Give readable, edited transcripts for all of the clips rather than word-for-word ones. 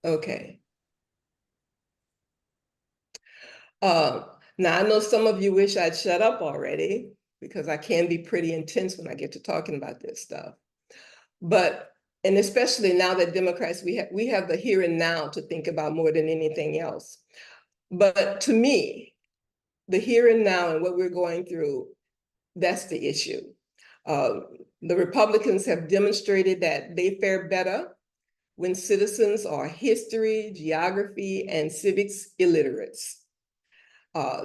Okay. Now I know some of you wish I'd shut up already because I can be pretty intense when I get to talking about this stuff. But, and especially now that Democrats, we have the here and now to think about more than anything else. But to me, the here and now and what we're going through, that's the issue. The Republicans have demonstrated that they fare better when citizens are history, geography, and civics illiterates.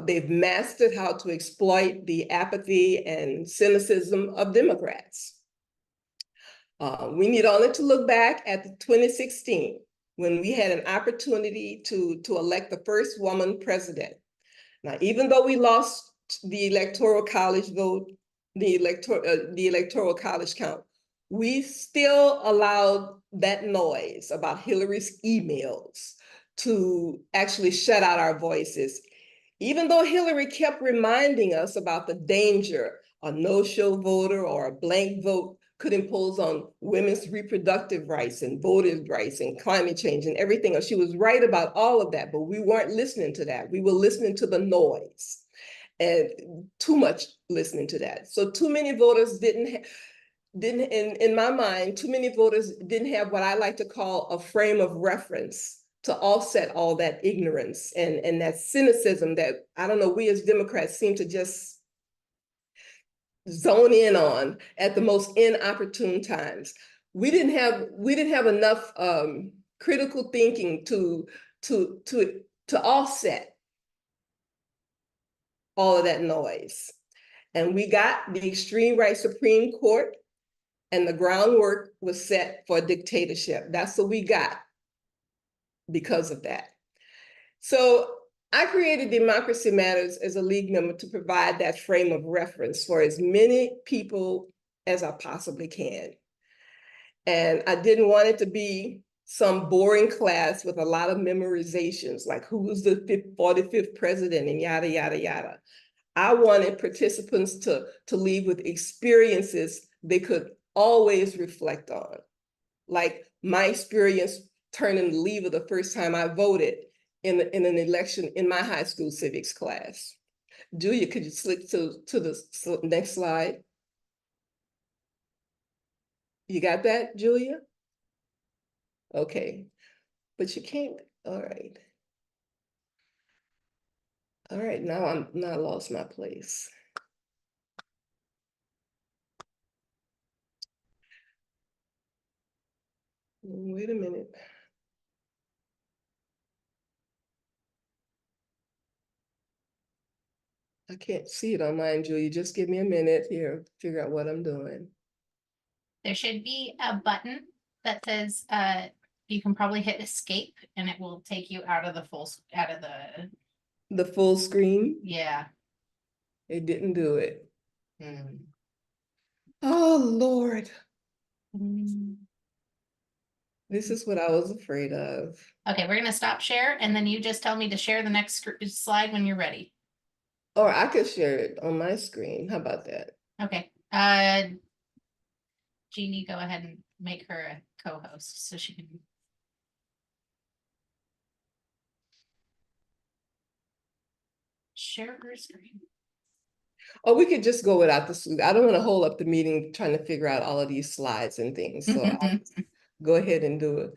They've mastered how to exploit the apathy and cynicism of Democrats. We need only to look back at the 2016 when we had an opportunity to elect the first woman president. Now, even though we lost the electoral college vote, the electoral college count, we still allowed that noise about Hillary's emails to actually shut out our voices. Even though Hillary kept reminding us about the danger a no-show voter or a blank vote could impose on women's reproductive rights and voters' rights and climate change and everything else. She was right about all of that, but we weren't listening to that. We were listening to the noise, and too much listening to that. So too many voters didn't in my mind, too many voters didn't have what I like to call a frame of reference to offset all that ignorance and that cynicism that, I don't know, we as Democrats seem to just zone in on at the most inopportune times. We didn't have enough critical thinking to offset all of that noise. And we got the extreme right Supreme Court, and the groundwork was set for dictatorship. That's what we got because of that. So I created Democracy Matters as a league member to provide that frame of reference for as many people as I possibly can. And I didn't want it to be some boring class with a lot of memorizations, like who was the 45th president and yada, yada, yada. I wanted participants to leave with experiences they could always reflect on. Like my experience turning the lever the first time I voted in an election in my high school civics class. Julia, could you slip to the next slide? You got that, Julia? Okay, but you can't, all right. All right, now I lost my place. Wait a minute. I can't see it on mine, Julia. Just give me a minute here, figure out what I'm doing. There should be a button that says you can probably hit escape and it will take you out of the full screen. Yeah. It didn't do it. Oh, Lord. This is what I was afraid of. Okay, we're going to stop share, and then you just tell me to share the next slide when you're ready. Or I could share it on my screen. How about that? Okay. Jeannie, go ahead and make her a co-host so she can. Share her screen. Oh, we could just go without the. I don't want to hold up the meeting trying to figure out all of these slides and things. So I'll go ahead and do it.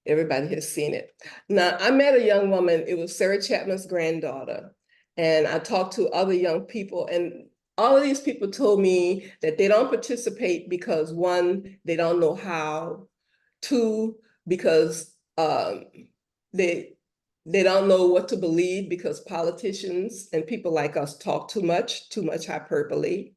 Everybody has seen it. Now, I met a young woman. It was Sarah Chapman's granddaughter. And I talked to other young people, and all of these people told me that they don't participate because, one, they don't know how, two, because they don't know what to believe because politicians and people like us talk too much hyperbole,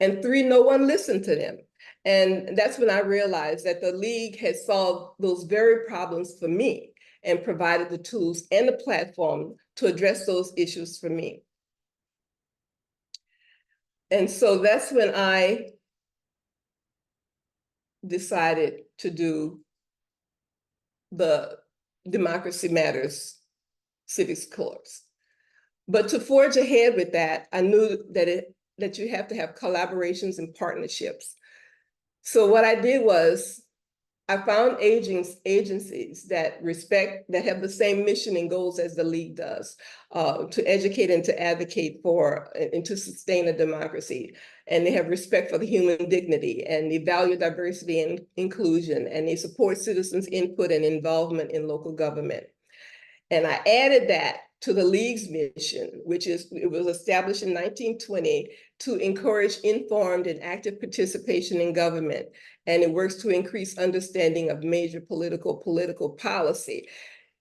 and three, no one listened to them. And that's when I realized that the league had solved those very problems for me and provided the tools and the platform to address those issues for me. And so that's when I decided to do the Democracy Matters Civics course. But to forge ahead with that, I knew that you have to have collaborations and partnerships. So what I did was I found agencies that have the same mission and goals as the League does, to educate and to advocate for and to sustain a democracy. And they have respect for the human dignity, and they value diversity and inclusion, and they support citizens' input and involvement in local government. And I added that to the League's mission, it was established in 1920 to encourage informed and active participation in government. And it works to increase understanding of major political policy.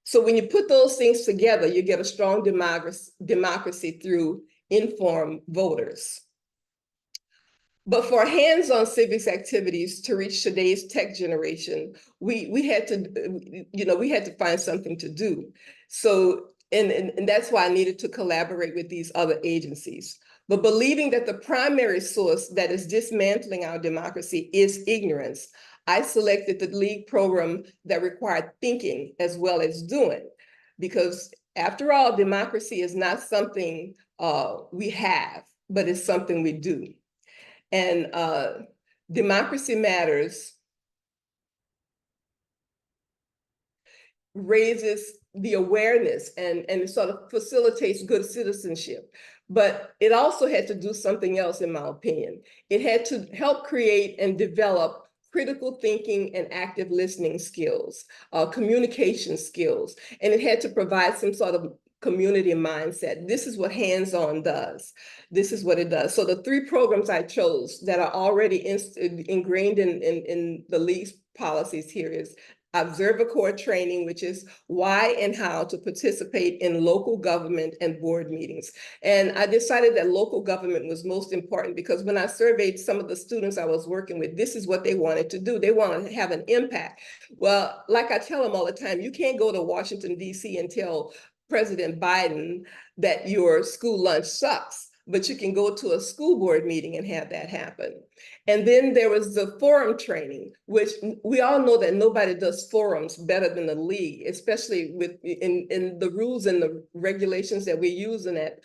So when you put those things together, you get a strong democracy through informed voters. But for hands-on civics activities to reach today's tech generation, we had to find something to do. So, and that's why I needed to collaborate with these other agencies. But believing that the primary source that is dismantling our democracy is ignorance, I selected the League program that required thinking as well as doing. Because after all, democracy is not something we have, but it's something we do. And Democracy Matters raises the awareness and it sort of facilitates good citizenship. But it also had to do something else, in my opinion. It had to help create and develop critical thinking and active listening skills, communication skills, and it had to provide some sort of community mindset. This is what hands-on does. This is what it does. So the 3 programs I chose that are already ingrained in the League's policies here is Observer Corps training, which is why and how to participate in local government and board meetings. And I decided that local government was most important because when I surveyed some of the students I was working with, this is what they wanted to do. They wanted to have an impact. Well, like I tell them all the time, you can't go to Washington, D.C. and tell President Biden that your school lunch sucks, but you can go to a school board meeting and have that happen. And then there was the forum training, which we all know that nobody does forums better than the League, especially in the rules and the regulations that we're using that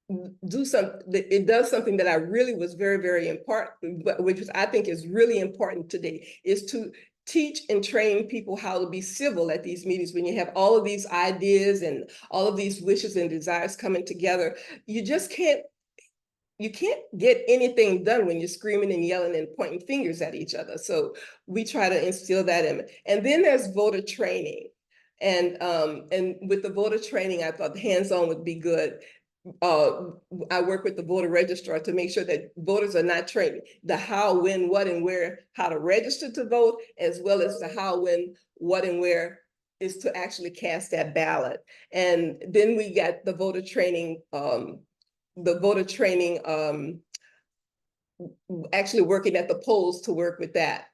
it does something that I really was very, very important, which I think is really important today, is to teach and train people how to be civil at these meetings. When you have all of these ideas and all of these wishes and desires coming together, you can't get anything done when you're screaming and yelling and pointing fingers at each other. So we try to instill that in. And then there's voter training. And with the voter training, I thought hands-on would be good. I work with the voter registrar to make sure that voters are not trained the how, when, what, and where, how to register to vote, as well as the how, when, what, and where is to actually cast that ballot. And then we got the voter training, actually working at the polls to work with that.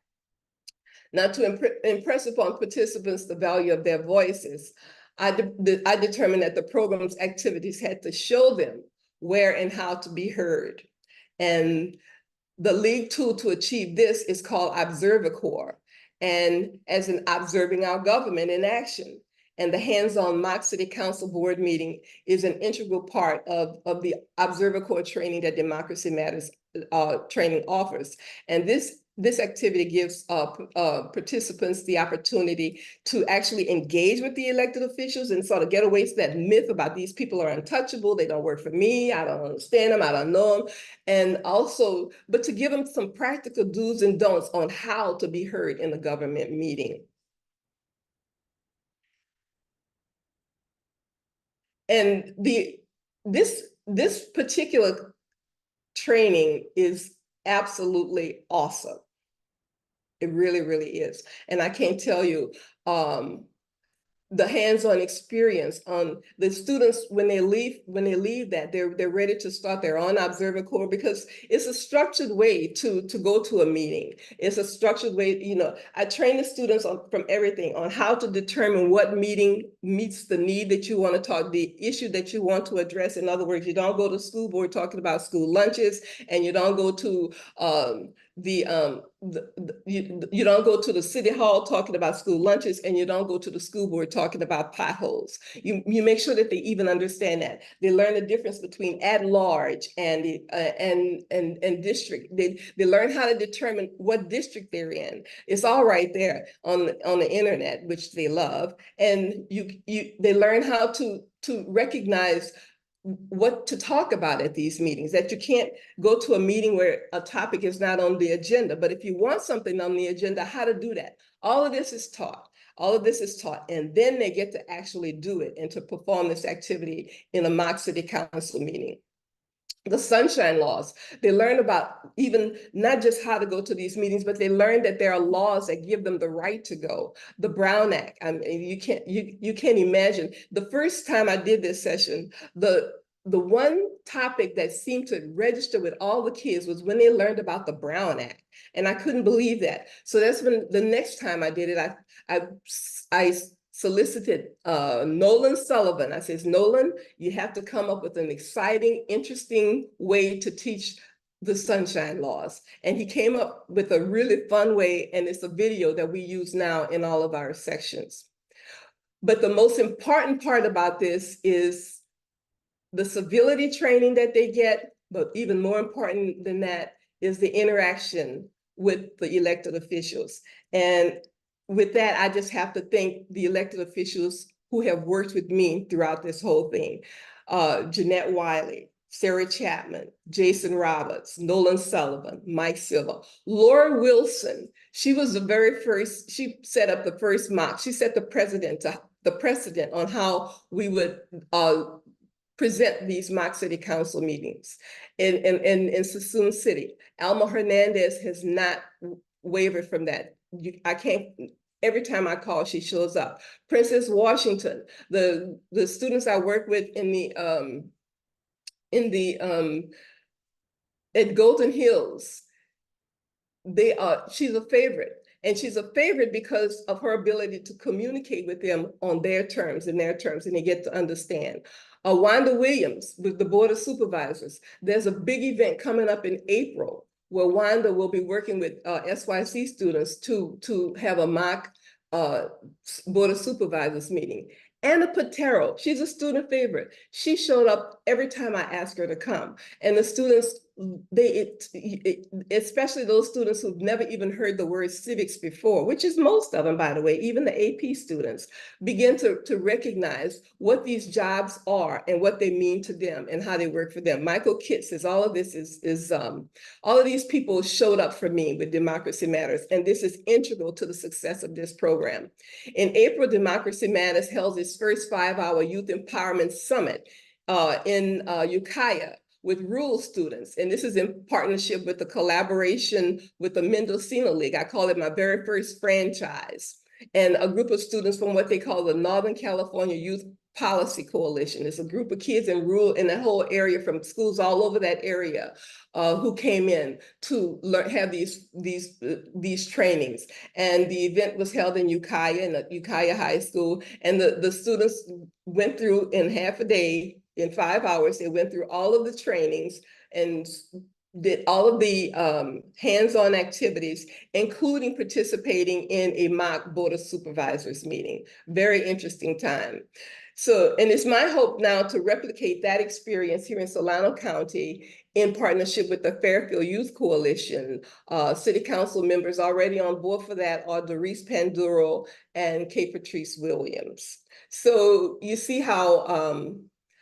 Now, to impress upon participants the value of their voices, I determined that the program's activities had to show them where and how to be heard. And the League tool to achieve this is called Observer Corps, and as in observing our government in action. And the hands-on mock city council board meeting is an integral part of the Observer Corps training that Democracy Matters training offers. And this activity gives participants the opportunity to actually engage with the elected officials and sort of get away from that myth about these people are untouchable, they don't work for me, I don't understand them, I don't know them. And also, but to give them some practical do's and don'ts on how to be heard in the government meeting. And this particular training is absolutely awesome. It really, really is. And I can't tell you the hands-on experience on the students when they leave that they're ready to start their own Observer Corps, because it's a structured way to go to a meeting. It's a structured way, I train the students from everything on how to determine what meeting meets the need that you want to talk, the issue that you want to address. In other words, you don't go to school board talking about school lunches, and you don't go to you don't go to the city hall talking about school lunches, and you don't go to the school board talking about potholes. You make sure that they even understand that. They learn the difference between at large and and district. They learn how to determine what district they're in. It's all right there on the internet, which they love. And they learn how to recognize what to talk about at these meetings, that you can't go to a meeting where a topic is not on the agenda. But if you want something on the agenda, how to do that. All of this is taught. All of this is taught. And then they get to actually do it and to perform this activity in a mock city council meeting. The sunshine laws, they learn about even not just how to go to these meetings, but they learn that there are laws that give them the right to go. The Brown Act, I mean, you can't imagine. The first time I did this session, the one topic that seemed to register with all the kids was when they learned about the Brown Act. And I couldn't believe that. So that's when the next time I did it, I solicited Nolan Sullivan. I says, Nolan, you have to come up with an exciting, interesting way to teach the sunshine laws. And he came up with a really fun way, and it's a video that we use now in all of our sections. But the most important part about this is the civility training that they get, but even more important than that is the interaction with the elected officials. And with that, I just have to thank the elected officials who have worked with me throughout this whole thing. Jeanette Wiley, Sarah Chapman, Jason Roberts, Nolan Sullivan, Mike Silva, Laura Wilson. She was the very first, she set up the first mock. She set the precedent on how we would present these mock city council meetings in Suisun City. Alma Hernandez has not wavered from that. I can't, every time I call, she shows up. Princess Washington, the students I work with at Golden Hills, she's a favorite. And she's a favorite because of her ability to communicate with them on their terms, and they get to understand. Wanda Williams with the Board of Supervisors. There's a big event coming up in April where Wanda will be working with SYC students to have a mock Board of Supervisors meeting. Anna Patero, she's a student favorite. She showed up every time I asked her to come. And the students, especially those students who've never even heard the word civics before, which is most of them, by the way, even the AP students, begin to recognize what these jobs are and what they mean to them and how they work for them. Michael Kitt says all of this all of these people showed up for me with Democracy Matters, and this is integral to the success of this program. In April, Democracy Matters held its first 5-hour youth empowerment summit in Ukiah with rural students. And this is in partnership with the collaboration with the Mendocino League. I call it my very first franchise. And a group of students from what they call the Northern California Youth Policy Coalition. It's a group of kids in that whole area from schools all over that area who came in to have these trainings. And the event was held in Ukiah, in Ukiah High School. And the students went through in half a day, in 5 hours, they went through all of the trainings and did all of the hands-on activities, including participating in a mock Board of Supervisors meeting. Very interesting time. So, and it's my hope now to replicate that experience here in Solano County in partnership with the Fairfield Youth Coalition. City Council members already on board for that are Doris Panduro and Kay Patrice Williams. So you see how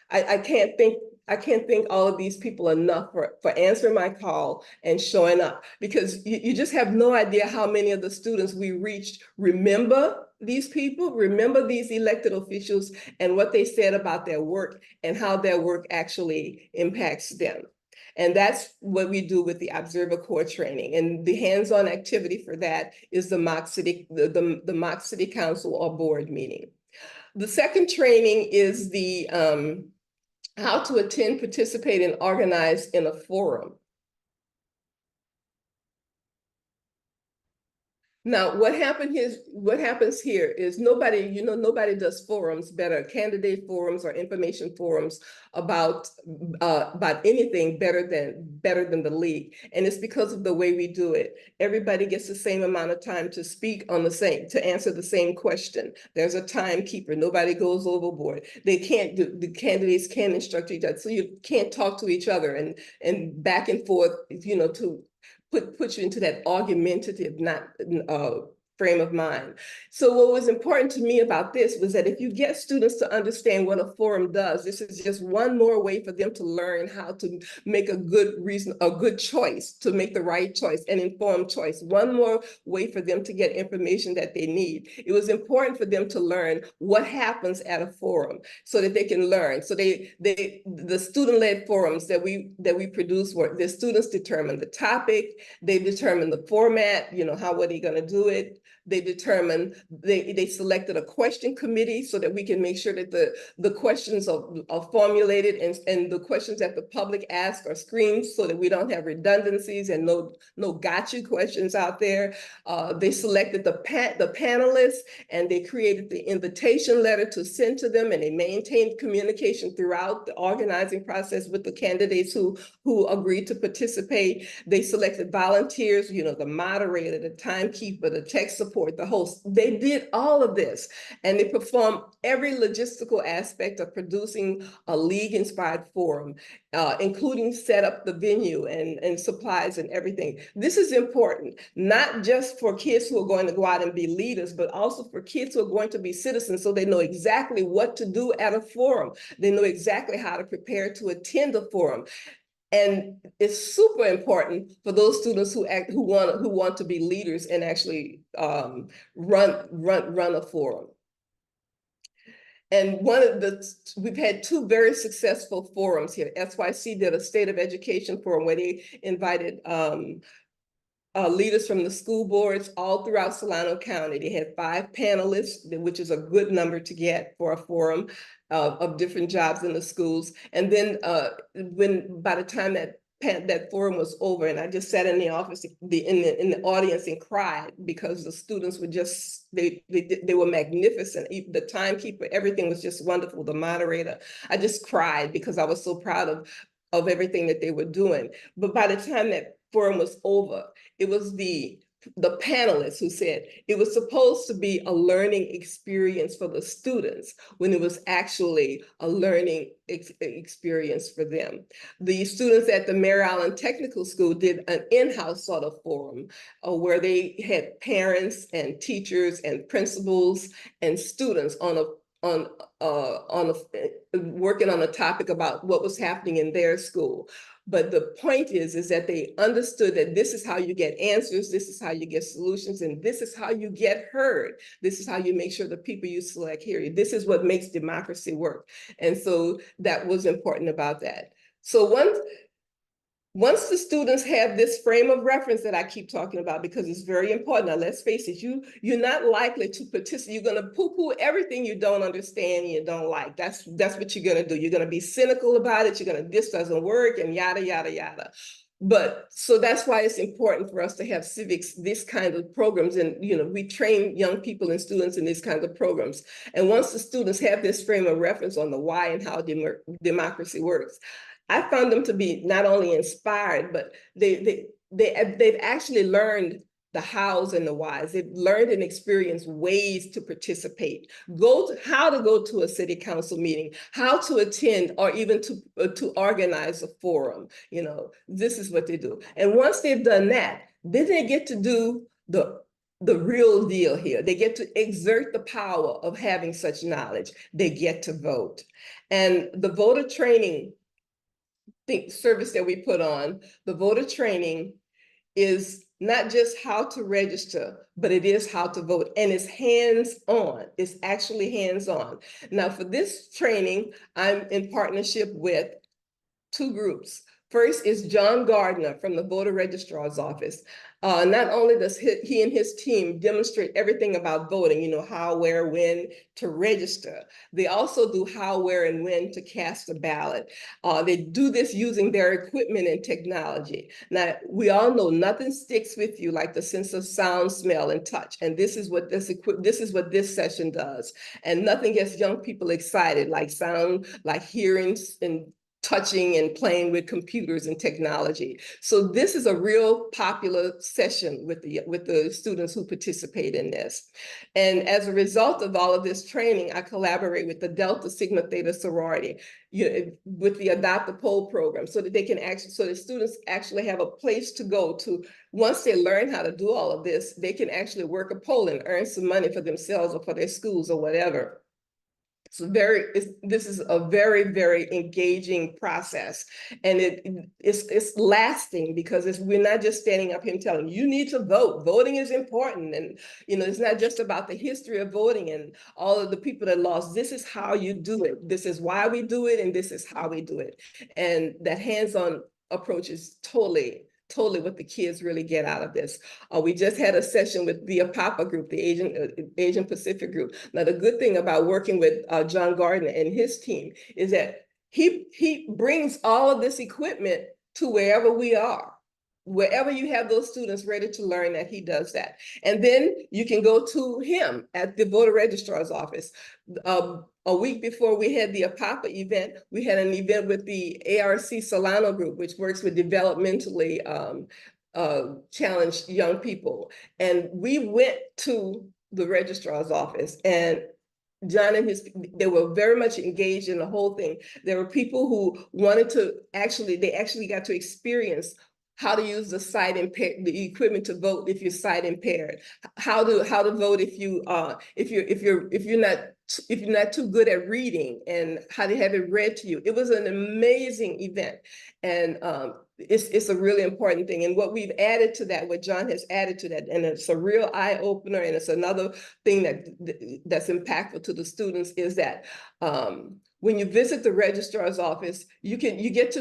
I can't thank all of these people enough for answering my call and showing up, because you just have no idea how many of the students we reached remember these people, remember these elected officials and what they said about their work and how their work actually impacts them. And that's what we do with the Observer Corps training. And the hands-on activity for that is the mock city council or board meeting. The second training is the how to attend, participate, and organize in a forum. Now, what happens here is nobody does forums better, candidate forums or information forums about anything better than the league. And it's because of the way we do it. Everybody gets the same amount of time to speak to answer the same question. There's a timekeeper. Nobody goes overboard. The candidates can't instruct each other. So you can't talk to each other and back and forth, to put you into that argumentative frame of mind. So what was important to me about this was that if you get students to understand what a forum does, this is just one more way for them to learn how to make a good choice, to make the right choice, an informed choice. One more way for them to get information that they need. It was important for them to learn what happens at a forum so that they can learn. So the student-led forums that we produce were the students determine the topic, they determine the format, how were they going to do it. They selected a question committee so that we can make sure that the questions are formulated and the questions that the public ask are screened so that we don't have redundancies and no gotcha questions out there. They selected the panelists and they created the invitation letter to send to them, and they maintained communication throughout the organizing process with the candidates who agreed to participate. They selected volunteers, the moderator, the timekeeper, the tech support, the host. They did all of this, and they performed every logistical aspect of producing a league-inspired forum, including set up the venue and supplies and everything. This is important, not just for kids who are going to go out and be leaders, but also for kids who are going to be citizens, so they know exactly what to do at a forum. They know exactly how to prepare to attend a forum. And it's super important for those students who want to be leaders and actually run a forum. And we've had two very successful forums here. SYC did a State of Education forum where they invited leaders from the school boards all throughout Solano County. They had 5 panelists, which is a good number to get for a forum of different jobs in the schools. And then by the time that forum was over, and I just sat in the office, in the audience and cried because the students were they were magnificent. The timekeeper, everything was just wonderful. The moderator, I just cried because I was so proud of everything that they were doing. But by the time that forum was over, it was the panelists who said it was supposed to be a learning experience for the students when it was actually a learning experience for them. The students at the Mary Allen Technical School did an in-house sort of forum where they had parents and teachers and principals and students working on a topic about what was happening in their school. But the point is that they understood that this is how you get answers, this is how you get solutions, and this is how you get heard. This is how you make sure the people you select hear you. This is what makes democracy work. And so that was important about that. So once the students have this frame of reference that I keep talking about, because it's very important. Now, let's face it, you're not likely to participate. You're going to poo-poo everything you don't understand and you don't like. That's what you're going to do. You're going to be cynical about it. You're going to, this doesn't work, and yada, yada, yada. But so that's why it's important for us to have civics, this kind of programs. And, we train young people and students in these kinds of programs. And once the students have this frame of reference on the why and how democracy works, I found them to be not only inspired, but they've actually learned the hows and the whys. They've learned and experienced ways to participate, how to go to a city council meeting, how to attend, or even to organize a forum. This is what they do. And once they've done that, then they get to do the real deal here. They get to exert the power of having such knowledge. They get to vote. And the voter training service that we put on, the voter training, is not just how to register, but it is how to vote, and it's hands-on. It's actually hands-on. Now, for this training, I'm in partnership with 2 groups. First is John Gardner from the voter registrar's office. Not only does he and his team demonstrate everything about voting, you know, how, where, when to register, they also do how, where, and when to cast a ballot. They do this using their equipment and technology. Now, we all know nothing sticks with you like the sense of sound, smell, and touch. And this is what this session does. And nothing gets young people excited like sound, like hearing and touching and playing with computers and technology. So this is a real popular session with the students who participate in this. And as a result of all of this training, I collaborate with the Delta Sigma Theta sorority, with the Adopt a Poll program, so that they can actually, so the students actually have a place to go to. Once they learn how to do all of this, they can actually work a poll and earn some money for themselves or for their schools or whatever. This is a very, very engaging process, and it's lasting because we're not just standing up here and telling you need to vote. Voting is important, and it's not just about the history of voting and all of the people that lost. This is how you do it. This is why we do it, and this is how we do it. And that hands-on approach is totally what the kids really get out of this. We just had a session with the APAPA group, the Asian Pacific group. Now, the good thing about working with John Gardner and his team is that he brings all of this equipment to wherever we are. Wherever you have those students ready to learn, that he does that. And then you can go to him at the voter registrar's office. A week before we had the APAPA event, we had an event with the ARC Solano group, which works with developmentally challenged young people. And we went to the registrar's office, and John and they were very much engaged in the whole thing. There were people who wanted to they actually got to experience how to use the the equipment to vote if you're sight impaired, how to vote if you're not too good at reading, and how to have it read to you. It was an amazing event, and it's a really important thing. And what we've added to that, what John has added to that, and it's a real eye opener, and it's another thing that's impactful to the students, is that when you visit the registrar's office, you get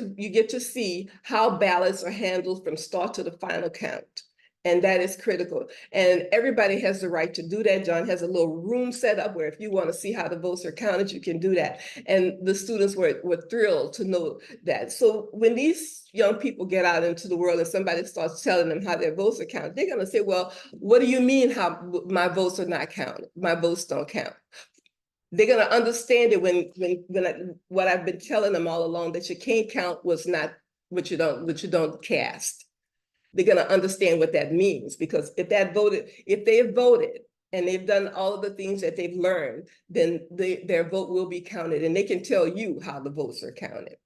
to see how ballots are handled from start to the final count. And that is critical. And everybody has the right to do that. John has a little room set up where if you want to see how the votes are counted, you can do that. And the students were thrilled to know that. So when these young people get out into the world and somebody starts telling them how their votes are counted, they're going to say, well, what do you mean how my votes are not counted? My votes don't count. They're going to understand it when what I've been telling them all along, that you can't count was not what you don't cast. They're going to understand what that means, because if they have voted and they've done all of the things that they've learned, then their vote will be counted, and they can tell you how the votes are counted.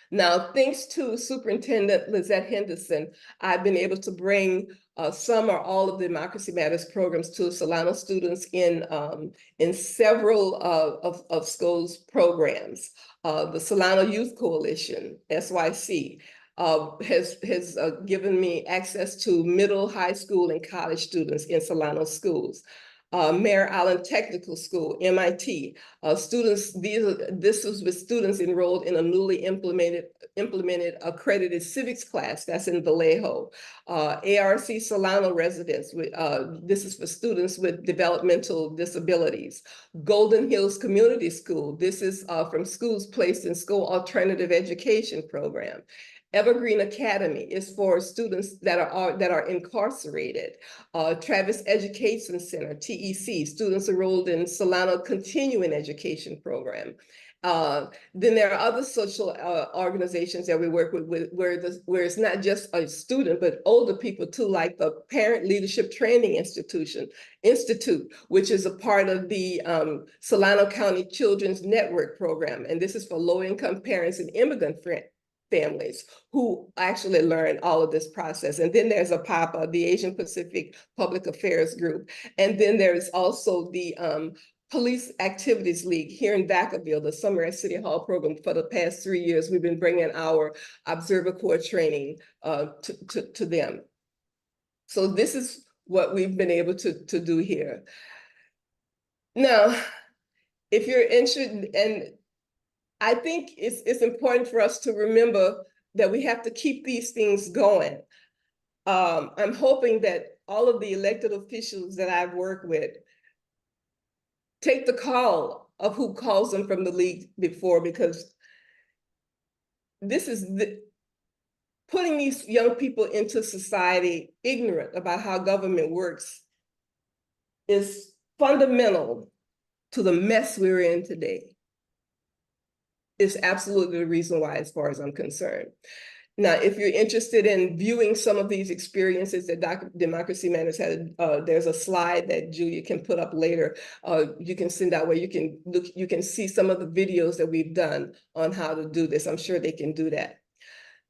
Now, thanks to Superintendent Lizette Henderson, I've been able to bring some or all of the Democracy Matters programs to Solano students in several of SCO's programs. The Solano Youth Coalition, SYC, has given me access to middle, high school, and college students in Solano schools. Mare Allen Technical School, MIT. This was with students enrolled in a newly implemented accredited civics class that's in Vallejo. ARC Solano residents, this is for students with developmental disabilities. Golden Hills Community School, this is from schools placed in school alternative education program. Evergreen Academy is for students that are incarcerated. Travis Education Center, TEC, students enrolled in Solano Continuing Education Program. Then there are other social organizations that we work with where it's not just a student, but older people too, like the Parent Leadership Training Institute, which is a part of the Solano County Children's Network program. And this is for low-income parents and immigrant families who actually learn all of this process. And then there's APAPA, the Asian Pacific Public Affairs Group. And then there's also the Police Activities League here in Vacaville, the Summer at City Hall program. For the past 3 years, we've been bringing our Observer Corps training to them. So this is what we've been able to do here. Now, if you're interested, and I think it's important for us to remember that we have to keep these things going. I'm hoping that all of the elected officials that I've worked with take the call of who calls them from the league before, because this is putting these young people into society ignorant about how government works is fundamental to the mess we're in today. It's absolutely the reason why, as far as I'm concerned. Now, if you're interested in viewing some of these experiences that Democracy Matters had, there's a slide that Julia can put up later. You can send out where you can look, you can see some of the videos that we've done on how to do this. I'm sure they can do that.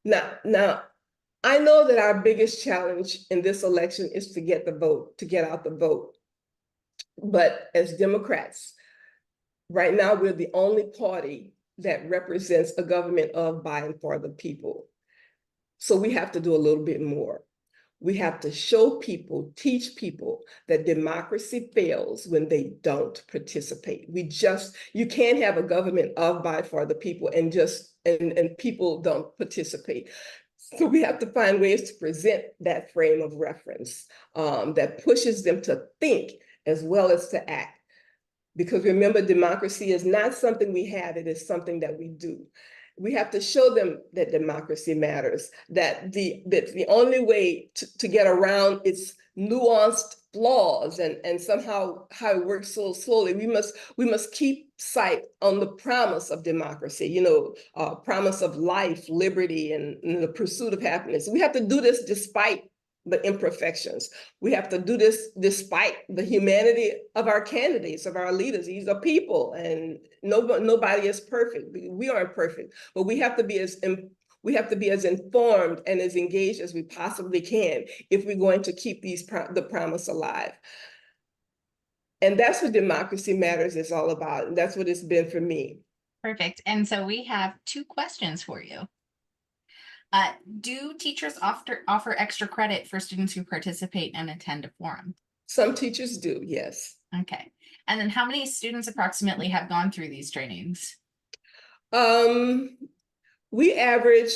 Now, I know that our biggest challenge in this election is to get the vote, to get out the vote. But as Democrats, right now, we're the only party that represents a government of, by, and for the people. So we have to do a little bit more. We have to show people, teach people that democracy fails when they don't participate. You can't have a government of, by, for the people and people don't participate. So we have to find ways to present that frame of reference that pushes them to think as well as to act. Because remember, democracy is not something we have, it is something that we do. We have to show them that democracy matters, that the only way to get around its nuanced flaws and somehow how it works so slowly, we must keep sight on the promise of democracy, promise of life, liberty, and the pursuit of happiness. We have to do this despite the imperfections. We have to do this despite the humanity of our candidates, of our leaders. These are people, and nobody is perfect. We aren't perfect, but we have to be as informed and as engaged as we possibly can if we're going to keep the promise alive. And that's what Democracy Matters is all about. And that's what it's been for me. Perfect. And so we have 2 questions for you. Do teachers offer extra credit for students who participate and attend a forum? Some teachers do, yes. Okay. And then how many students approximately have gone through these trainings? We average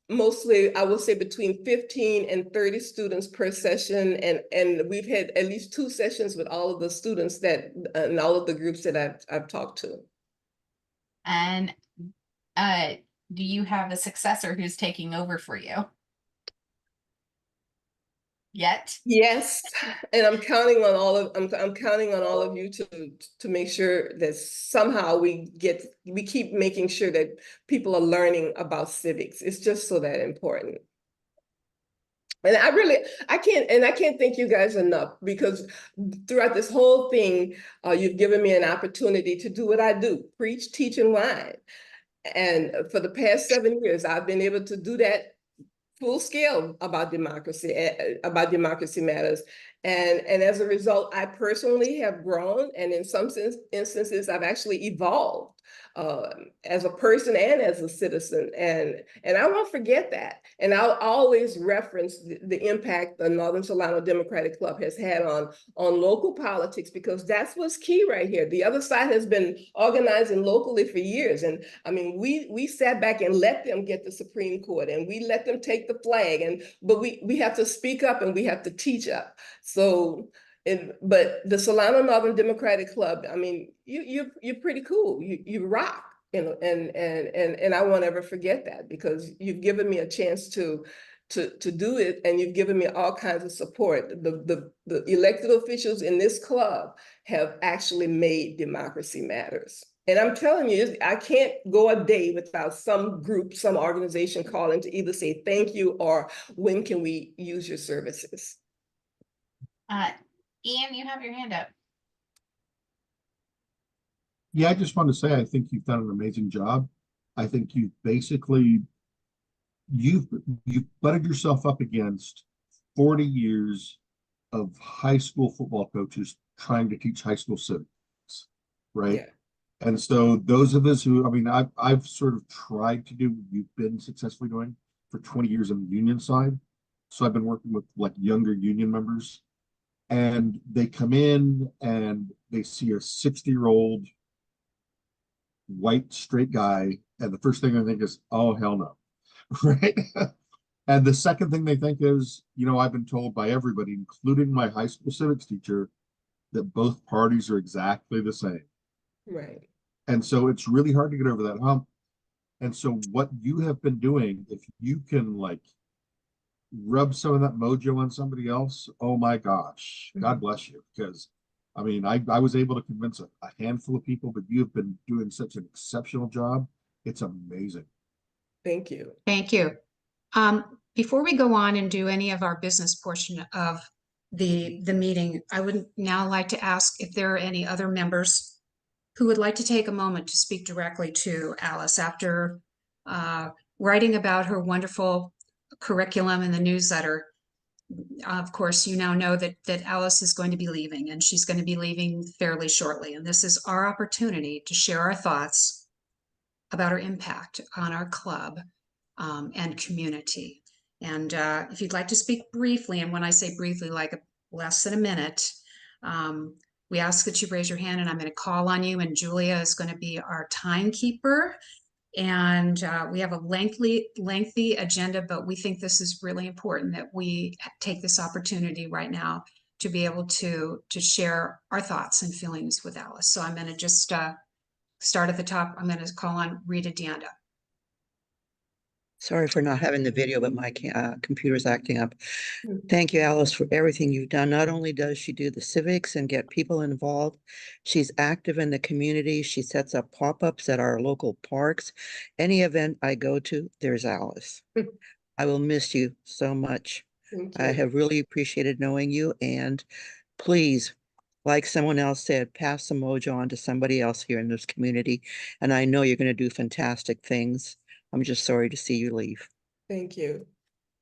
mostly, I will say, between 15 and 30 students per session. And we've had at least 2 sessions with all of the students and all of the groups that I've talked to. And do you have a successor who's taking over for you yet? Yes, and I'm counting on all of you to make sure that somehow we keep making sure that people are learning about civics. It's just so that important. And I can't thank you guys enough, because throughout this whole thing, you've given me an opportunity to do what I do: preach, teach, and whine. And for the past 7 years, I've been able to do that full scale about Democracy Matters. And as a result, I personally have grown, and in some instances, I've actually evolved as a person and as a citizen. And I won't forget that. And I'll always reference the impact the Northern Solano Democratic Club has had on local politics, because that's what's key right here. The other side has been organizing locally for years. And I mean, we sat back and let them get the Supreme Court, and we let them take the flag. But we have to speak up, and we have to teach up. So, but the Solano Northern Democratic Club, I mean, you're pretty cool. You rock, and I won't ever forget that, because you've given me a chance to do it, and you've given me all kinds of support. The elected officials in this club have actually made Democracy Matters. And I'm telling you, I can't go a day without some group, some organization calling to either say thank you or when can we use your services. Ian, you have your hand up. Yeah, I just want to say, I think you've done an amazing job. I think you've butted yourself up against 40 years of high school football coaches trying to teach high school civics, right? Yeah. And so those of us who, I mean, I've sort of tried to do what you've been successfully doing for 20 years on the union side. So I've been working with like younger union members, and they come in and they see a 60-year-old white straight guy, and the first thing I think is, oh hell no. right? And the second thing they think is, I've been told by everybody, including my high school civics teacher, that both parties are exactly the same. Right. And so it's really hard to get over that hump. And so what you have been doing, if you can like rub some of that mojo on somebody else, oh my gosh, God bless you. Because I mean, I was able to convince a handful of people, but you have been doing such an exceptional job. It's amazing. Thank you. Thank you. Before we go on and do any of our business portion of the meeting, I would now like to ask if there are any other members who would like to take a moment to speak directly to Alice after writing about her wonderful curriculum in the newsletter. Of course, you now know that Alice is going to be leaving, and she's going to be leaving fairly shortly. And this is our opportunity to share our thoughts about her impact on our club and community. And if you'd like to speak briefly, and when I say briefly, like less than a minute, we ask that you raise your hand, and I'm going to call on you, and Julia is going to be our timekeeper. And we have a lengthy agenda, but we think this is really important that we take this opportunity right now to be able to share our thoughts and feelings with Alice. So I'm going to just start at the top. I'm going to call on Rita Deanda. Sorry for not having the video, but my computer's acting up. Thank you, Alice, for everything you've done. Not only does she do the civics and get people involved, she's active in the community. She sets up pop-ups at our local parks. Any event I go to, there's Alice. I will miss you so much. I have really appreciated knowing you, and please, like someone else said, pass the mojo on to somebody else here in this community. And I know you're going to do fantastic things. I'm just sorry to see you leave. Thank you.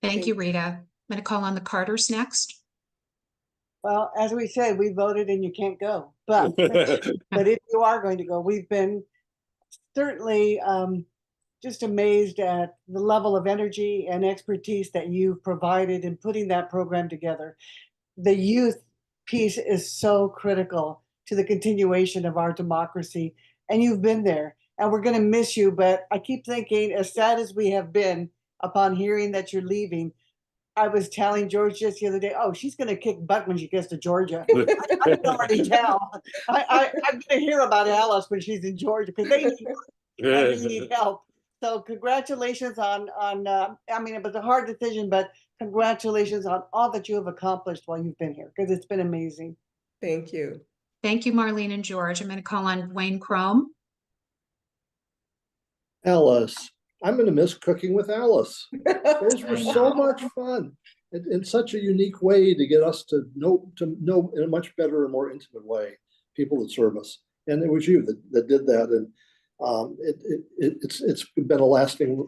Thank you, Rita. I'm going to call on the Carters next. Well, as we said, we voted and you can't go. But if you are going to go, we've been certainly just amazed at the level of energy and expertise that you've provided in putting that program together. The youth piece is so critical to the continuation of our democracy, and you've been there. And we're going to miss you, but I keep thinking, as sad as we have been upon hearing that you're leaving, I was telling George just the other day, oh, she's going to kick butt when she gets to Georgia. I can already tell. I'm going to hear about Alice when she's in Georgia because they need help. So congratulations on I mean, it was a hard decision, but congratulations on all that you have accomplished while you've been here, because it's been amazing. Thank you. Thank you, Marlene and George. I'm going to call on Wayne Chrome. Alice, I'm going to miss cooking with Alice. Those were so much fun, in such a unique way to get us to know in a much better and more intimate way people that serve us. And it was you that did that, and it's been a lasting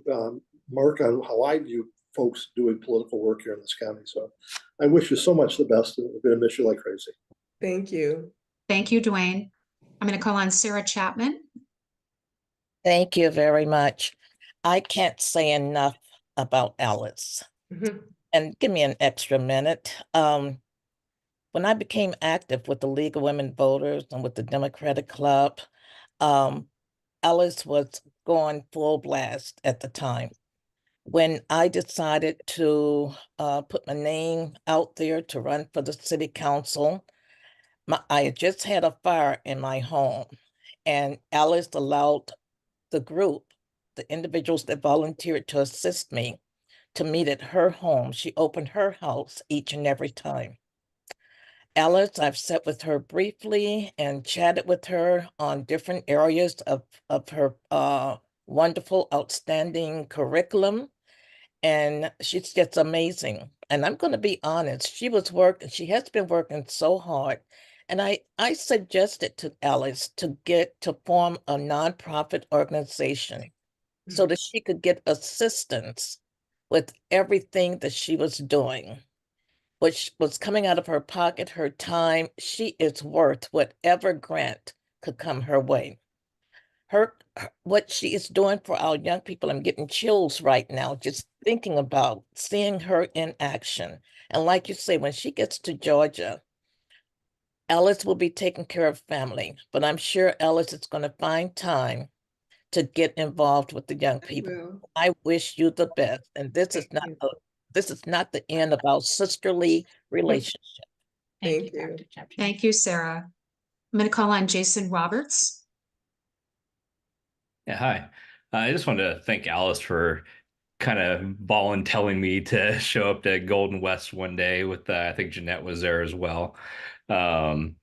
mark on how I view folks doing political work here in this county. So I wish you so much the best, and we're going to miss you like crazy. Thank you. Thank you, Dwayne. I'm going to call on Sarah Chapman. Thank you very much. I can't say enough about Alice. And give me an extra minute. When I became active with the League of Women Voters and with the Democratic Club, Alice was going full blast at the time. When I decided to put my name out there to run for the city council, I had just had a fire in my home, and Alice allowed the group, the individuals that volunteered to assist me, to meet at her home. She opened her house each and every time. Alice, I've sat with her briefly and chatted with her on different areas of her wonderful, outstanding curriculum. And she's just amazing. And I'm going to be honest, she has been working so hard. And I suggested to Alice to form a nonprofit organization so that she could get assistance with everything that she was doing, which was coming out of her pocket, her time. She is worth whatever grant could come her way. What she is doing for our young people, I'm getting chills right now just thinking about seeing her in action. And like you say, when she gets to Georgia, Alice will be taking care of family, but I'm sure Alice is going to find time to get involved with the young I people. will. I wish you the best. And this is Thank not you. this is not the end of our sisterly relationship. Thank Thank you, you. Dr. Chapman. Thank you, Sarah. I'm going to call on Jason Roberts. Yeah, hi. I just wanted to thank Alice for kind of volunteering me to show up to Golden West one day with I think Jeanette was there as well. Um,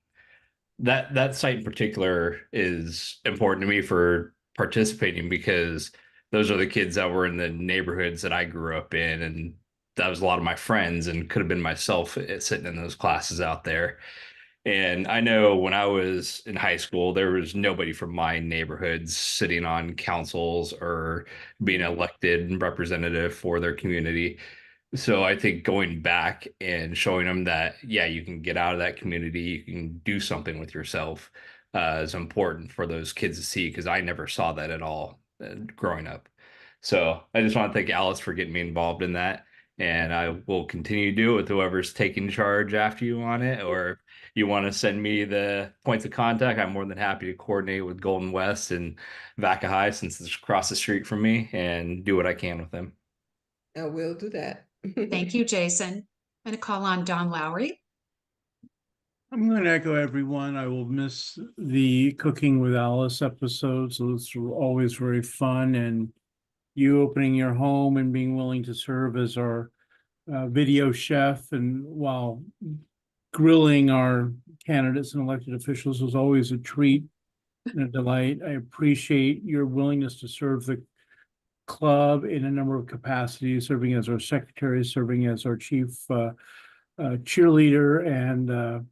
that site in particular is important to me for participating because those are the kids that were in the neighborhoods that I grew up in, and that was a lot of my friends and could have been myself sitting in those classes out there. And I know when I was in high school, there was nobody from my neighborhoods sitting on councils or being elected and representative for their community. So I think going back and showing them that, yeah, you can get out of that community, you can do something with yourself, is important for those kids to see, because I never saw that at all growing up. So I just want to thank Alice for getting me involved in that. And I will continue to do it with whoever's taking charge after you on it, or if you want to send me the points of contact, I'm more than happy to coordinate with Golden West and Vaca High, since it's across the street from me, and do what I can with them. I will do that. Thank you, Jason. I'm going to call on Don Lowry. I'm going to echo everyone. I will miss the Cooking with Alice episodes. Those were always very fun. And you opening your home and being willing to serve as our video chef, and while grilling our candidates and elected officials, was always a treat and a delight. I appreciate your willingness to serve the club in a number of capacities, serving as our secretary, serving as our chief cheerleader and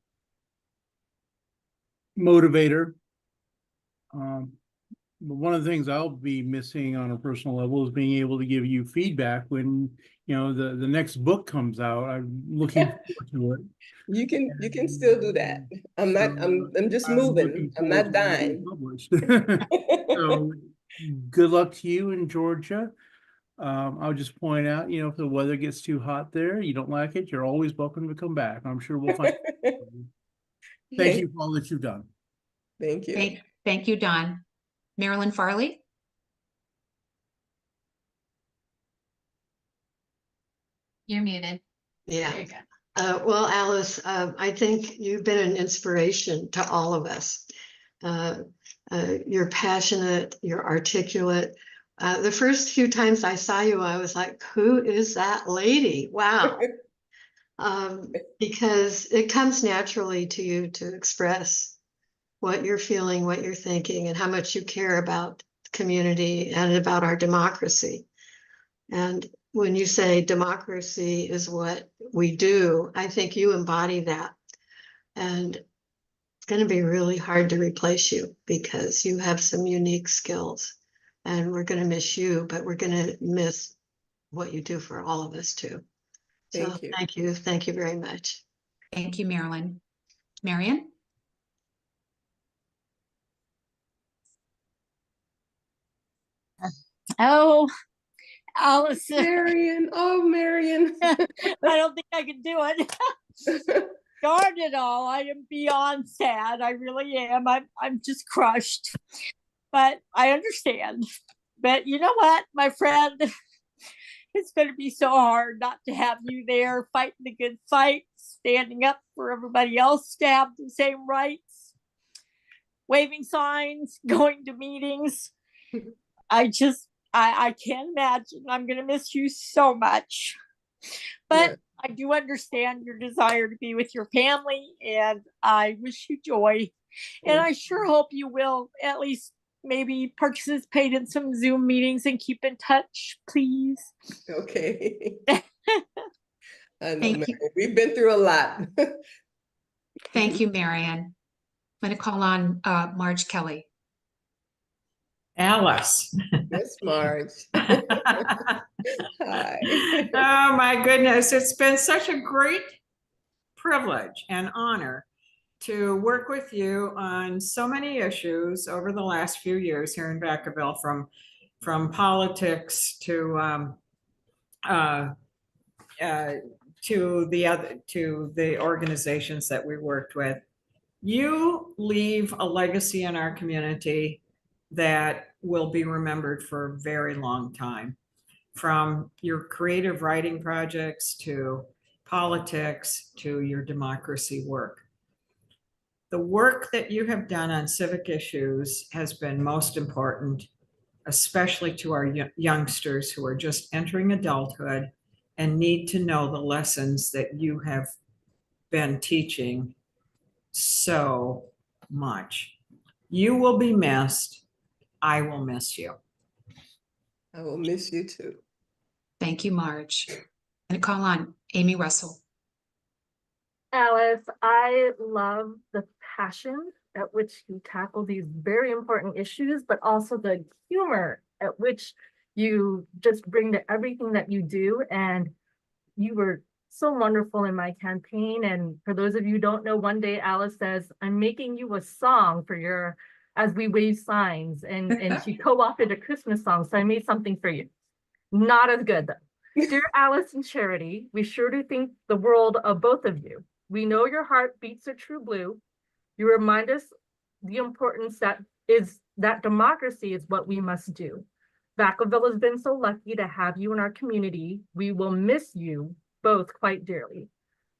motivator. But one of the things I'll be missing on a personal level is being able to give you feedback when, you know, the next book comes out. I'm looking forward to it. You can still do that. I'm not, I'm just moving. looking I'm forward not to it being dying. published. So good luck to you in Georgia. I'll just point out, you know, if the weather gets too hot there, you don't like it, you're always welcome to come back. I'm sure we'll find. Thank you for all that you've done. Thank you. Thank you, Don. Marilyn Farley. You're muted. Yeah. There you go. Well, Alice, I think you've been an inspiration to all of us. You're passionate, you're articulate. The first few times I saw you, I was like, who is that lady? Wow. Because it comes naturally to you to express what you're feeling, what you're thinking, and how much you care about the community and about our democracy. And when you say democracy is what we do, I think you embody that. And it's going to be really hard to replace you because you have some unique skills. And we're going to miss you, but we're going to miss what you do for all of us too. So Thank you. thank you. Thank you very much. Thank you, Marilyn. Marion? Oh, Allison, Marion, oh, Marion. I don't think I can do it. Darn it all. I am beyond sad. I really am. I'm just crushed. But I understand. But you know what, my friend? It's going to be so hard not to have you there fighting the good fight, standing up for everybody else to have the same rights, waving signs, going to meetings. I can't imagine. I'm going to miss you so much. But Yeah. I do understand your desire to be with your family, and I wish you joy. And I sure hope you will at least maybe participate in some Zoom meetings and keep in touch, please. Okay. I know, Thank Marion. you. We've been through a lot. Thank you, Marion. I'm going to call on Marge Kelly. Alice. Yes, Marge. Oh Hi. my goodness, it's been such a great privilege and honor to work with you on so many issues over the last few years here in Vacaville, from politics to the organizations that we worked with. You leave a legacy in our community that will be remembered for a very long time. From your creative writing projects to politics to your democracy work. The work that you have done on civic issues has been most important, especially to our youngsters who are just entering adulthood and need to know the lessons that you have been teaching so much. You will be missed. I will miss you. I will miss you too. Thank you, Marge. And call on Amy Russell. Alice, I love the passion at which you tackle these very important issues, but also the humor at which you just bring to everything that you do. And you were so wonderful in my campaign. And for those of you who don't know, one day Alice says, I'm making you a song for your, as we wave signs. And she co-opted a Christmas song. So I made something for you. Not as good though. Dear Alice and Charity, we sure do think the world of both of you. We know your heart beats a true blue. You remind us the importance that democracy is what we must do. Vacaville has been so lucky to have you in our community. We will miss you both quite dearly.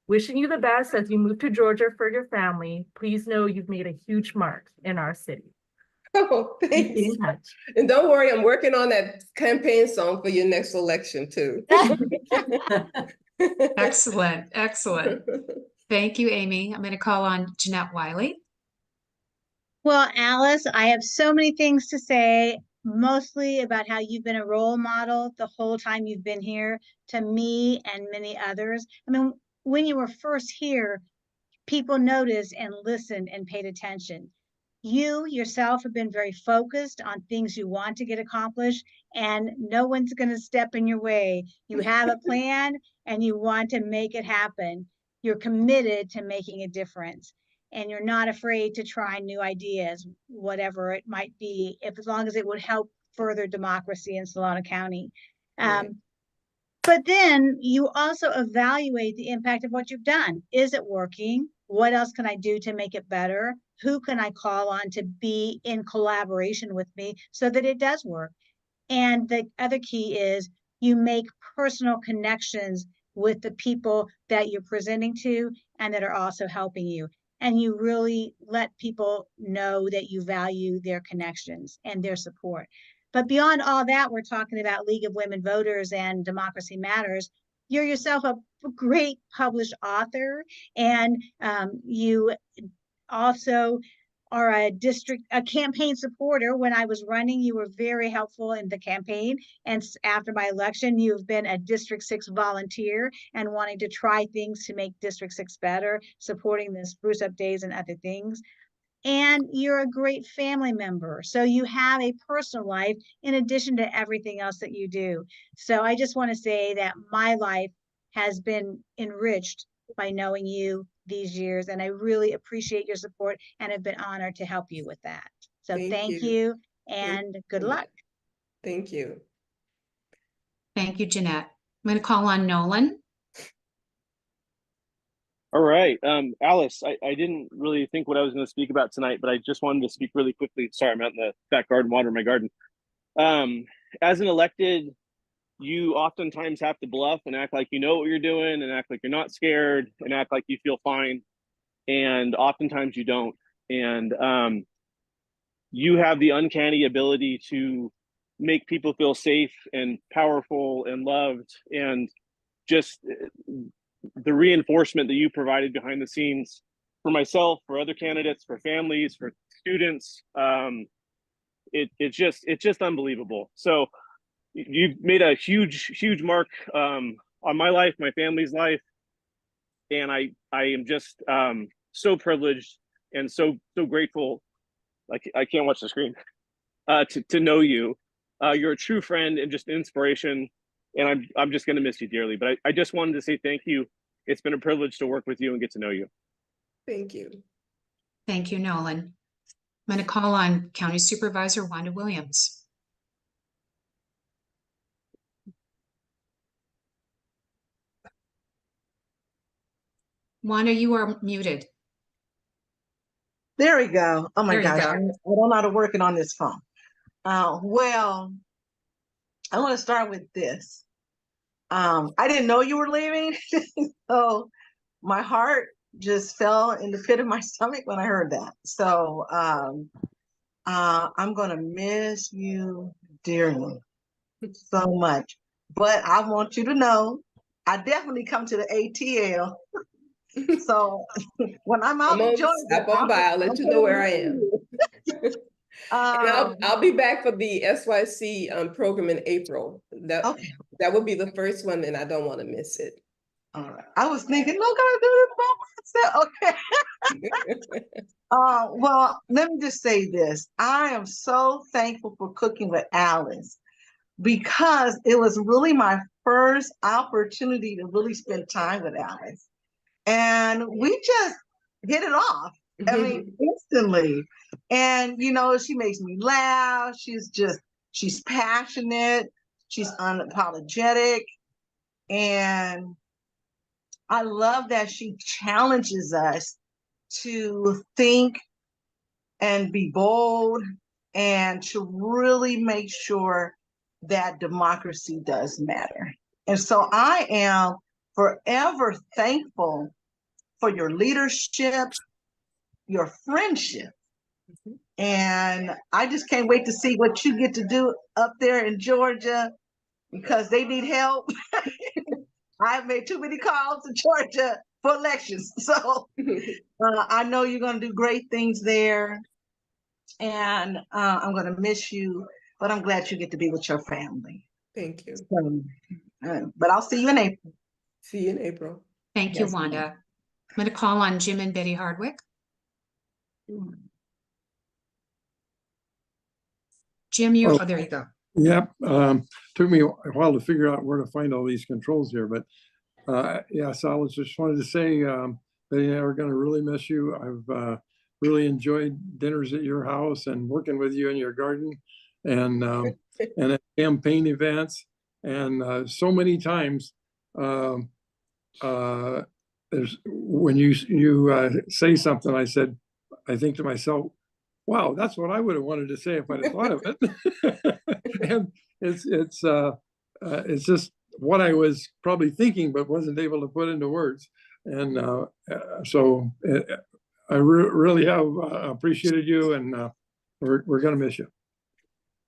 Wishing you the best as you move to Georgia for your family. Please know you've made a huge mark in our city. Oh, thanks. And don't worry, I'm working on that campaign song for your next election too. Excellent, excellent. Thank you, Amy. I'm going to call on Jeanette Wiley. Well, Alice, I have so many things to say, mostly about how you've been a role model the whole time you've been here to me and many others. I mean, when you were first here, people noticed and listened and paid attention. You yourself have been very focused on things you want to get accomplished, and no one's going to step in your way. You have a plan and you want to make it happen. You're committed to making a difference, and you're not afraid to try new ideas, whatever it might be, as long as it would help further democracy in Solano County. But then you also evaluate the impact of what you've done. Is it working? What else can I do to make it better? Who can I call on to be in collaboration with me so that it does work? And the other key is you make personal connections with the people that you're presenting to and that are also helping you. And you really let people know that you value their connections and their support. But beyond all that, we're talking about League of Women Voters and Democracy Matters. You're yourself a great published author, and you also are a campaign supporter. When I was running, you were very helpful in the campaign. And after my election, you've been a District 6 volunteer and wanting to try things to make District 6 better, supporting the Spruce Up Days and other things. And you're a great family member. So you have a personal life in addition to everything else that you do. So I just want to say that my life has been enriched by knowing you these years. And I really appreciate your support and have been honored to help you with that. So thank you and good luck. Thank you. Thank you, Jeanette. I'm going to call on Nolan. All right. Alice, I didn't really think what I was going to speak about tonight, but I just wanted to speak really quickly. Sorry, I'm out in the back garden watering my garden. As an elected, you oftentimes have to bluff and act like you know what you're doing and act like you're not scared and act like you feel fine. And oftentimes you don't. And you have the uncanny ability to make people feel safe and powerful and loved, and just the reinforcement that you provided behind the scenes for myself, for other candidates, for families, for students. It's just unbelievable. So you've made a huge mark on my life, my family's life. And I am just so privileged and so grateful. Like I can't watch the screen to know you. You're a true friend and just an inspiration. And I'm just going to miss you dearly. But I just wanted to say thank you. It's been a privilege to work with you and get to know you. Thank you. Thank you, Nolan. I'm going to call on County Supervisor Wanda Williams. Wanda, you are muted. There we go. Oh my gosh, I don't know how to work it on this phone. Well, I want to start with this. I didn't know you were leaving, so my heart just fell in the pit of my stomach when I heard that. So I'm gonna miss you dearly so much. But I want you to know, I definitely come to the ATL. So when I'm out in Georgia, stop on by. I'll let you know where I am. And I'll be back for the SYC program in April. That would be the first one, and I don't want to miss it. All right. I was thinking, look, I do this by myself. Okay. Well, let me just say this. I am so thankful for cooking with Alice because it was really my first opportunity to really spend time with Alice. And we just hit it off. I mean, instantly. And, you know, she makes me laugh. She's passionate. She's unapologetic. And I love that she challenges us to think and be bold and to really make sure that democracy does matter. And so I am forever thankful for your leadership, your friendship. And I just can't wait to see what you get to do up there in Georgia because they need help. I've made too many calls to Georgia for elections. So I know you're going to do great things there. And I'm going to miss you, but I'm glad you get to be with your family. Thank you. But I'll see you in April. See you in April. Thank you, Wanda. I'm going to call on Jim and Betty Hardwick. Jim, there you go. Yep. Took me a while to figure out where to find all these controls here, but yeah, so I was just wanted to say, Betty and I are going to really miss you. I've really enjoyed dinners at your house and working with you in your garden and at campaign events. And so many times, there's when you say something, I think to myself, wow, that's what I would have wanted to say if I'd have thought of it. And it's just what I was probably thinking, but wasn't able to put into words. And so I really have appreciated you, and we're going to miss you.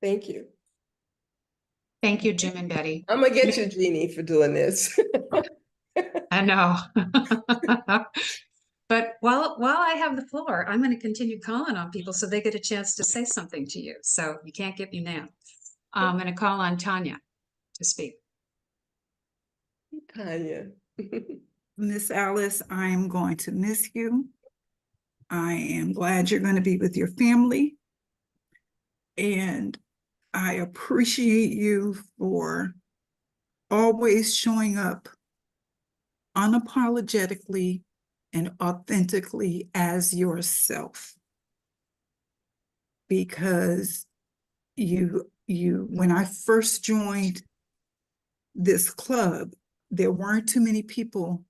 Thank you. Thank you, Jim and Betty. I'm gonna get you, Jeannie, for doing this. I know. But while I have the floor, I'm going to continue calling on people so they get a chance to say something to you. So you can't get me now. I'm going to call on Tanya to speak. Tanya. Miss Alice, I am going to miss you. I am glad you're going to be with your family. And I appreciate you for always showing up unapologetically and authentically as yourself. Because when I first joined this club, there weren't too many people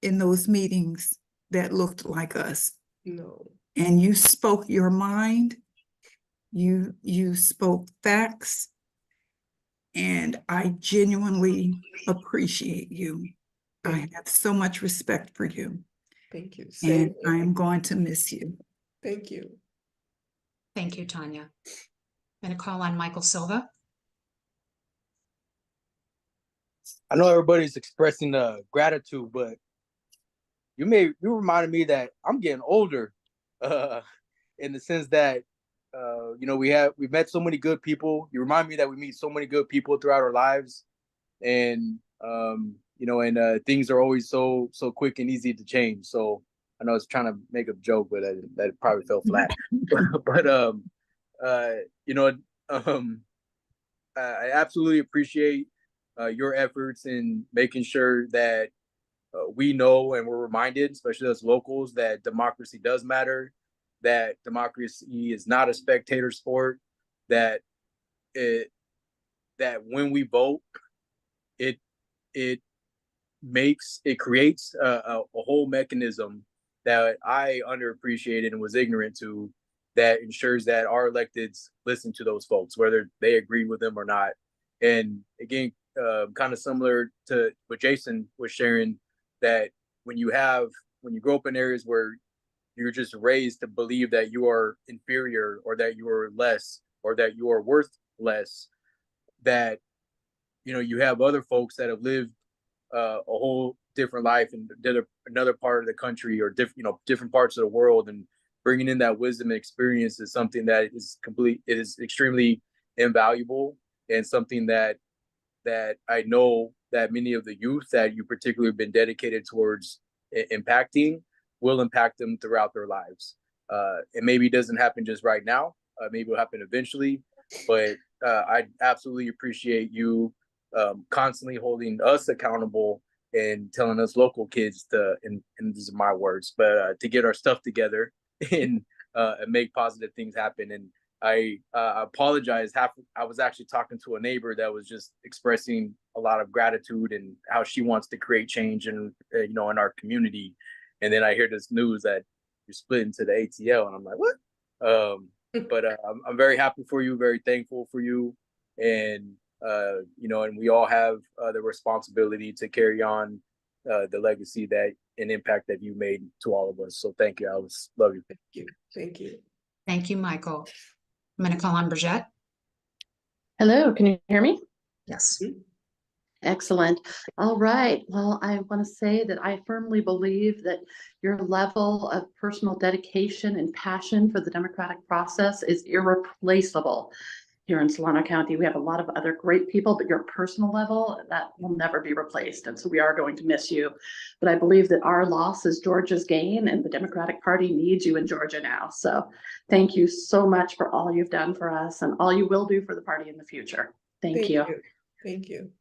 in those meetings that looked like us. No. And you spoke your mind, you spoke facts, and I genuinely appreciate you. I have so much respect for you. Thank you. And I am going to miss you. Thank you. Thank you, Tanya. I'm going to call on Michael Silva. I know everybody's expressing gratitude, but you reminded me that I'm getting older, in the sense that we've met so many good people. You remind me that we meet so many good people throughout our lives, and things are always so quick and easy to change. So I know I was trying to make a joke, but that probably fell flat. But I absolutely appreciate your efforts in making sure that we know and we're reminded, especially as locals, that democracy does matter, that democracy is not a spectator sport, that when we vote, it creates a whole mechanism that I underappreciated and was ignorant to, that ensures that our electeds listen to those folks, whether they agree with them or not. And again, kind of similar to what Jason was sharing, that when you grow up in areas where you're just raised to believe that you are inferior or that you are less or that you are worth less, that you have other folks that have lived a whole different life in another part of the country or different parts of the world, and bringing in that wisdom and experience is something that is extremely invaluable, and something that I know that many of the youth that you particularly have been dedicated towards impacting will impact them throughout their lives. And maybe it doesn't happen just right now. Maybe it'll happen eventually, but I absolutely appreciate you constantly holding us accountable and telling us local kids and these are my words, but to get our stuff together and make positive things happen. And I apologize. I was actually talking to a neighbor that was just expressing a lot of gratitude and how she wants to create change in our community. And then I hear this news that you're split into the ATL, and I'm like, what? But I'm very happy for you, very thankful for you, and and we all have the responsibility to carry on the legacy and impact that you made to all of us. So thank you, Alice. Love you. Thank you. Thank you. Thank you, Michael. I'm going to call on Bridget. Hello, can you hear me? Yes. Excellent. All right. Well, I want to say that I firmly believe that your level of personal dedication and passion for the democratic process is irreplaceable. Here in Solano County, we have a lot of other great people, but your personal level, that will never be replaced. And so we are going to miss you. But I believe that our loss is Georgia's gain, and the Democratic Party needs you in Georgia now. So thank you so much for all you've done for us and all you will do for the party in the future. Thank you. Thank you.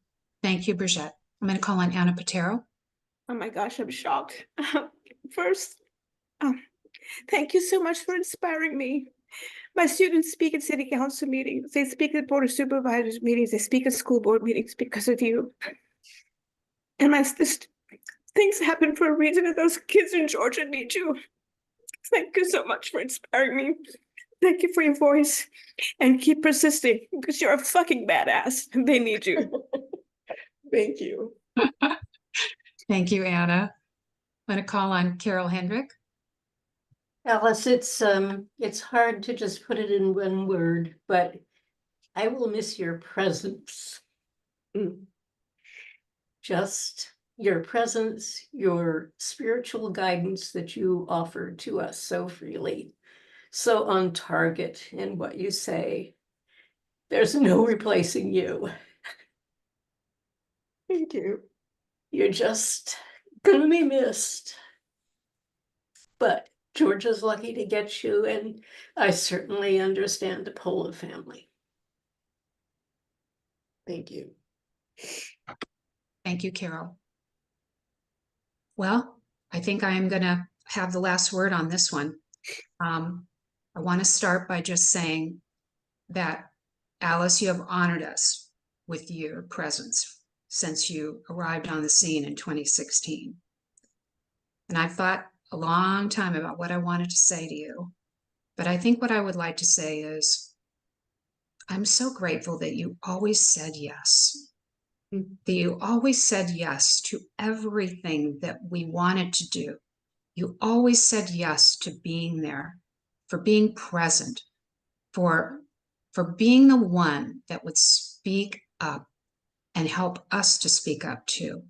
Thank you, Bridget. I'm going to call on Anna Patero. Oh my gosh, I'm shocked. First, thank you so much for inspiring me. My students speak at city council meetings. They speak at board of supervisors meetings. They speak at school board meetings because of you. And things happen for a reason, and those kids in Georgia need you. Thank you so much for inspiring me. Thank you for your voice, and keep persisting because you're a fucking badass and they need you. Thank you. Thank you, Anna. I'm going to call on Carol Hendrick. Alice, it's hard to just put it in one word, but I will miss your presence. Just your presence, your spiritual guidance that you offer to us so freely, so on target in what you say. There's no replacing you. Thank you. You're just gonna be missed. But Georgia's lucky to get you, and I certainly understand the Pola family. Thank you. Thank you, Carol. Well, I think I am going to have the last word on this one. I want to start by just saying that, Alice, you have honored us with your presence since you arrived on the scene in 2016. And I've thought a long time about what I wanted to say to you, but I think what I would like to say is, I'm so grateful that you always said yes. That you always said yes to everything that we wanted to do. You always said yes to being there, for being present, for being the one that would speak up and help us to speak up too.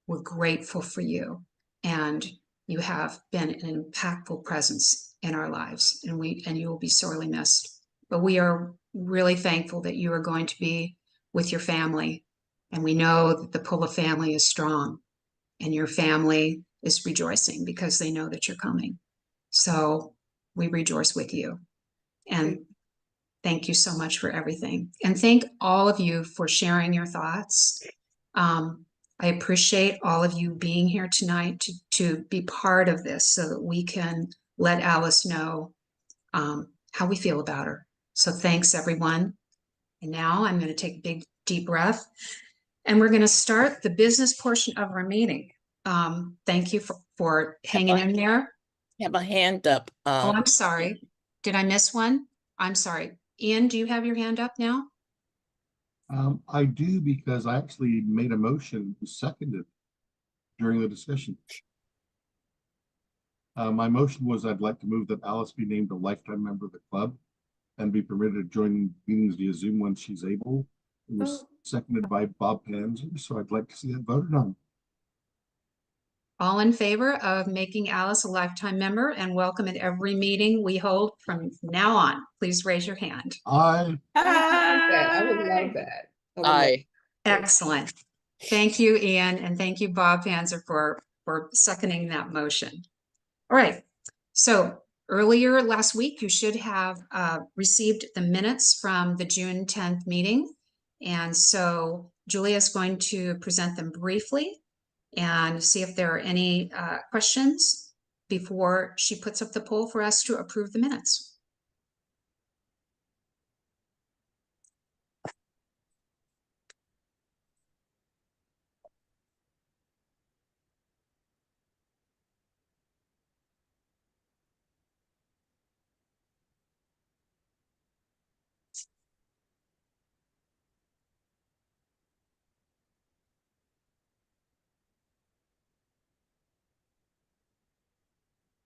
We're grateful for you, and you have been an impactful presence in our lives, and you will be sorely missed. But we are really thankful that you are going to be with your family. And we know that the Pola family is strong, and your family is rejoicing because they know that you're coming. So we rejoice with you. And thank you so much for everything. And thank all of you for sharing your thoughts. I appreciate all of you being here tonight to be part of this so that we can let Alice know how we feel about her. So thanks, everyone. And now I'm going to take a big, deep breath. And we're going to start the business portion of our meeting. Thank you for hanging in there. Have a hand up. Oh, I'm sorry. Did I miss one? I'm sorry. Ian, do you have your hand up now? I do, because I actually made a motion, seconded during the discussion. My motion was I'd like to move that Alice be named a lifetime member of the club and be permitted to join meetings via Zoom when she's able. It was seconded by Bob Panzer, so I'd like to see that voted on. All in favor of making Alice a lifetime member and welcome at every meeting we hold from now on? Please raise your hand. Aye. I would love that. I would love Aye. Excellent. Thank you, Ian, and thank you, Bob Panzer, for seconding that motion. All right. So earlier last week, you should have received the minutes from the June 10th meeting. And so Julia is going to present them briefly and see if there are any questions before she puts up the poll for us to approve the minutes.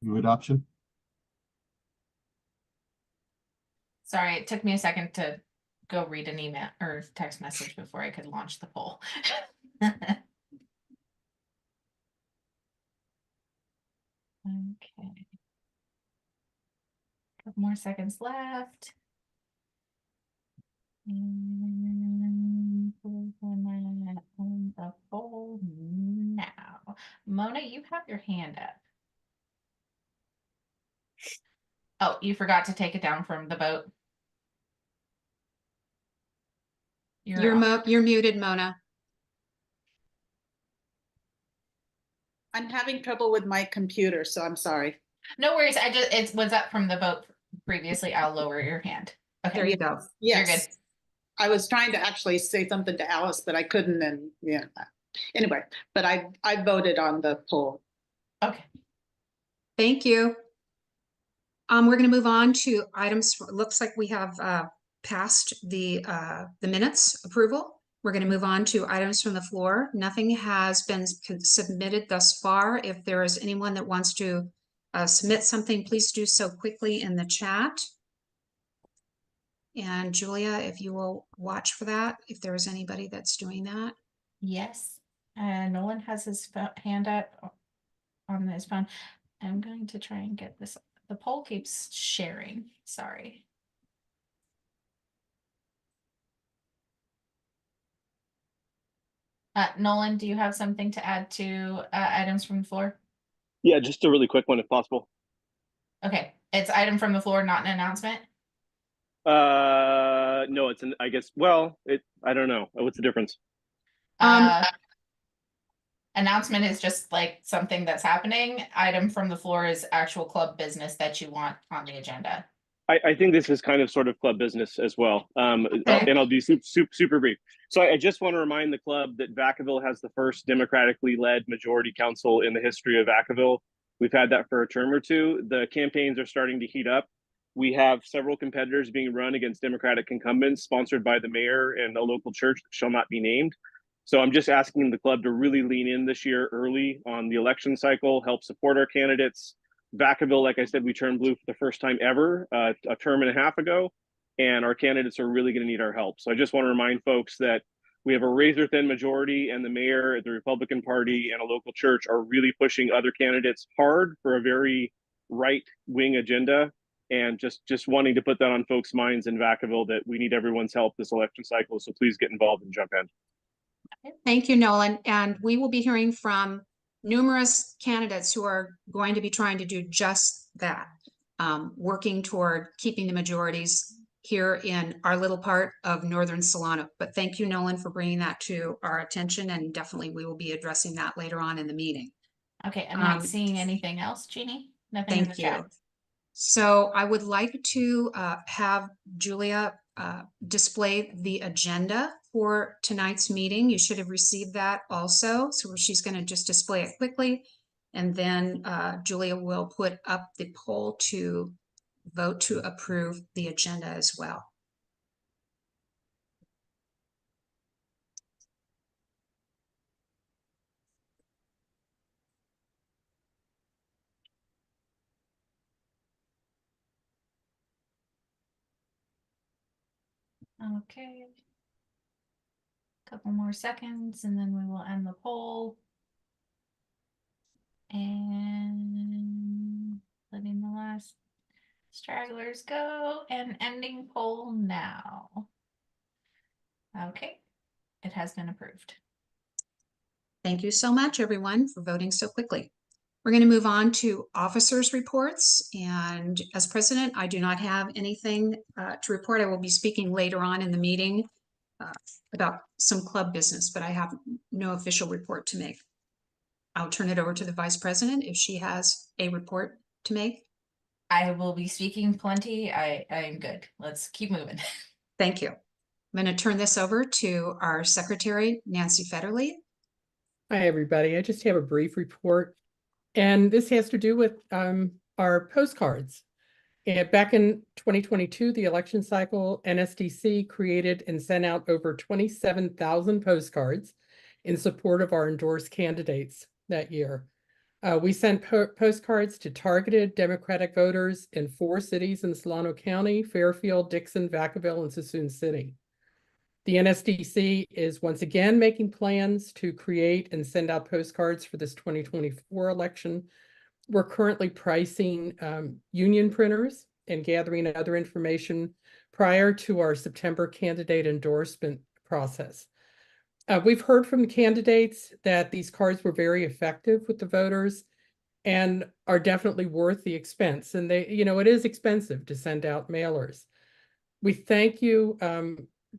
Move adoption. Sorry, it took me a second to go read an email or text message before I could launch the poll. Okay. Couple more seconds left. And we're gonna open the poll now. Mona, you have your hand up. Oh, you forgot to take it down from the vote. You're muted, Mona. I'm having trouble with my computer, so I'm sorry. No worries. It was up from the vote previously. I'll lower your hand. Okay. There you go. Yes. You're good. I was trying to actually say something to Alice, but I couldn't, and yeah. Anyway, but I voted on the poll. Okay. Thank you. We're going to move on to items. Looks like we have passed the minutes approval. We're going to move on to items from the floor. Nothing has been submitted thus far. If there is anyone that wants to submit something, please do so quickly in the chat. And Julia, if you will watch for that, if there is anybody that's doing that. Yes. Nolan has his hand up on his phone. I'm going to try and get this. The poll keeps sharing. Sorry. Nolan, do you have something to add to items from the floor? Yeah, just a really quick one if possible. Okay, it's item from the floor, not an announcement. No, it's I guess, well, I don't know. What's the difference? Announcement is just like something that's happening. Item from the floor is actual club business that you want on the agenda. I think this is kind of sort of club business as well. And I'll be super brief. So I just want to remind the club that Vacaville has the first democratically led majority council in the history of Vacaville. We've had that for a term or two. The campaigns are starting to heat up. We have several competitors being run against Democratic incumbents sponsored by the mayor and a local church that shall not be named. So I'm just asking the club to really lean in this year early on the election cycle, help support our candidates. Vacaville, like I said, we turned blue for the first time ever a term and a half ago, and our candidates are really going to need our help. So I just want to remind folks that we have a razor thin majority, and the mayor, the Republican Party, and a local church are really pushing other candidates hard for a very right-wing agenda, and just wanting to put that on folks' minds in Vacaville that we need everyone's help this election cycle. So please get involved and jump in. Thank you, Nolan. And we will be hearing from numerous candidates who are going to be trying to do just that, working toward keeping the majorities here in our little part of Northern Solano. But thank you, Nolan, for bringing that to our attention. And definitely we will be addressing that later on in the meeting. Okay, I'm not seeing anything else, Jeannie. Nothing in the Thank you. chat. So I would like to have Julia display the agenda for tonight's meeting. You should have received that also. So she's going to just display it quickly. And then Julia will put up the poll to vote to approve the agenda as well. Okay. Couple more seconds and then we will end the poll. And letting the last stragglers go and ending poll now. Okay, it has been approved. Thank you so much, everyone, for voting so quickly. We're going to move on to officers' reports. And as president, I do not have anything to report. I will be speaking later on in the meeting about some club business, but I have no official report to make. I'll turn it over to the vice president if she has a report to make. I will be speaking plenty. I'm good. Let's keep moving. Thank you. I'm going to turn this over to our secretary, Nancy Federle. Hi, everybody. I just have a brief report, and this has to do with our postcards. And back in 2022, the election cycle, NSDC created and sent out over 27,000 postcards in support of our endorsed candidates that year. We sent postcards to targeted Democratic voters in 4 cities in Solano County: Fairfield, Dixon, Vacaville, and Suisun City. The NSDC is once again making plans to create and send out postcards for this 2024 election. We're currently pricing union printers and gathering other information prior to our September candidate endorsement process. We've heard from the candidates that these cards were very effective with the voters and are definitely worth the expense. And they, it is expensive to send out mailers. We thank you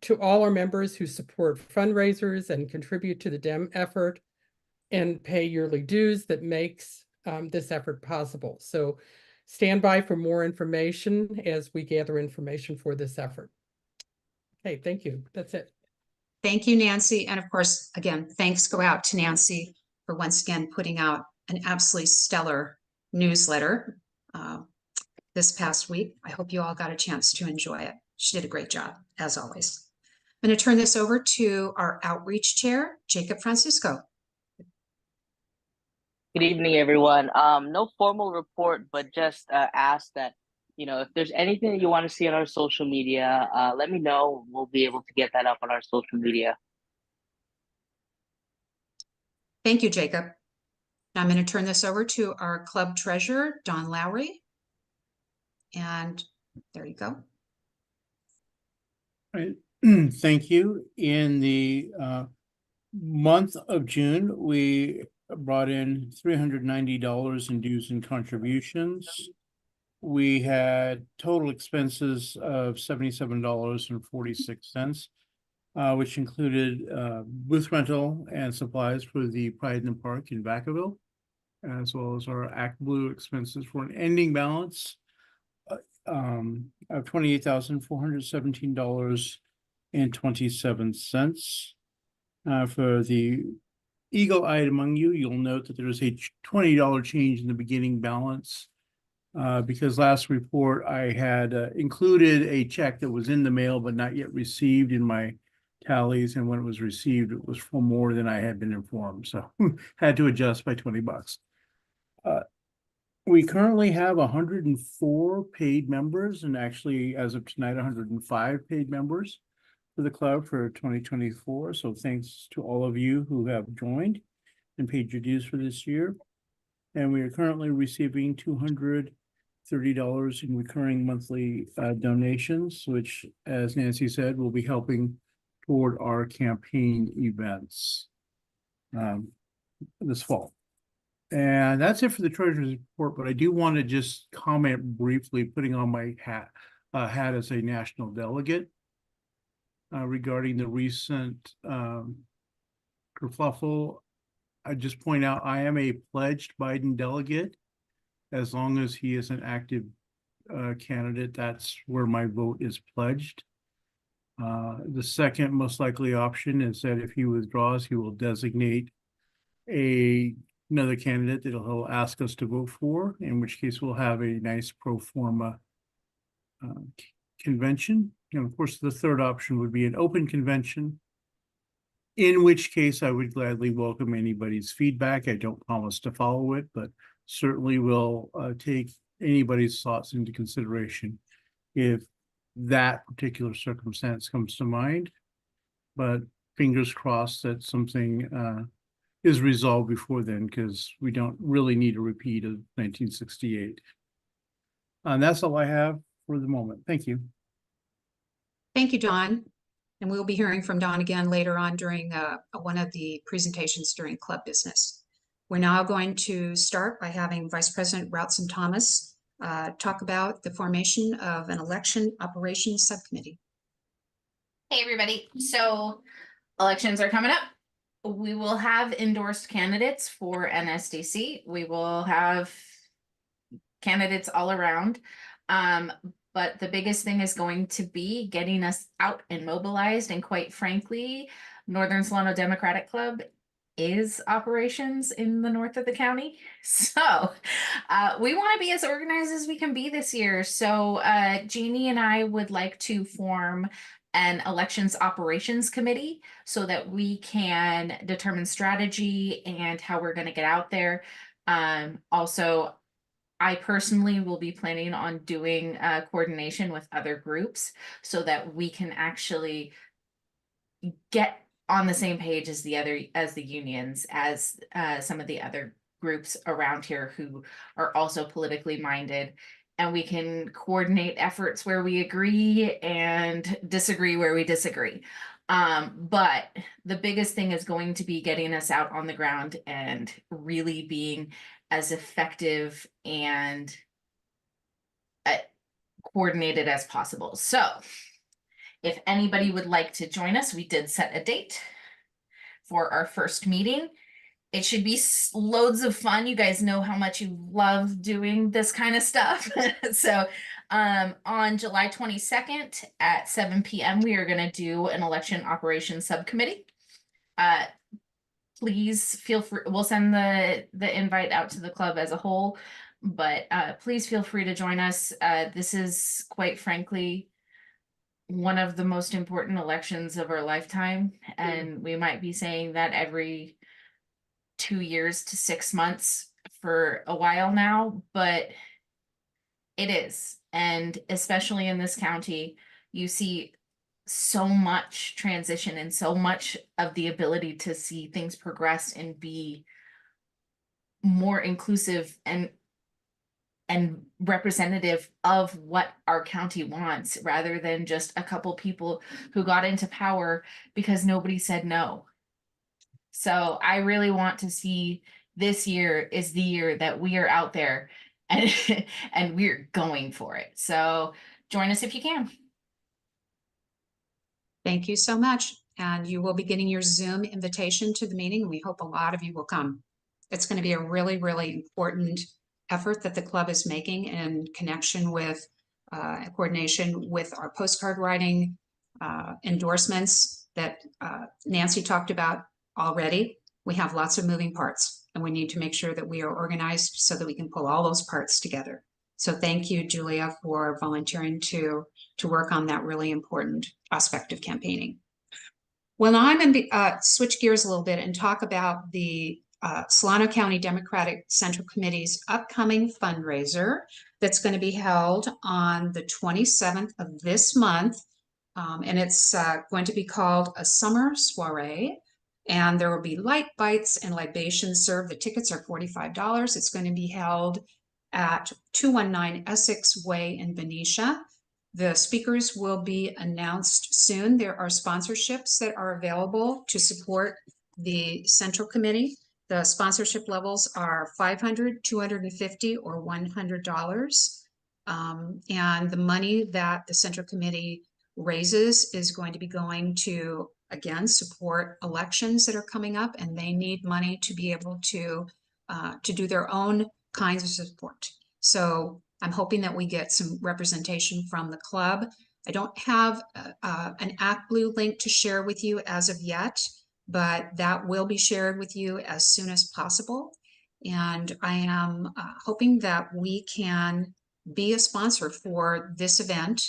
to all our members who support fundraisers and contribute to the DEM effort and pay yearly dues that makes this effort possible. So stand by for more information as we gather information for this effort. Okay, thank you. That's it. Thank you, Nancy. And of course, again, thanks go out to Nancy for once again putting out an absolutely stellar newsletter this past week. I hope you all got a chance to enjoy it. She did a great job, as always. I'm going to turn this over to our outreach chair, Jacob Francisco. Good evening, everyone. No formal report, but just ask that, if there's anything that you want to see on our social media, let me know. We'll be able to get that up on our social media. Thank you, Jacob. Now I'm going to turn this over to our club treasurer, Don Lowry. And there you go. Right. Thank you. In the month of June, we brought in $390 in dues and contributions. We had total expenses of $77.46, which included booth rental and supplies for the Pride in the Park in Vacaville, as well as our Act Blue expenses for an ending balance of $28,417.27. For the eagle-eyed among you, you'll note that there's a $20 change in the beginning balance. Because last report I had included a check that was in the mail but not yet received in my tallies, and when it was received, it was for more than I had been informed, so had to adjust by $20. We currently have 104 paid members, and actually, as of tonight, 105 paid members for the club for 2024. So thanks to all of you who have joined and paid your dues for this year. And we are currently receiving $230 in recurring monthly donations, which, as Nancy said, will be helping toward our campaign events this fall. And that's it for the treasurer's report, but I do want to just comment briefly, putting on my hat as a national delegate regarding the recent kerfluffle. I just point out I am a pledged Biden delegate. As long as he is an active candidate, that's where my vote is pledged. The second most likely option is that if he withdraws, he will designate another candidate that he'll ask us to vote for, in which case we'll have a nice pro forma convention. And of course, the third option would be an open convention, in which case I would gladly welcome anybody's feedback. I don't promise to follow it, but certainly will take anybody's thoughts into consideration if that particular circumstance comes to mind. But fingers crossed that something is resolved before then, because we don't really need a repeat of 1968. And that's all I have for the moment. Thank you. Thank you, Don. And we'll be hearing from Don again later on during one of the presentations during club business. We're now going to start by having Vice President Routson Thomas talk about the formation of an election operations subcommittee. Hey, everybody. So elections are coming up. We will have endorsed candidates for NSDC. We will have candidates all around. But the biggest thing is going to be getting us out and mobilized. And quite frankly, Northern Solano Democratic Club is operations in the north of the county. So we want to be as organized as we can be this year. So Jeannie and I would like to form an elections operations committee so that we can determine strategy and how we're going to get out there. Also, I personally will be planning on doing coordination with other groups so that we can actually get on the same page as the unions, as some of the other groups around here who are also politically minded, and we can coordinate efforts where we agree and disagree where we disagree. But the biggest thing is going to be getting us out on the ground and really being as effective and coordinated as possible. So if anybody would like to join us, we did set a date for our first meeting. It should be loads of fun. You guys know how much you love doing this kind of stuff. So on July 22nd at 7 p.m., we are going to do an election operations subcommittee. Please feel free, we'll send the invite out to the club as a whole, but please feel free to join us. This is, quite frankly, one of the most important elections of our lifetime, and we might be saying that every 2 years to 6 months for a while now, but it is. And especially in this county, you see so much transition and so much of the ability to see things progress and be more inclusive and representative of what our county wants, rather than just a couple people who got into power because nobody said no. So I really want to see this year is the year that we are out there and and we're going for it. So join us if you can. Thank you so much. And you will be getting your Zoom invitation to the meeting. We hope a lot of you will come. It's going to be a really, really important effort that the club is making in connection with coordination with our postcard writing endorsements that Nancy talked about already. We have lots of moving parts, and we need to make sure that we are organized so that we can pull all those parts together. So thank you, Julia, for volunteering to work on that really important aspect of campaigning. Well, now I'm going to switch gears a little bit and talk about the Solano County Democratic Central Committee's upcoming fundraiser that's going to be held on the 27th of this month. And it's going to be called a summer soiree. And there will be light bites and libations served. The tickets are $45. It's going to be held at 219 Essex Way in Benicia. The speakers will be announced soon. There are sponsorships that are available to support the Central Committee. The sponsorship levels are $500, $250, or $100. And the money that the Central Committee raises is going to be going to, again, support elections that are coming up, and they need money to be able to do their own kinds of support. So I'm hoping that we get some representation from the club. I don't have an ActBlue link to share with you as of yet, but that will be shared with you as soon as possible. And I am hoping that we can be a sponsor for this event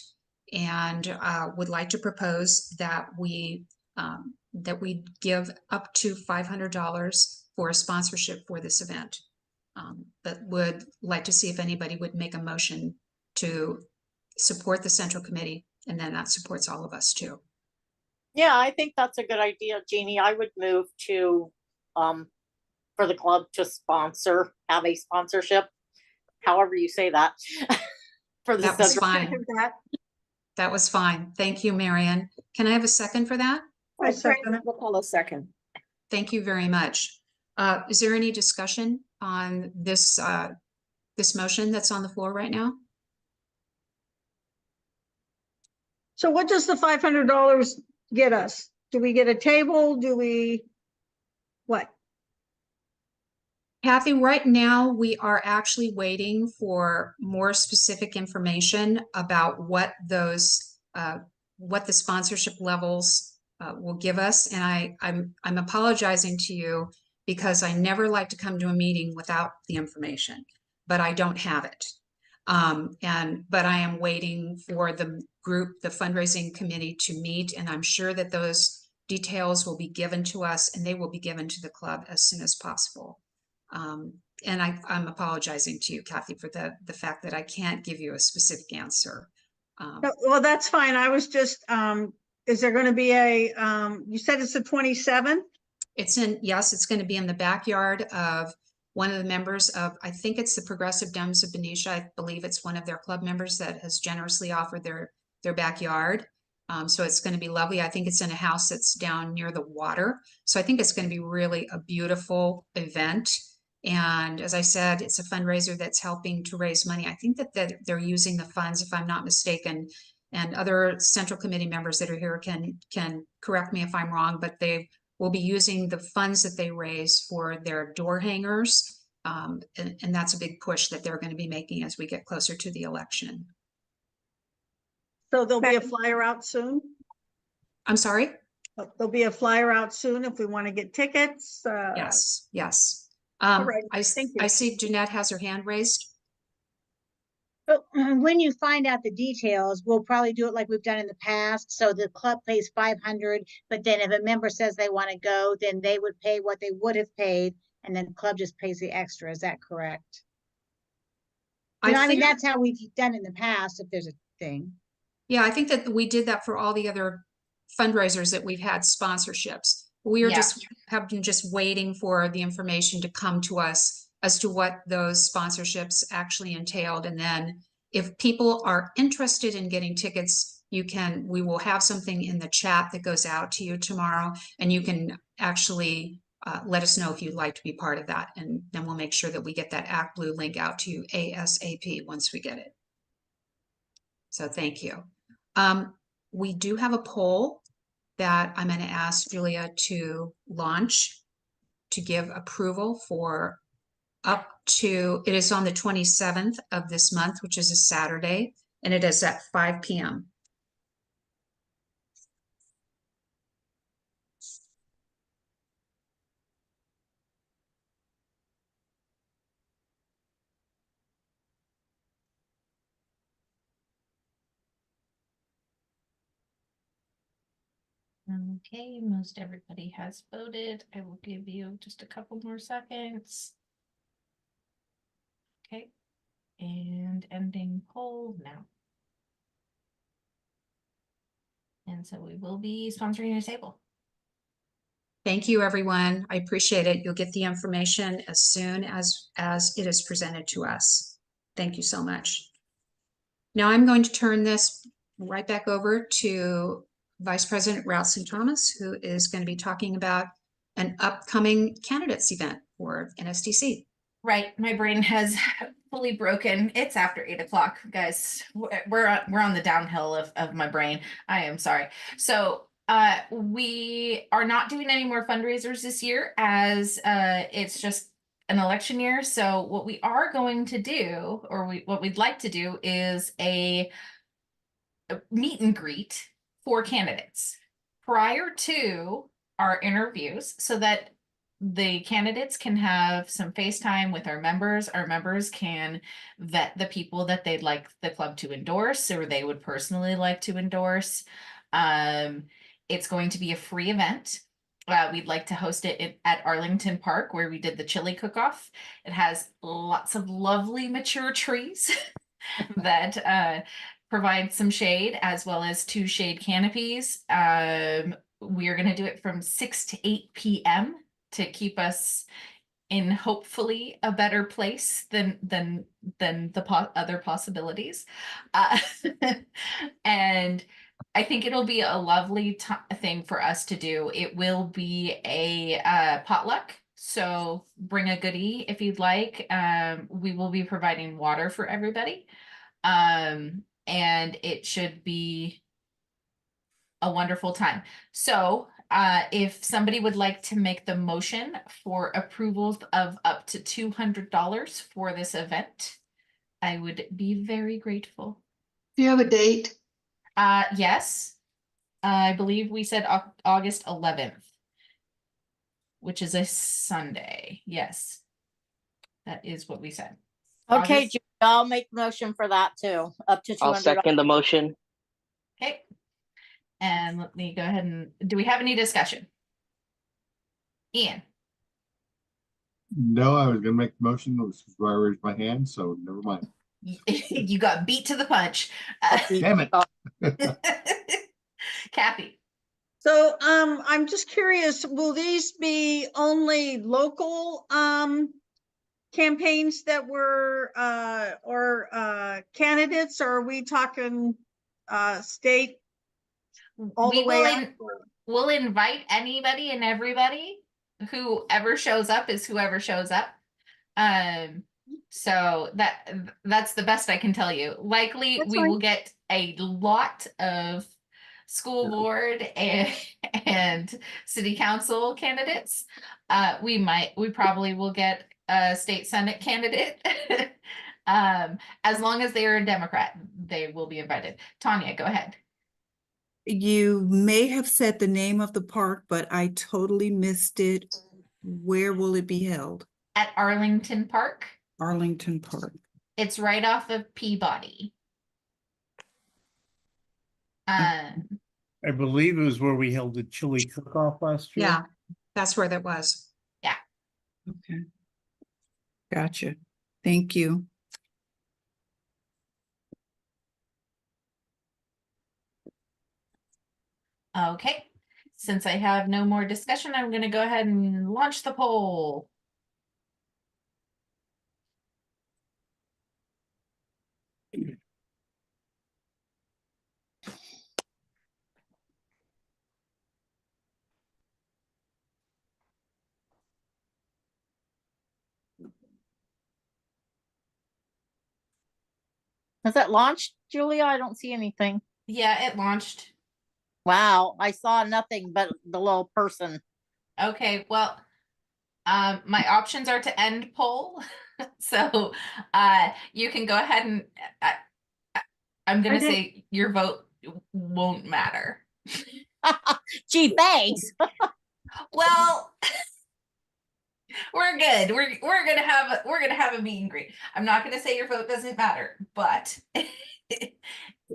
and would like to propose that we give up to $500 for a sponsorship for this event. But would like to see if anybody would make a motion to support the Central Committee, and then that supports all of us too. Yeah, I think that's a good idea, Jeannie. I would move to, for the club to have a sponsorship, however you say that. For the That was Central. fine. That was fine. Thank you, Marion. Can I have a second for that? I second it. We'll call a second. Thank you very much. Is there any discussion on this this motion that's on the floor right now? So what does the $500 get us? Do we get a table? Do we, what? Kathy, right now we are actually waiting for more specific information about what those what the sponsorship levels will give us. And I'm apologizing to you because I never like to come to a meeting without the information, but I don't have it. But I am waiting for the group, the fundraising committee, to meet, and I'm sure that those details will be given to us and they will be given to the club as soon as possible. And I'm apologizing to you, Kathy, for the fact that I can't give you a specific answer. Well, that's fine. I was just, is there going to be a, you said it's the 27th? Yes, it's going to be in the backyard of one of the members of, I think it's the Progressive Dems of Benicia. I believe it's one of their club members that has generously offered their backyard. So it's going to be lovely. I think it's in a house that's down near the water. So I think it's going to be really a beautiful event. And as I said, it's a fundraiser that's helping to raise money. I think that they're using the funds, if I'm not mistaken, and other Central Committee members that are here can correct me if I'm wrong, but they will be using the funds that they raise for their door hangers. And that's a big push that they're going to be making as we get closer to the election. So there'll be a flyer out soon? I'm sorry? There'll be a flyer out soon if we want to get tickets? Yes, yes. All right, I thank you. see Jeanette has her hand raised. But when you find out the details, we'll probably do it like we've done in the past. So the club pays 500, but then if a member says they want to go, then they would pay what they would have paid, and then the club just pays the extra. Is that correct? I mean, that's how we've done in the past, if there's a thing. Yeah, I think that we did that for all the other fundraisers that we've had sponsorships. We are have been just waiting for the information to come to us as to what those sponsorships actually entailed. And then if people are interested in getting tickets, we will have something in the chat that goes out to you tomorrow, and you can actually let us know if you'd like to be part of that. And then we'll make sure that we get that ActBlue link out to you ASAP once we get it. So thank you. We do have a poll that I'm going to ask Julia to launch to give approval for up to, it is on the 27th of this month, which is a Saturday, and it is at 5 p.m. Okay, most everybody has voted. I will give you just a couple more seconds. Okay, and ending poll now. And so we will be sponsoring a table. Thank you, everyone. I appreciate it. You'll get the information as soon as it is presented to us. Thank you so much. Now I'm going to turn this right back over to Vice President Ralston Thomas, who is going to be talking about an upcoming candidates event for NSDC. Right, my brain has fully broken. It's after 8 o'clock, guys. We're on the downhill of my brain. I am sorry. So we are not doing any more fundraisers this year, as it's just an election year. So what we are going to do, or what we'd like to do, is a meet and greet for candidates prior to our interviews, so that the candidates can have some FaceTime with our members. Our members can vet the people that they'd like the club to endorse or they would personally like to endorse. It's going to be a free event. We'd like to host it at Arlington Park where we did the chili cook-off. It has lots of lovely mature trees that provide some shade as well as 2 shade canopies. We are going to do it from 6 to 8 p.m. to keep us in hopefully a better place than the other possibilities. And I think it'll be a lovely thing for us to do. It will be a potluck. So bring a goodie if you'd like. We will be providing water for everybody. And it should be a wonderful time. So if somebody would like to make the motion for approval of up to $200 for this event, I would be very grateful. Do you have a date? Yes, I believe we said August 11th, which is a Sunday. Yes, that is what we said. Okay, August- Judy, I'll make the motion for that too, up to I'll 200. second the motion. Okay. And let me go ahead and, do we have any discussion? Ian? No, I was gonna make the motion, this is where I raised my hand, so never mind. You got beat to the punch. Damn it. Kathy? So, I'm just curious, will these be only local, campaigns that were, or candidates, or are we talking, state? All the way up? We'll invite anybody and everybody. Whoever shows up is whoever shows up. So that's the best I can tell you. Likely That's we fine. will get a lot of school board and city council candidates. We probably will get a state senate candidate. As long as they are a Democrat, they will be invited. Tanya, go ahead. You may have said the name of the park, but I totally missed it. Where will it be held? At Arlington Park. Arlington Park. It's right off of Peabody. I believe it was where we held the chili cook-off last year. Yeah, that's where that was. Yeah. Okay. Gotcha. Thank you. Okay, since I have no more discussion, I'm gonna go ahead and launch the poll. Has that launched, Julia? I don't see anything. Yeah, it launched. Wow, I saw nothing but the little person. Okay, well, my options are to end poll. So, you can go ahead and, I'm gonna say your vote won't matter. Gee, thanks. Well, we're good. We're gonna have a meet and greet. I'm not gonna say your vote doesn't matter, but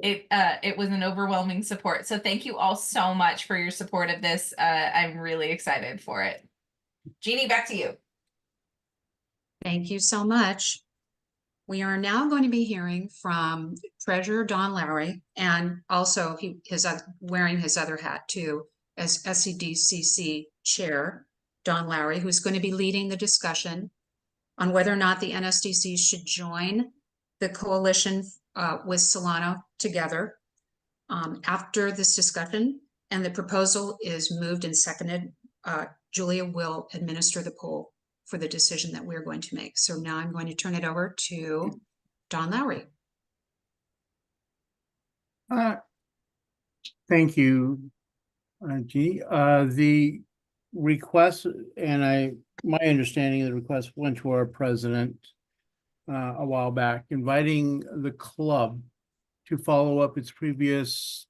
it was an overwhelming support. So thank you all so much for your support of this. I'm really excited for it. Jeannie, back to you. Thank you so much. We are now going to be hearing from Treasurer Don Lowry, and also wearing his other hat too, as SCDCC Chair, Don Lowry, who's going to be leading the discussion on whether or not the NSDC should join the coalition with Solano together. After this discussion and the proposal is moved and seconded, Julia will administer the poll for the decision that we're going to make. So now I'm going to turn it over to Don Lowry. Thank you, Jeannie. The request, and my understanding of the request went to our president a while back, inviting the club to follow up its previous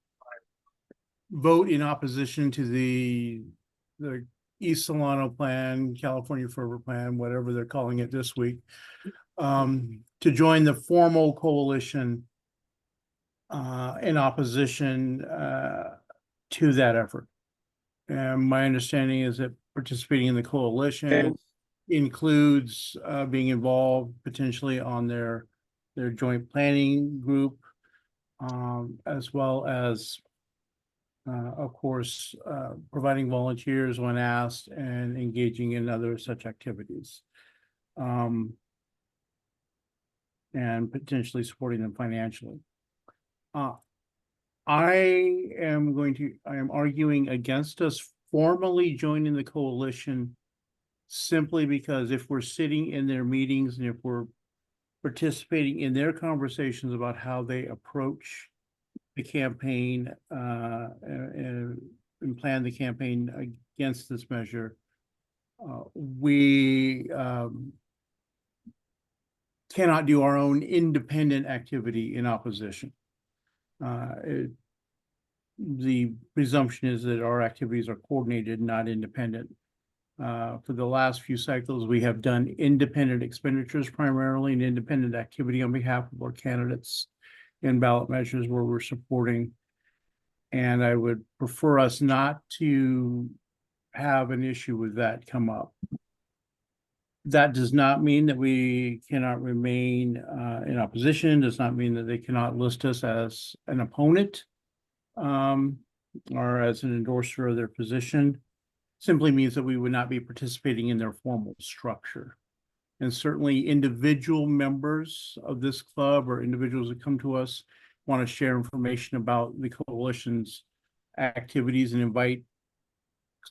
vote in opposition to the East Solano Plan, California Forever Plan, whatever they're calling it this week, to join the formal coalition in opposition to that effort. And my understanding is that participating in the coalition includes being involved potentially on their joint planning group, as well as of course, providing volunteers when asked and engaging in other such activities. And potentially supporting them financially. I am arguing against us formally joining the coalition simply because if we're sitting in their meetings and if we're participating in their conversations about how they approach the campaign and plan the campaign against this measure, we cannot do our own independent activity in opposition. The presumption is that our activities are coordinated, not independent. For the last few cycles, we have done independent expenditures primarily and independent activity on behalf of our candidates in ballot measures where we're supporting. And I would prefer us not to have an issue with that come up. That does not mean that we cannot remain in opposition, does not mean that they cannot list us as an opponent or as an endorser of their position. Simply means that we would not be participating in their formal structure. And certainly individual members of this club or individuals that come to us want to share information about the coalition's activities and invite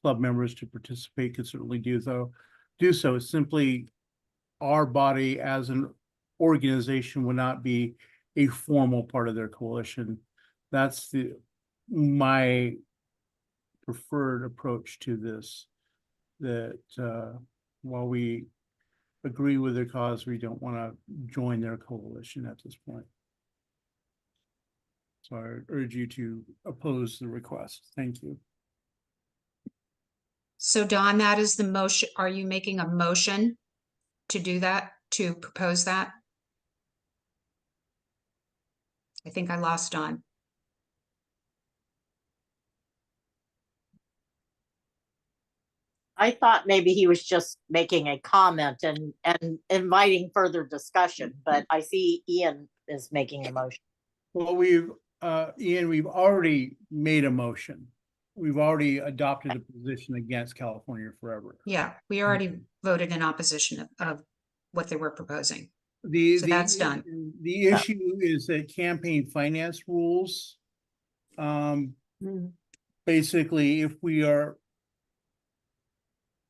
club members to participate, could certainly do so. It's simply our body as an organization would not be a formal part of their coalition. That's my preferred approach to this, that while we agree with their cause, we don't want to join their coalition at this point. So I urge you to oppose the request. Thank you. So Don, that is the motion. Are you making a motion to do that, to propose that? I think I lost Don. I thought maybe he was just making a comment and inviting further discussion, but I see Ian is making a motion. Well, Ian, we've already made a motion. We've already adopted a position against California Forever. Yeah, we already voted in opposition of what they were proposing. So that's done. The issue is that campaign finance rules, basically, if we are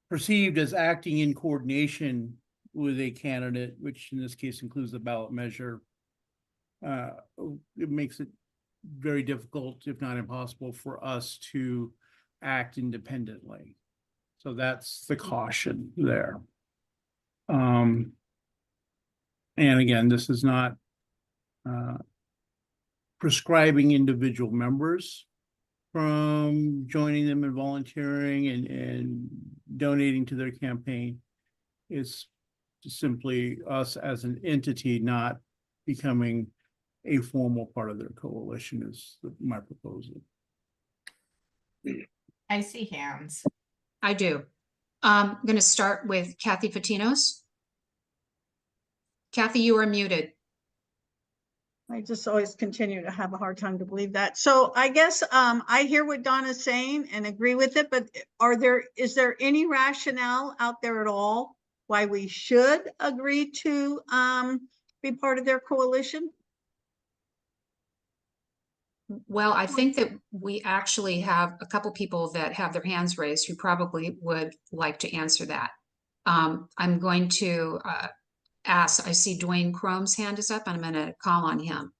perceived as acting in coordination with a candidate, which in this case includes the ballot measure, it makes it very difficult, if not impossible, for us to act independently. So that's the caution there. And again, this is not prescribing individual members from joining them and volunteering and donating to their campaign. It's simply us as an entity not becoming a formal part of their coalition is my proposal. I see hands. I do. I'm going to start with Kathy Fatinos. Kathy, you are muted. I just always continue to have a hard time to believe that. So I guess I hear what Donna's saying and agree with it, but is there any rationale out there at all why we should agree to be part of their coalition? Well, I think that we actually have a couple people that have their hands raised who probably would like to answer that. I'm going to ask, I see Dwayne Chrome's hand is up, and I'm going to call on him.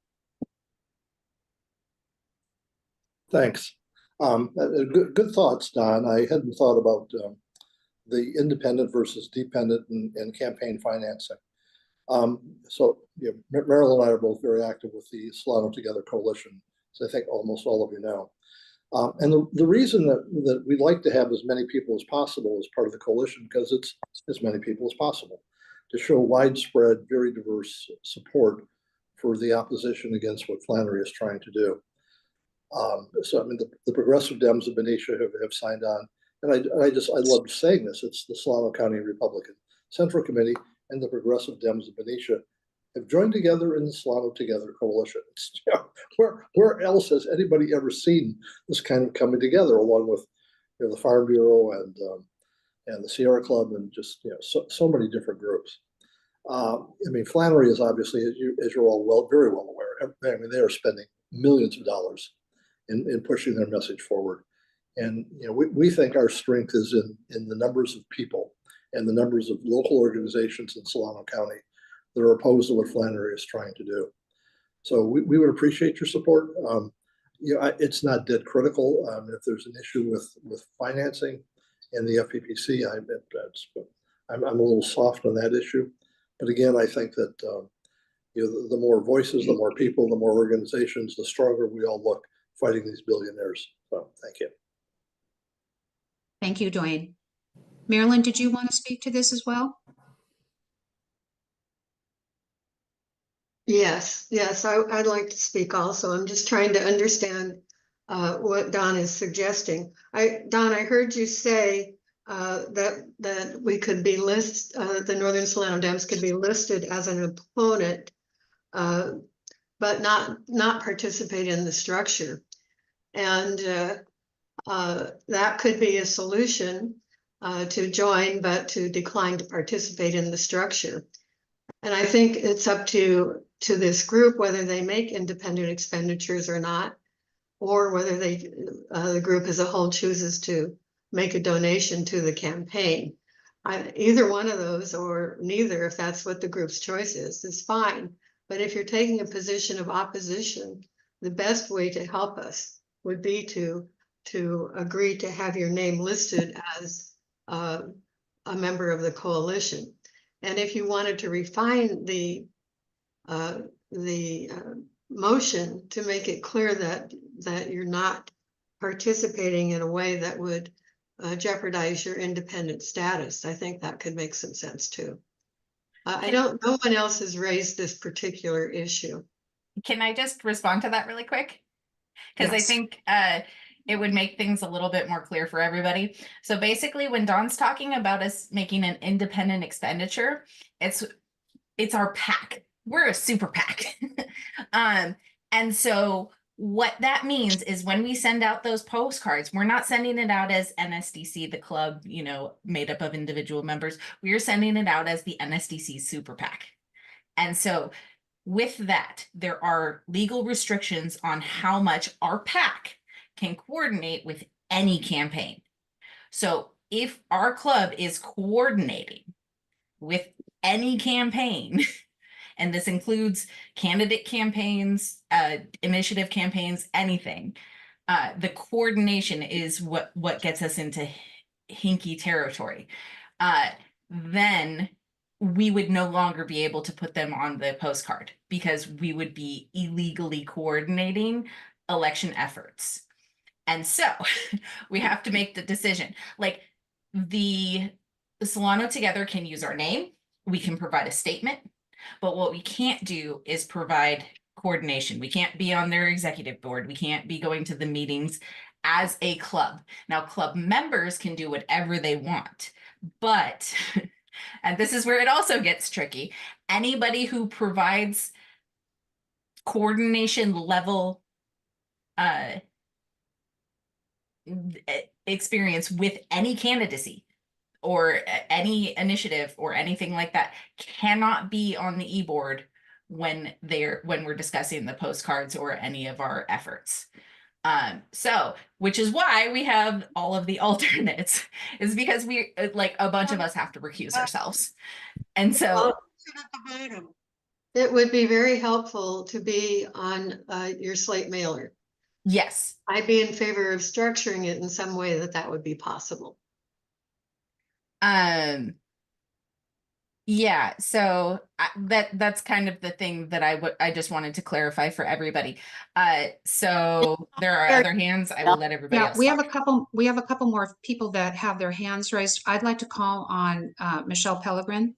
Thanks. Good thoughts, Don. I hadn't thought about the independent versus dependent and campaign financing. So Marilyn and I are both very active with the Solano Together Coalition, so I think almost all of you know. And the reason that we like to have as many people as possible as part of the coalition, because it's as many people as possible, to show widespread, very diverse support for the opposition against what Flannery is trying to do. So, I mean, the Progressive Dems of Benicia have signed on. And I love saying this. It's the Solano County Republican Central Committee and the Progressive Dems of Benicia have joined together in the Solano Together coalition. Where else has anybody ever seen this kind of coming together, along with the Farm Bureau and the Sierra Club and just so many different groups. I mean, Flannery is obviously, as you're all very well aware, I mean, they are spending millions of dollars in pushing their message forward. And we think our strength is in the numbers of people and the numbers of local organizations in Solano County that are opposed to what Flannery is trying to do. So we would appreciate your support. It's not dead critical. If there's an issue with financing and the FPPC, I'm a little soft on that issue. But again, I think that the more voices, the more people, the more organizations, the stronger we all look fighting these billionaires. So thank you. Thank you, Dwayne. Marilyn, did you want to speak to this as well? Yes, I'd like to speak also. I'm just trying to understand what Don is suggesting. Don, I heard you say that we could be the Northern Solano Dems could be listed as an opponent, but not participate in the structure. And that could be a solution to join, but to decline to participate in the structure. And I think it's up to this group whether they make independent expenditures or not, or whether the group as a whole chooses to make a donation to the campaign. Either one of those or neither, if that's what the group's choice is fine. But if you're taking a position of opposition, the best way to help us would be to agree to have your name listed as a member of the coalition. And if you wanted to refine the motion to make it clear that you're not participating in a way that would jeopardize your independent status, I think that could make some sense too. No one else has raised this particular issue. Can I just respond to that really quick? Because I think it would make things a little bit more clear for everybody. So basically, when Don's talking about us making an independent expenditure, it's our PAC. We're a super PAC. And so what that means is when we send out those postcards, we're not sending it out as NSDC, the club, made up of individual members. We are sending it out as the NSDC super PAC. And so with that, there are legal restrictions on how much our PAC can coordinate with any campaign. So if our club is coordinating with any campaign, and this includes candidate campaigns, initiative campaigns, anything, the coordination is what gets us into hinky territory. Then we would no longer be able to put them on the postcard because we would be illegally coordinating election efforts. And so we have to make the decision. Like the Solano Together can use our name. We can provide a statement. But what we can't do is provide coordination. We can't be on their executive board. We can't be going to the meetings as a club. Now, club members can do whatever they want, but, and this is where it also gets tricky, anybody who provides coordination level experience with any candidacy or any initiative or anything like that cannot be on the e-board when we're discussing the postcards or any of our efforts. Which is why we have all of the alternates, is because we, like, a bunch of us have to recuse ourselves. And so it would be very helpful to be on your slate mailer. Yes. I'd be in favor of structuring it in some way that would be possible. Yeah, so that's kind of the thing that I just wanted to clarify for everybody. So there are other hands. I will let everybody Yeah, else we talk. have a couple more people that have their hands raised. I'd like to call on Michelle Pellegrin.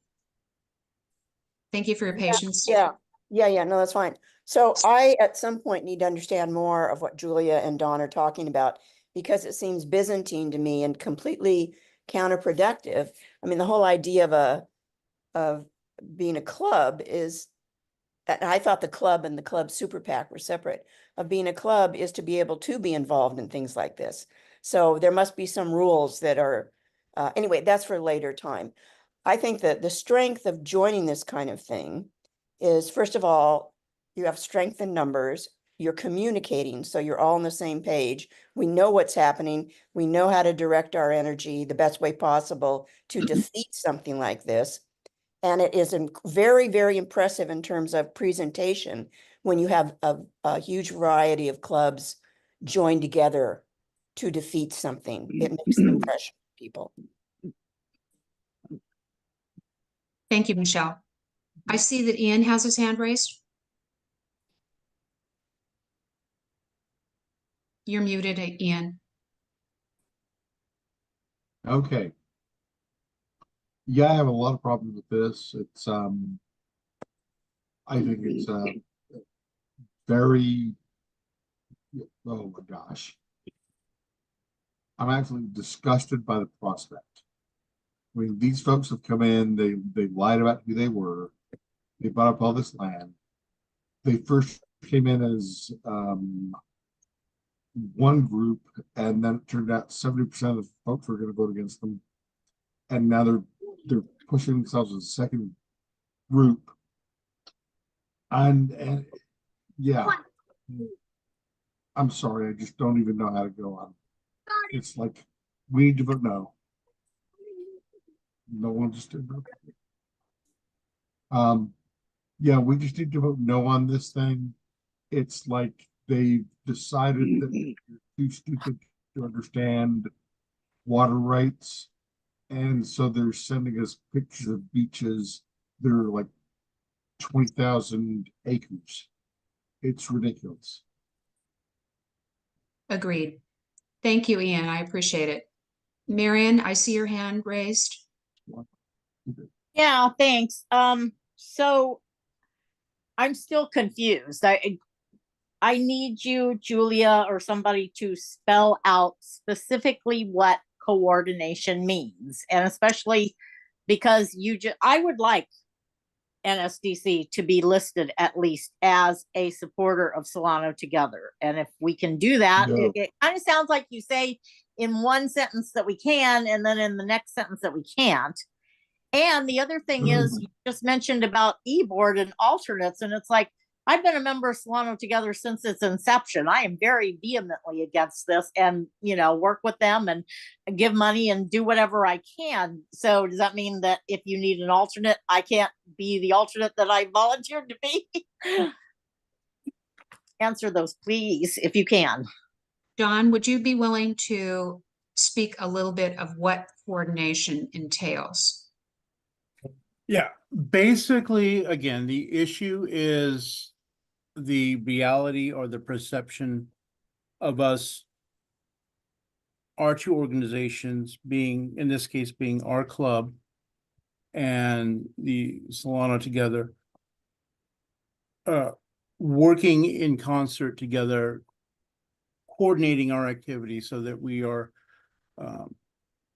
Thank you for your patience. Yeah, no, that's fine. So I, at some point, need to understand more of what Julia and Dawn are talking about, because it seems Byzantine to me and completely counterproductive. I mean, the whole idea of being a club is, and I thought the club and the club super PAC were separate. Of being a club is to be able to be involved in things like this. So there must be some rules that are, anyway, that's for a later time. I think that the strength of joining this kind of thing is, first of all, you have strength in numbers, you're communicating, so you're all on the same page. We know what's happening. We know how to direct our energy the best way possible to defeat something like this. And it is very, very impressive in terms of presentation when you have a huge variety of clubs joined together to defeat something. It makes an impression on people. Thank you, Michelle. I see that Ian has his hand raised. You're muted, Ian. Okay. Yeah, I have a lot of problems with this. It's I think it's very, oh my gosh. I'm actually disgusted by the prospect. I mean, these folks have come in, they lied about who they were, they bought up all this land. They first came in as one group, and then it turned out 70% of the folks were going to vote against them. And now they're pushing themselves as a second group. And yeah, I'm sorry, I just don't even know how to go on. It's like, we need to vote no. No one just did vote. Yeah, we just need to vote no on this thing. It's like they decided that you're too stupid to understand water rights. And so they're sending us pictures of beaches that are like 20,000 acres. It's ridiculous. Agreed. Thank you, Ian. I appreciate it. Marion, I see your hand raised. Yeah, thanks. So I'm still confused. I need you, Julia, or somebody to spell out specifically what coordination means, and especially because I would like NSDC to be listed at least as a supporter of Solano Together. And if we can do that, No. it kind of sounds like you say in one sentence that we can, and then in the next sentence that we can't. And the other thing is, you just mentioned about e-board and alternates, and it's like, I've been a member of Solano Together since its inception. I am very vehemently against this, and work with them and give money and do whatever I can. So does that mean that if you need an alternate, I can't be the alternate that I volunteered to be? Answer those, please, if you can. John, would you be willing to speak a little bit of what coordination entails? Yeah, basically, again, the issue is the reality or the perception of us, our two organizations being, in this case, being our club and the Solano Together, working in concert together, coordinating our activities so that we are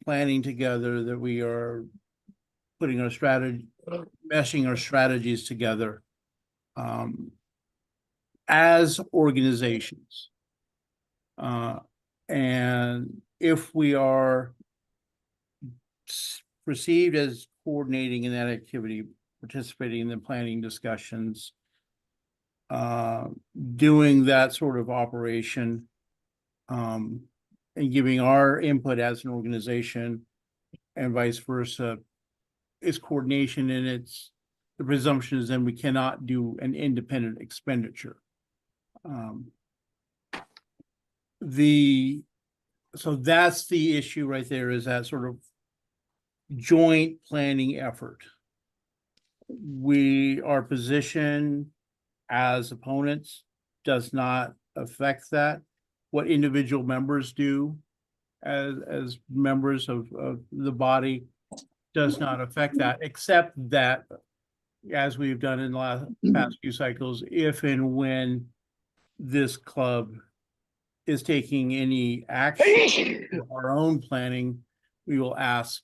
planning together, that we are putting our strategy, meshing our strategies together as organizations. And if we are perceived as coordinating in that activity, participating in the planning discussions, doing that sort of operation, and giving our input as an organization and vice versa, is coordination, and the presumption is then we cannot do an independent expenditure. So that's the issue right there, is that sort of joint planning effort. our position as opponents does not affect that. What individual members do as members of the body does not affect that, except that, as we've done in the past few cycles, if and when this club is taking any action for our own planning, we will ask,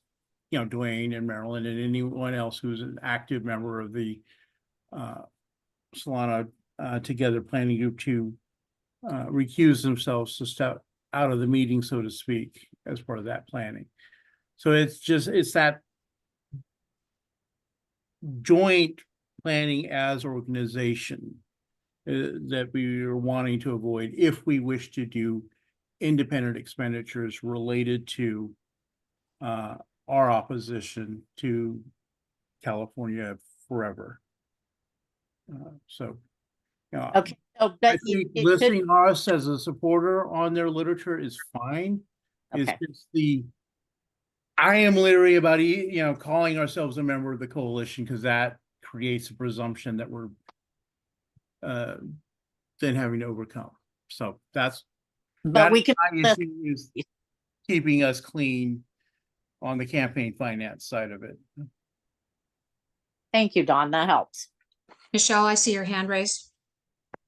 Dwayne and Marilyn and anyone else who's an active member of the Solana Together Planning Group to recuse themselves to step out of the meeting, so to speak, as part of that planning. So it's that joint planning as organization that we are wanting to avoid if we wish to do independent expenditures related to our opposition to California Forever. Okay, so I think listing us as a supporter on their literature is fine. It's just I am leery about calling ourselves a member of the coalition, because that creates a presumption that we're then having to overcome. So that's issue is keeping us clean on the campaign finance side of it. Thank you, Don. That helps. Michelle, I see your hand raised.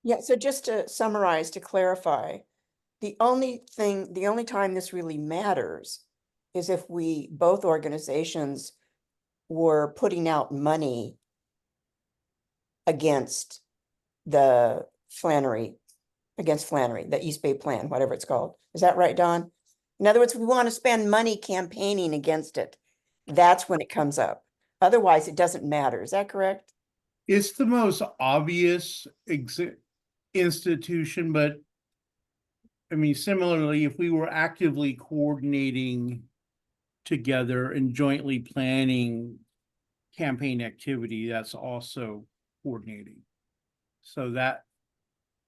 Yeah, so just to summarize, to clarify, the only time this really matters is if both organizations were putting out money against the Flannery, the East Bay Plan, whatever it's called. Is that right, Don? In other words, we want to spend money campaigning against it. That's when it comes up. Otherwise, it doesn't matter. Is that correct? It's the most obvious institution, but I mean, similarly, if we were actively coordinating together and jointly planning campaign activity, that's also coordinating. So that,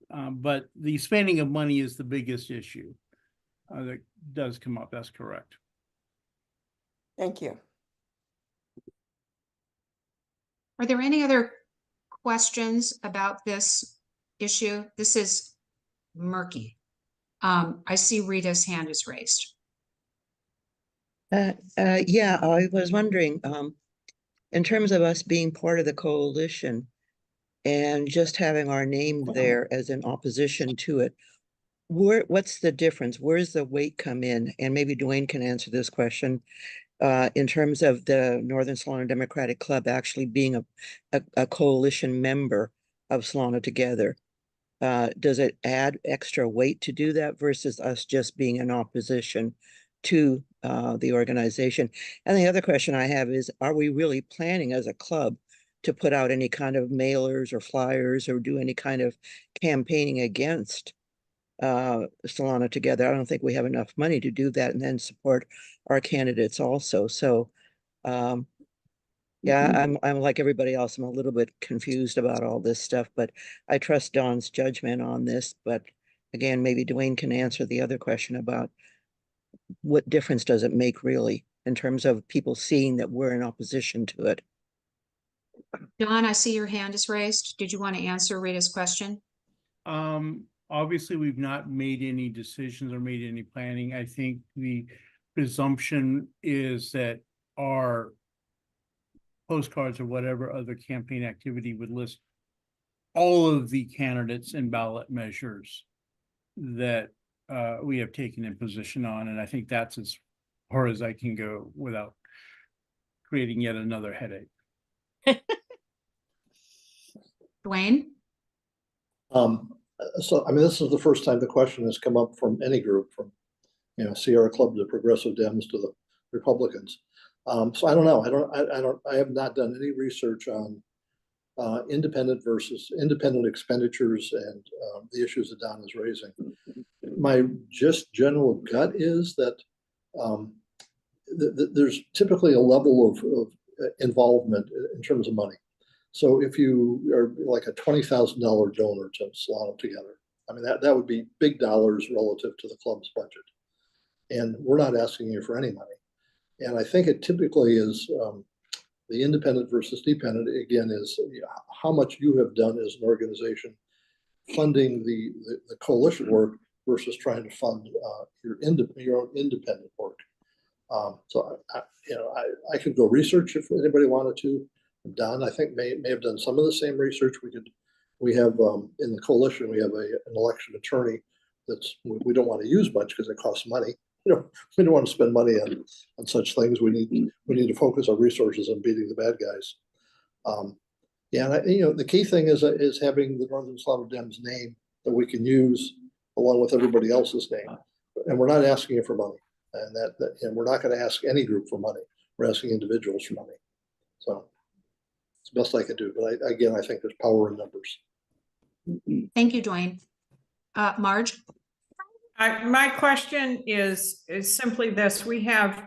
but the spending of money is the biggest issue that does come up. That's correct. Thank you. Are there any other questions about this issue? This is murky. I see Rita's hand is raised. Yeah, I was wondering, in terms of us being part of the coalition and just having our name there as an opposition to it, what's the difference? Where's the weight come in? And maybe Dwayne can answer this question. In terms of the Northern Solana Democratic Club actually being a coalition member of Solana Together. Does it add extra weight to do that versus us just being in opposition to the organization? And the other question I have is, are we really planning as a club to put out any kind of mailers or flyers or do any kind of campaigning against Solana Together? I don't think we have enough money to do that and then support our candidates also. So yeah, I'm like everybody else. I'm a little bit confused about all this stuff, but I trust Don's judgment on this. But again, maybe Dwayne can answer the other question about what difference does it make really in terms of people seeing that we're in opposition to it. Don, I see your hand is raised. Did you want to answer Rita's question? Obviously, we've not made any decisions or made any planning. I think the presumption is that our postcards or whatever other campaign activity would list all of the candidates and ballot measures that we have taken in position on. And I think that's as far as I can go without creating yet another headache. Dwayne? So, I mean, this is the first time the question has come up from any group, from, Sierra Club to Progressive Dems to the Republicans. So I don't know. I have not done any research on independent expenditures and the issues that Don is raising. My just general gut is that there's typically a level of involvement in terms of money. So if you are like a $20,000 donor to Solana Together, I mean, that would be big dollars relative to the club's budget. And we're not asking you for any money. And I think it typically is The independent versus dependent, again, is how much you have done as an organization funding the coalition work versus trying to fund your own independent work. So I could go research if anybody wanted to. Don, I think may have done some of the same research. We have in the coalition, we have an election attorney we don't want to use much because it costs money. We don't want to spend money on such things. We need to focus our resources on beating the bad guys. Yeah, and the key thing is having the Northern Slavic Dems name that we can use along with everybody else's name, and we're not asking you for money, and we're not going to ask any group for money. We're asking individuals for money. So it's the best I can do. But again, I think there's power in numbers. Thank you, Dwayne. Marge? My question is simply this. We have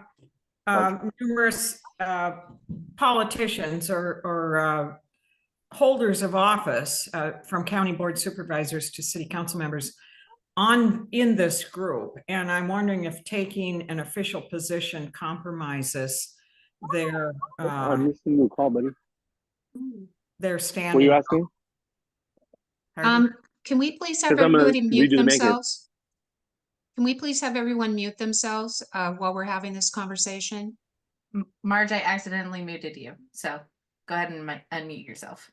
numerous politicians or holders of office from county board supervisors to city council members in this group. And I'm wondering if taking an official position compromises their I'm listening to a call, buddy. their standing. What are you asking? Can we please have 'Cause I'm gonna everybody mute redo the main case. themselves? Can we please have everyone mute themselves while we're having this conversation? Marge, I accidentally muted you, so go ahead and unmute yourself.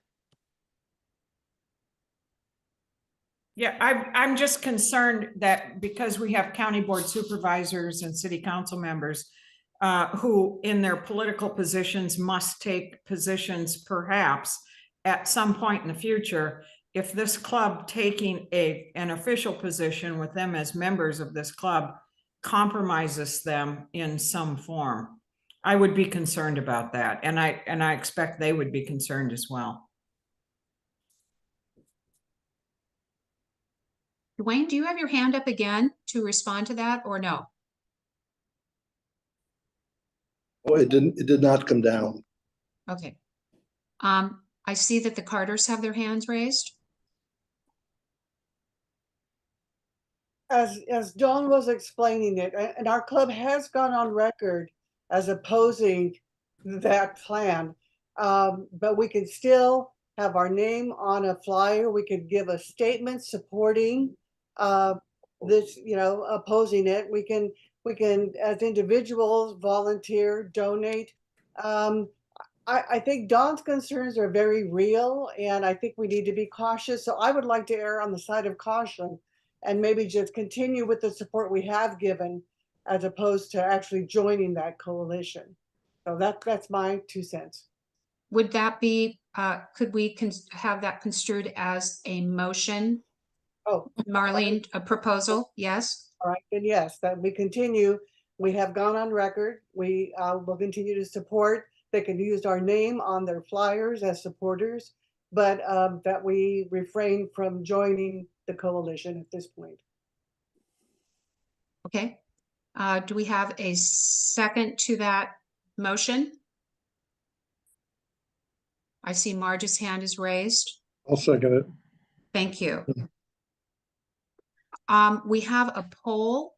Yeah, I'm just concerned that because we have county board supervisors and city council members who in their political positions must take positions perhaps at some point in the future, if this club taking an official position with them as members of this club compromises them in some form, I would be concerned about that. And I expect they would be concerned as well. Dwayne, do you have your hand up again to respond to that or no? Oh, it did not come down. Okay. I see that the Carters have their hands raised. As Dawn was explaining it, and our club has gone on record as opposing that plan, but we can still have our name on a flyer. We could give a statement supporting this, opposing it. We can, as individuals, volunteer, donate. I think Dawn's concerns are very real, and I think we need to be cautious. So I would like to err on the side of caution and maybe just continue with the support we have given as opposed to actually joining that coalition. So that's my 2 cents. Would that be, could we have that construed as a motion? Oh, Marlene, a proposal, yes? All right, then yes, that we continue. We have gone on record. We will continue to support. They can use our name on their flyers as supporters, but that we refrain from joining the coalition at this point. Okay. Do we have a second to that motion? I see Marge's hand is raised. I'll second it. Thank you. We have a poll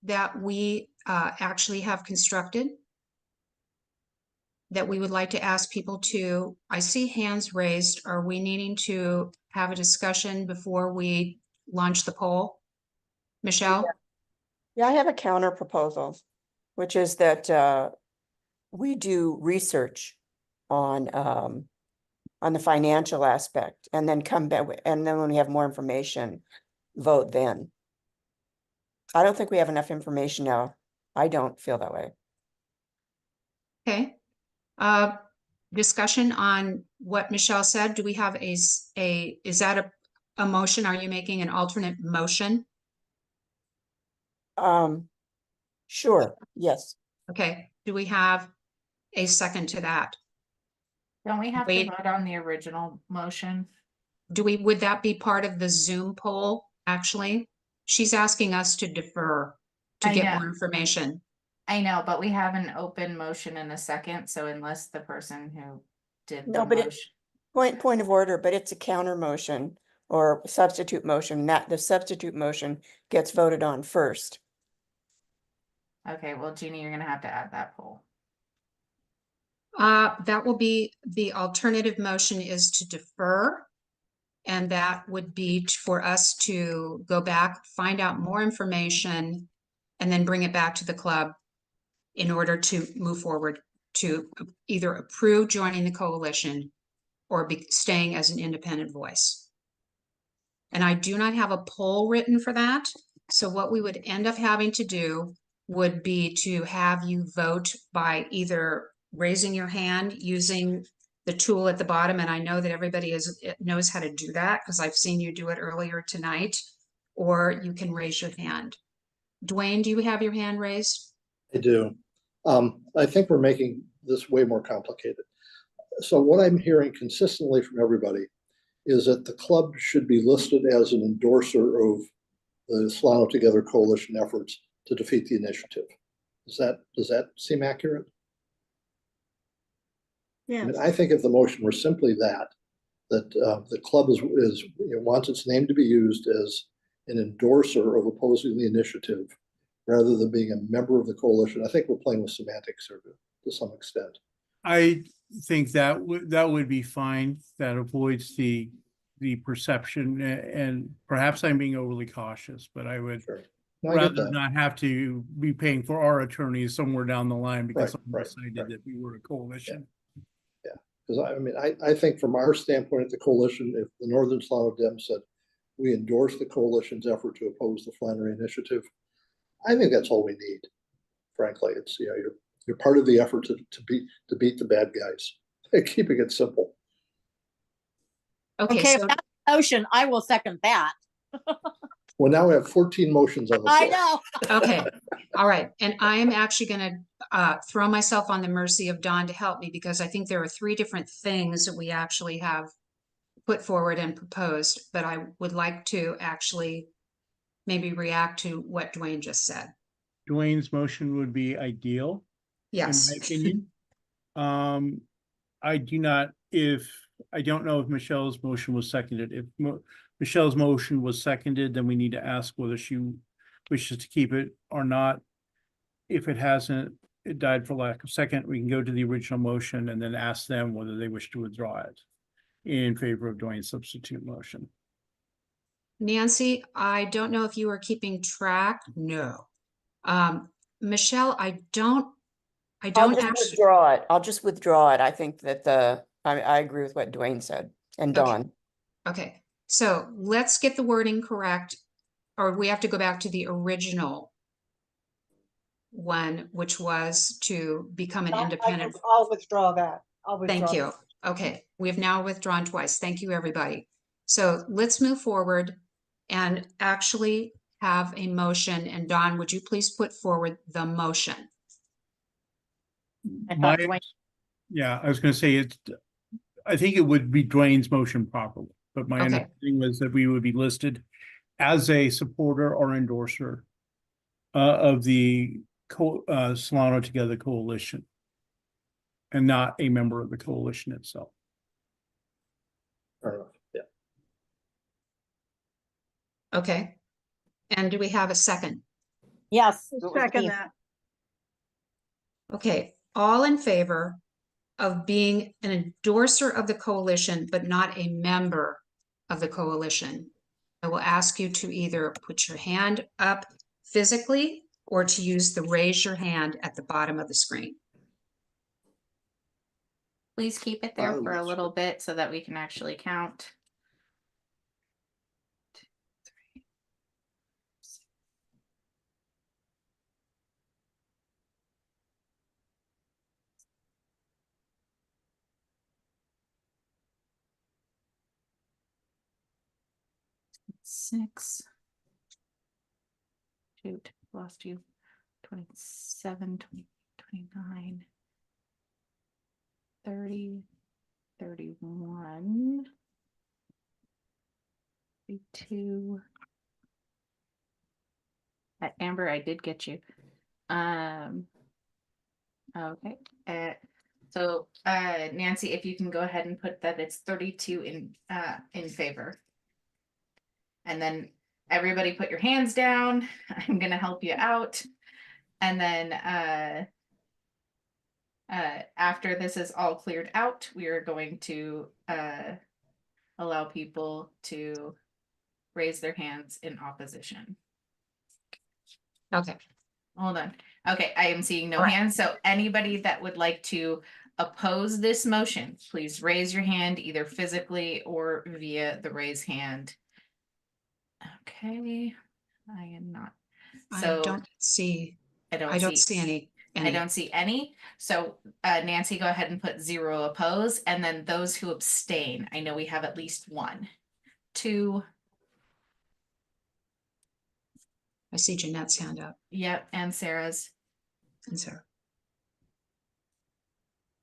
that we actually have constructed that we would like to ask people to. I see hands raised. Are we needing to have a discussion before we launch the poll? Michelle? Yeah, I have a counter proposal, which is that we do research on the financial aspect and then come back, and then when we have more information, vote then. I don't think we have enough information now. I don't feel that way. Okay. Discussion on what Michelle said. Do we have is that a motion? Are you making an alternate motion? Sure, yes. Okay. Do we have a second to that? Don't we have to vote on the original motion? Would that be part of the Zoom poll, actually? She's asking us to defer to get more information. I know, but we have an open motion in a second, so unless the person who did the No, but motion. Point of order, but it's a counter motion or substitute motion, that the substitute motion gets voted on first. Okay, well, Jeannie, you're gonna have to add that poll. That will be, the alternative motion is to defer. And that would be for us to go back, find out more information, and then bring it back to the club in order to move forward to either approve joining the coalition or be staying as an independent voice. And I do not have a poll written for that. So what we would end up having to do would be to have you vote by either raising your hand using the tool at the bottom. And I know that everybody knows how to do that because I've seen you do it earlier tonight, or you can raise your hand. Dwayne, do you have your hand raised? I do. I think we're making this way more complicated. So what I'm hearing consistently from everybody is that the club should be listed as an endorser of the Solano Together Coalition efforts to defeat the initiative. Does that seem accurate? Yeah. I mean, I think if the motion were simply that the club wants its name to be used as an endorser of opposing the initiative rather than being a member of the coalition, I think we're playing with semantics here to some extent. I think that would be fine. That avoids the perception, and perhaps I'm being overly cautious, but I would No, I get rather that. not have to be paying for our attorneys somewhere down the line because Right, someone decided that we were a coalition. Yeah, because I mean, I think from our standpoint at the coalition, if the Northern Solano Dem said we endorse the coalition's effort to oppose the Flannery Initiative, I think that's all we need. Frankly, it's you're part of the effort to beat the bad guys. Keeping it simple. Okay, if that's a motion, I will second that. Well, now we have 14 motions on the floor. I know. Okay, all right. And I am actually going to throw myself on the mercy of Dawn to help me because I think there are 3 different things that we actually have put forward and proposed, but I would like to actually maybe react to what Dwayne just said. Dwayne's motion would be ideal. Yes. In my opinion. I don't know if Michelle's motion was seconded. If Michelle's motion was seconded, then we need to ask whether she wishes to keep it or not. If it hasn't, it died for lack of second, we can go to the original motion and then ask them whether they wish to withdraw it in favor of Dwayne's substitute motion. Nancy, I don't know if you are keeping track. No. Michelle, I don't I'll just actually withdraw it. I'll just withdraw it. I think that I agree with what Dwayne said and Dawn. Okay, so let's get the wording correct, or we have to go back to the original one, which was to become an independent. I'll withdraw that. Thank you. Okay, we have now withdrawn twice. Thank you, everybody. So let's move forward and actually have a motion. And Dawn, would you please put forward the motion? Yeah, I was going to say I think it would be Dwayne's motion properly, but my Okay. understanding was that we would be listed as a supporter or endorser of the Solano Together Coalition and not a member of the coalition itself. Fair enough. Yeah. Okay. And do we have a second? Yes. Second that. Okay, all in favor of being an endorser of the coalition, but not a member of the coalition? I will ask you to either put your hand up physically or to use the raise your hand at the bottom of the screen. Please keep it there for a little bit so that we can actually count. Six. Shoot, lost you. 27, 20, 29, 30, 31, 32. Amber, I did get you. Okay. So Nancy, if you can go ahead and put that it's 32 in favor. And then everybody put your hands down. I'm gonna help you out. And then After this is all cleared out, we are going to allow people to raise their hands in opposition. Okay. Hold on. Okay, I am seeing no All right. hands. So anybody that would like to oppose this motion, please raise your hand either physically or via the raise hand. Okay, I am not. I So don't see, I don't see any. I don't see any. So Nancy, go ahead and put 0 oppose, and then those who abstain. I know we have at least 1, 2. I see Jeanette's hand up. Yep, and Sarah's. And Sarah.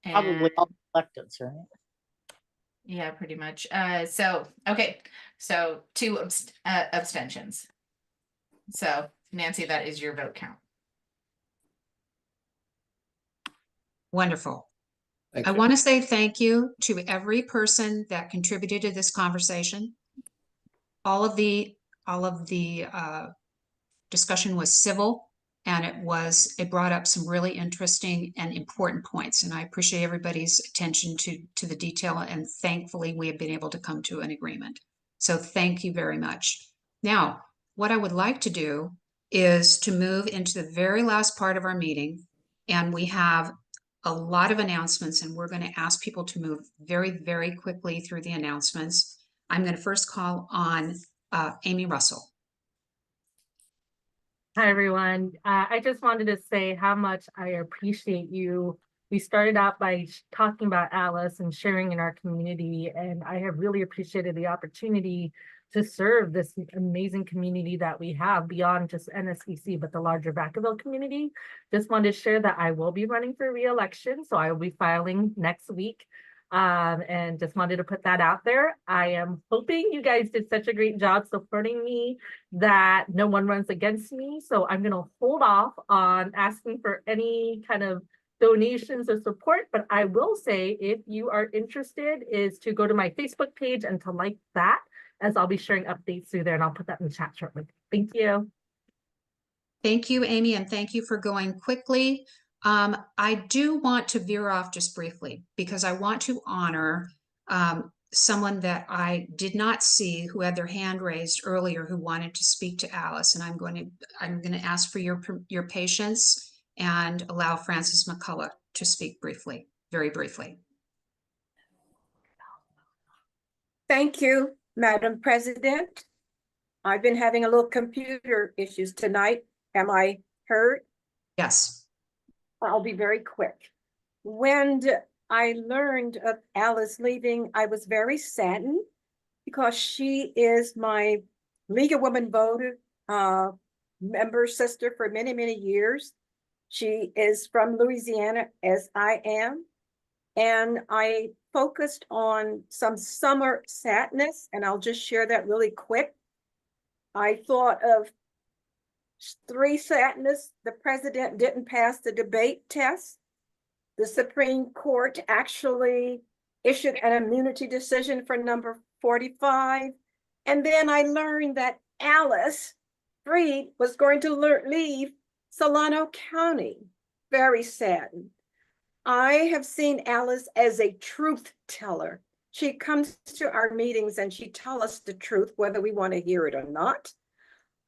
Probably all elected, right? Yeah, pretty much. So okay, so 2 abstentions. So Nancy, that is your vote count. Wonderful. Thank I you. want to say thank you to every person that contributed to this conversation. All of the discussion was civil, and it brought up some really interesting and important points. And I appreciate everybody's attention to the detail. And thankfully, we have been able to come to an agreement. So thank you very much. Now, what I would like to do is to move into the very last part of our meeting, and we have a lot of announcements, and we're going to ask people to move very, very quickly through the announcements. I'm going to first call on Amy Russell. Hi, everyone. I just wanted to say how much I appreciate you. We started out by talking about Alice and sharing in our community, and I have really appreciated the opportunity to serve this amazing community that we have beyond just NSDC, but the larger Vacaville community. Just wanted to share that I will be running for re-election, so I will be filing next week. And just wanted to put that out there. I am hoping you guys did such a great job supporting me that no one runs against me. So I'm going to hold off on asking for any kind of donations or support, but I will say if you are interested is to go to my Facebook page and to like that, as I'll be sharing updates through there, and I'll put that in the chat shortly. Thank you. Thank you, Amy, and thank you for going quickly. I do want to veer off just briefly because I want to honor someone that I did not see who had their hand raised earlier who wanted to speak to Alice, and I'm going to ask for your patience and allow Frances McCullough to speak briefly, very briefly. Thank you, Madam President. I've been having a little computer issues tonight. Am I heard? Yes. I'll be very quick. When I learned of Alice leaving, I was very saddened because she is my League of Women Voters member sister for many, many years. She is from Louisiana, as I am. And I focused on some summer sadness, and I'll just share that really quick. I thought of 3 sadness. The president didn't pass the debate test. The Supreme Court actually issued an immunity decision for number 45. And then I learned that Alice Freed was going to leave Solano County. Very saddened. I have seen Alice as a truth teller. She comes to our meetings and she tells us the truth, whether we want to hear it or not.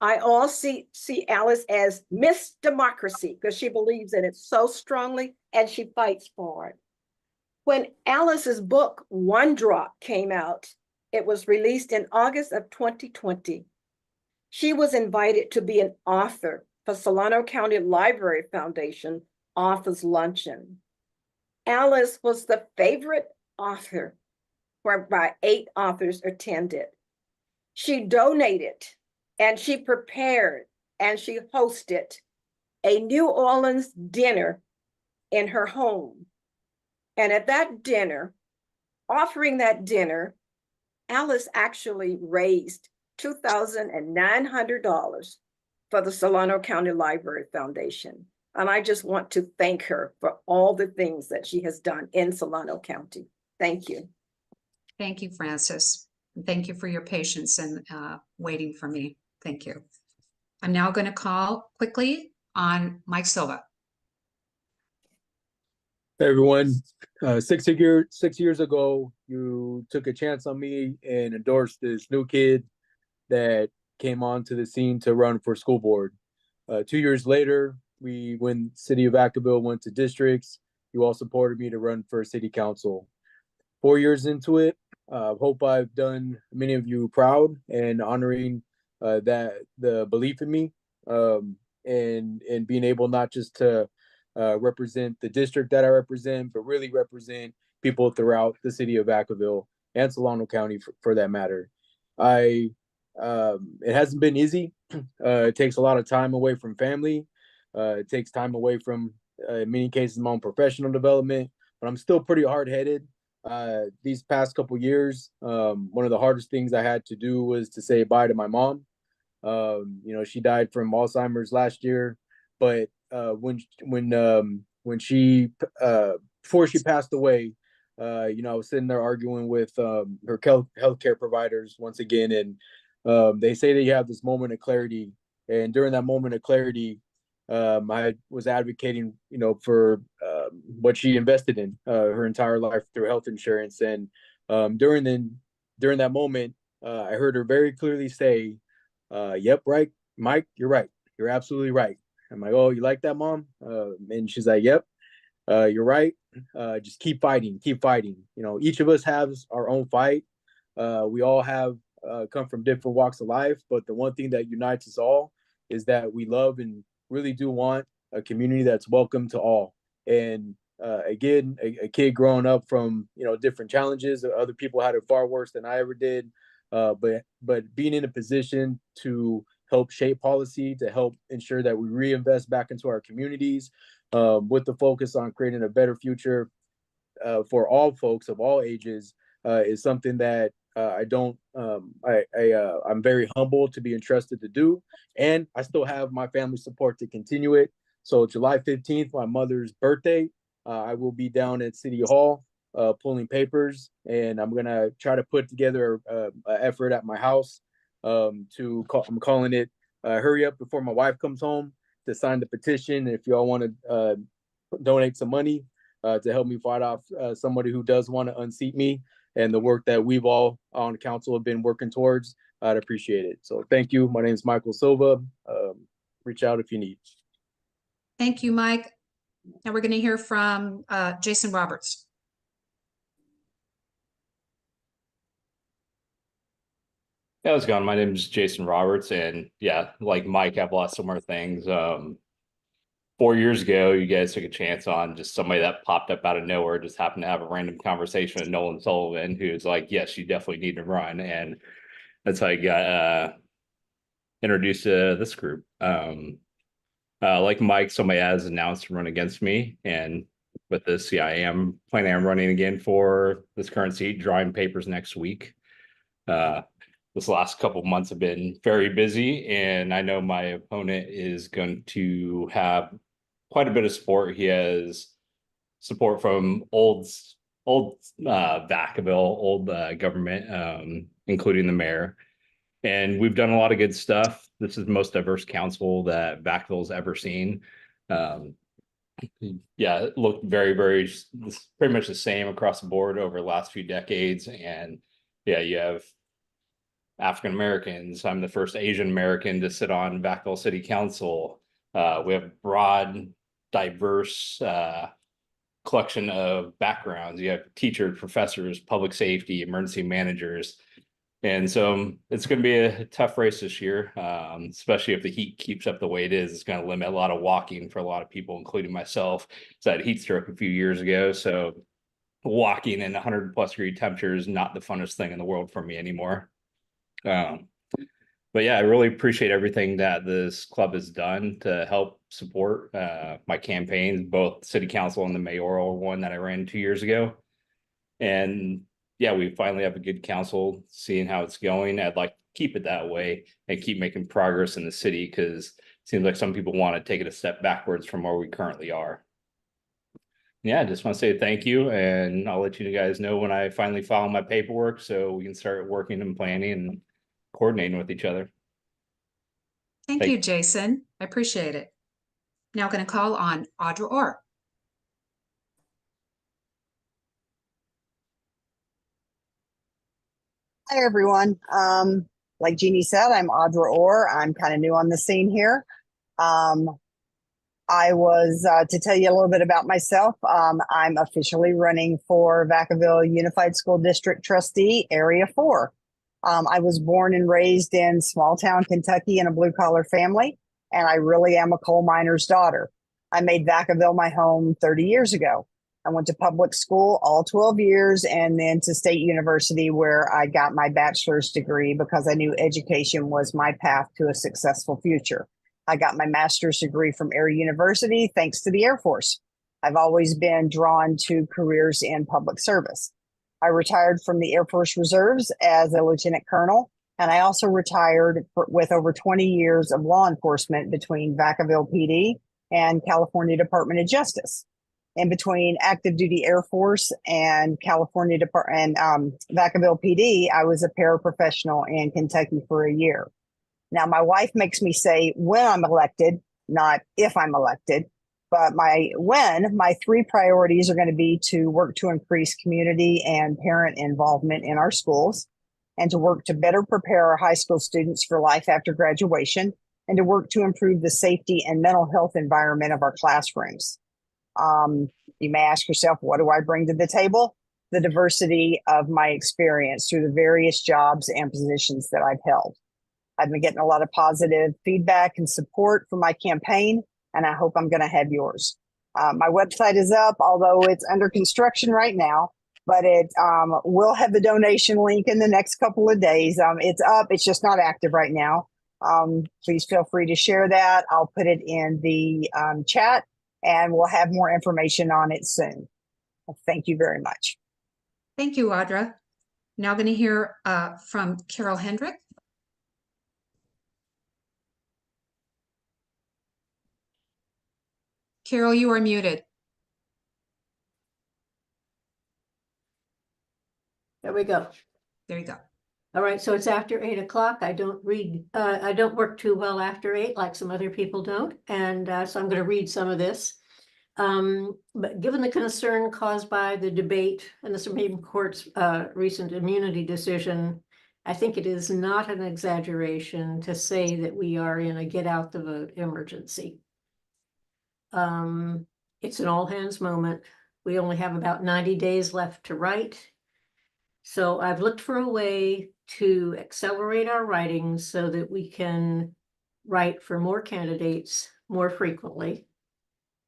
I also see Alice as Miss Democracy because she believes in it so strongly and she fights for it. When Alice's book, One Drop, came out, it was released in August of 2020. She was invited to be an author for Solano County Library Foundation Authors Luncheon. Alice was the favorite author whereby 8 authors attended. She donated and she prepared and she hosted a New Orleans dinner in her home. And at that dinner, offering that dinner, Alice actually raised $2,900 for the Solano County Library Foundation. And I just want to thank her for all the things that she has done in Solano County. Thank you. Thank you, Frances. Thank you for your patience and waiting for me. Thank you. I'm now going to call quickly on Mike Silva. Hey everyone, 6 years ago, you took a chance on me and endorsed this new kid that came onto the scene to run for school board. 2 years later, when City of Vacaville went to districts, you all supported me to run for city council. 4 years into it, hope I've done many of you proud and honoring the belief in me, and being able not just to represent the district that I represent, but really represent people throughout the city of Vacaville and Solano County for that matter. It hasn't been easy. It takes a lot of time away from family. It takes time away from, in many cases, my own professional development, but I'm still pretty hard-headed. These past couple years, one of the hardest things I had to do was to say bye to my mom. She died from Alzheimer's last year, but when she before she passed away, I was sitting there arguing with her healthcare providers once again, and they say that you have this moment of clarity, and during that moment of clarity, I was advocating, for what she invested in her entire life through health insurance, and during that moment, I heard her very clearly say, "Yep, right, Mike, you're right. You're absolutely right." I'm like, "Oh, you like that, Mom?" And she's like, "Yep, you're right. Just keep fighting, keep fighting." Each of us has our own fight. We all have come from different walks of life, but the one thing that unites us all is that we love and really do want a community that's welcome to all. And again, a kid growing up from different challenges, other people had it far worse than I ever did. But being in a position to help shape policy, to help ensure that we reinvest back into our communities, with the focus on creating a better future for all folks of all ages, is something that I'm very humbled to be entrusted to do, and I still have my family support to continue it. So July 15th, my mother's birthday, I will be down at City Hall pulling papers, and I'm gonna try to put together an effort at my house. I'm calling it "Hurry Up Before My Wife Comes Home" to sign the petition. If y'all want to donate some money to help me fight off somebody who does want to unseat me, and the work that we've all on council have been working towards, I'd appreciate it. So thank you. My name is Michael Silva. Reach out if you need. Thank you, Mike. Now we're going to hear from Jason Roberts. Yeah, how's it going? My name is Jason Roberts, and yeah, like Mike, I have a lot of similar things. 4 years ago, you guys took a chance on just somebody that popped up out of nowhere, just happened to have a random conversation with Nolan Sullivan, who's like, "Yes, you definitely need to run," and that's how I got introduced to this group. Like Mike, somebody has announced to run against me, and with this, yeah, I am planning on running again for this current seat, drawing papers next week. This last couple of months have been very busy, and I know my opponent is going to have quite a bit of support. He has support from old Vacaville, old government, including the mayor. And we've done a lot of good stuff. This is the most diverse council that Vacaville's ever seen. Yeah, it looked very, very pretty much the same across the board over the last few decades. And yeah, you have African Americans. I'm the first Asian American to sit on Vacaville City Council. We have broad, diverse collection of backgrounds. You have teachers, professors, public safety, emergency managers. And so it's going to be a tough race this year, especially if the heat keeps up the way it is. It's going to limit a lot of walking for a lot of people, including myself. So I had heat stroke a few years ago. So walking in 100+ degree temperature is not the funnest thing in the world for me anymore. But yeah, I really appreciate everything that this club has done to help support my campaigns, both city council and the mayoral one that I ran 2 years ago. And yeah, we finally have a good council, seeing how it's going. I'd like to keep it that way and keep making progress in the city, because it seems like some people want to take it a step backwards from where we currently are. Yeah, I just want to say thank you, and I'll let you guys know when I finally file my paperwork so we can start working and planning and coordinating with each other. Thank you, Jason. I appreciate it. Now going to call on Audra Orr. Hi, everyone. Like Jeannie said, I'm Audra Orr. I'm kind of new on the scene here. I was, to tell you a little bit about myself, I'm officially running for Vacaville Unified School District Trustee, Area 4. I was born and raised in small town Kentucky in a blue collar family, and I really am a coal miner's daughter. I made Vacaville my home 30 years ago. I went to public school all 12 years and then to State University where I got my bachelor's degree because I knew education was my path to a successful future. I got my master's degree from Air University thanks to the Air Force. I've always been drawn to careers in public service. I retired from the Air Force Reserves as a lieutenant colonel, and I also retired with over 20 years of law enforcement between Vacaville PD and California Department of Justice. In between active duty Air Force and California Department and Vacaville PD, I was a paraprofessional in Kentucky for a year. Now, my wife makes me say when I'm elected, not if I'm elected, but my 3 priorities are going to be to work to increase community and parent involvement in our schools, and to work to better prepare our high school students for life after graduation, and to work to improve the safety and mental health environment of our classrooms. You may ask yourself, what do I bring to the table? The diversity of my experience through the various jobs and positions that I've held. I've been getting a lot of positive feedback and support for my campaign, and I hope I'm going to have yours. My website is up, although it's under construction right now, but it will have the donation link in the next couple of days. It's up, it's just not active right now. Please feel free to share that. I'll put it in the chat, and we'll have more information on it soon. Thank you very much. Thank you, Audra. Now going to hear from Carol Hendrick. Carol, you are muted. There we go. There you go. All right, so it's after 8 o'clock. I don't work too well after 8 like some other people don't. And so I'm going to read some of this. But given the concern caused by the debate and the Supreme Court's recent immunity decision, I think it is not an exaggeration to say that we are in a get out the vote emergency. It's an all hands moment. We only have about 90 days left to write. So I've looked for a way to accelerate our writings so that we can write for more candidates more frequently.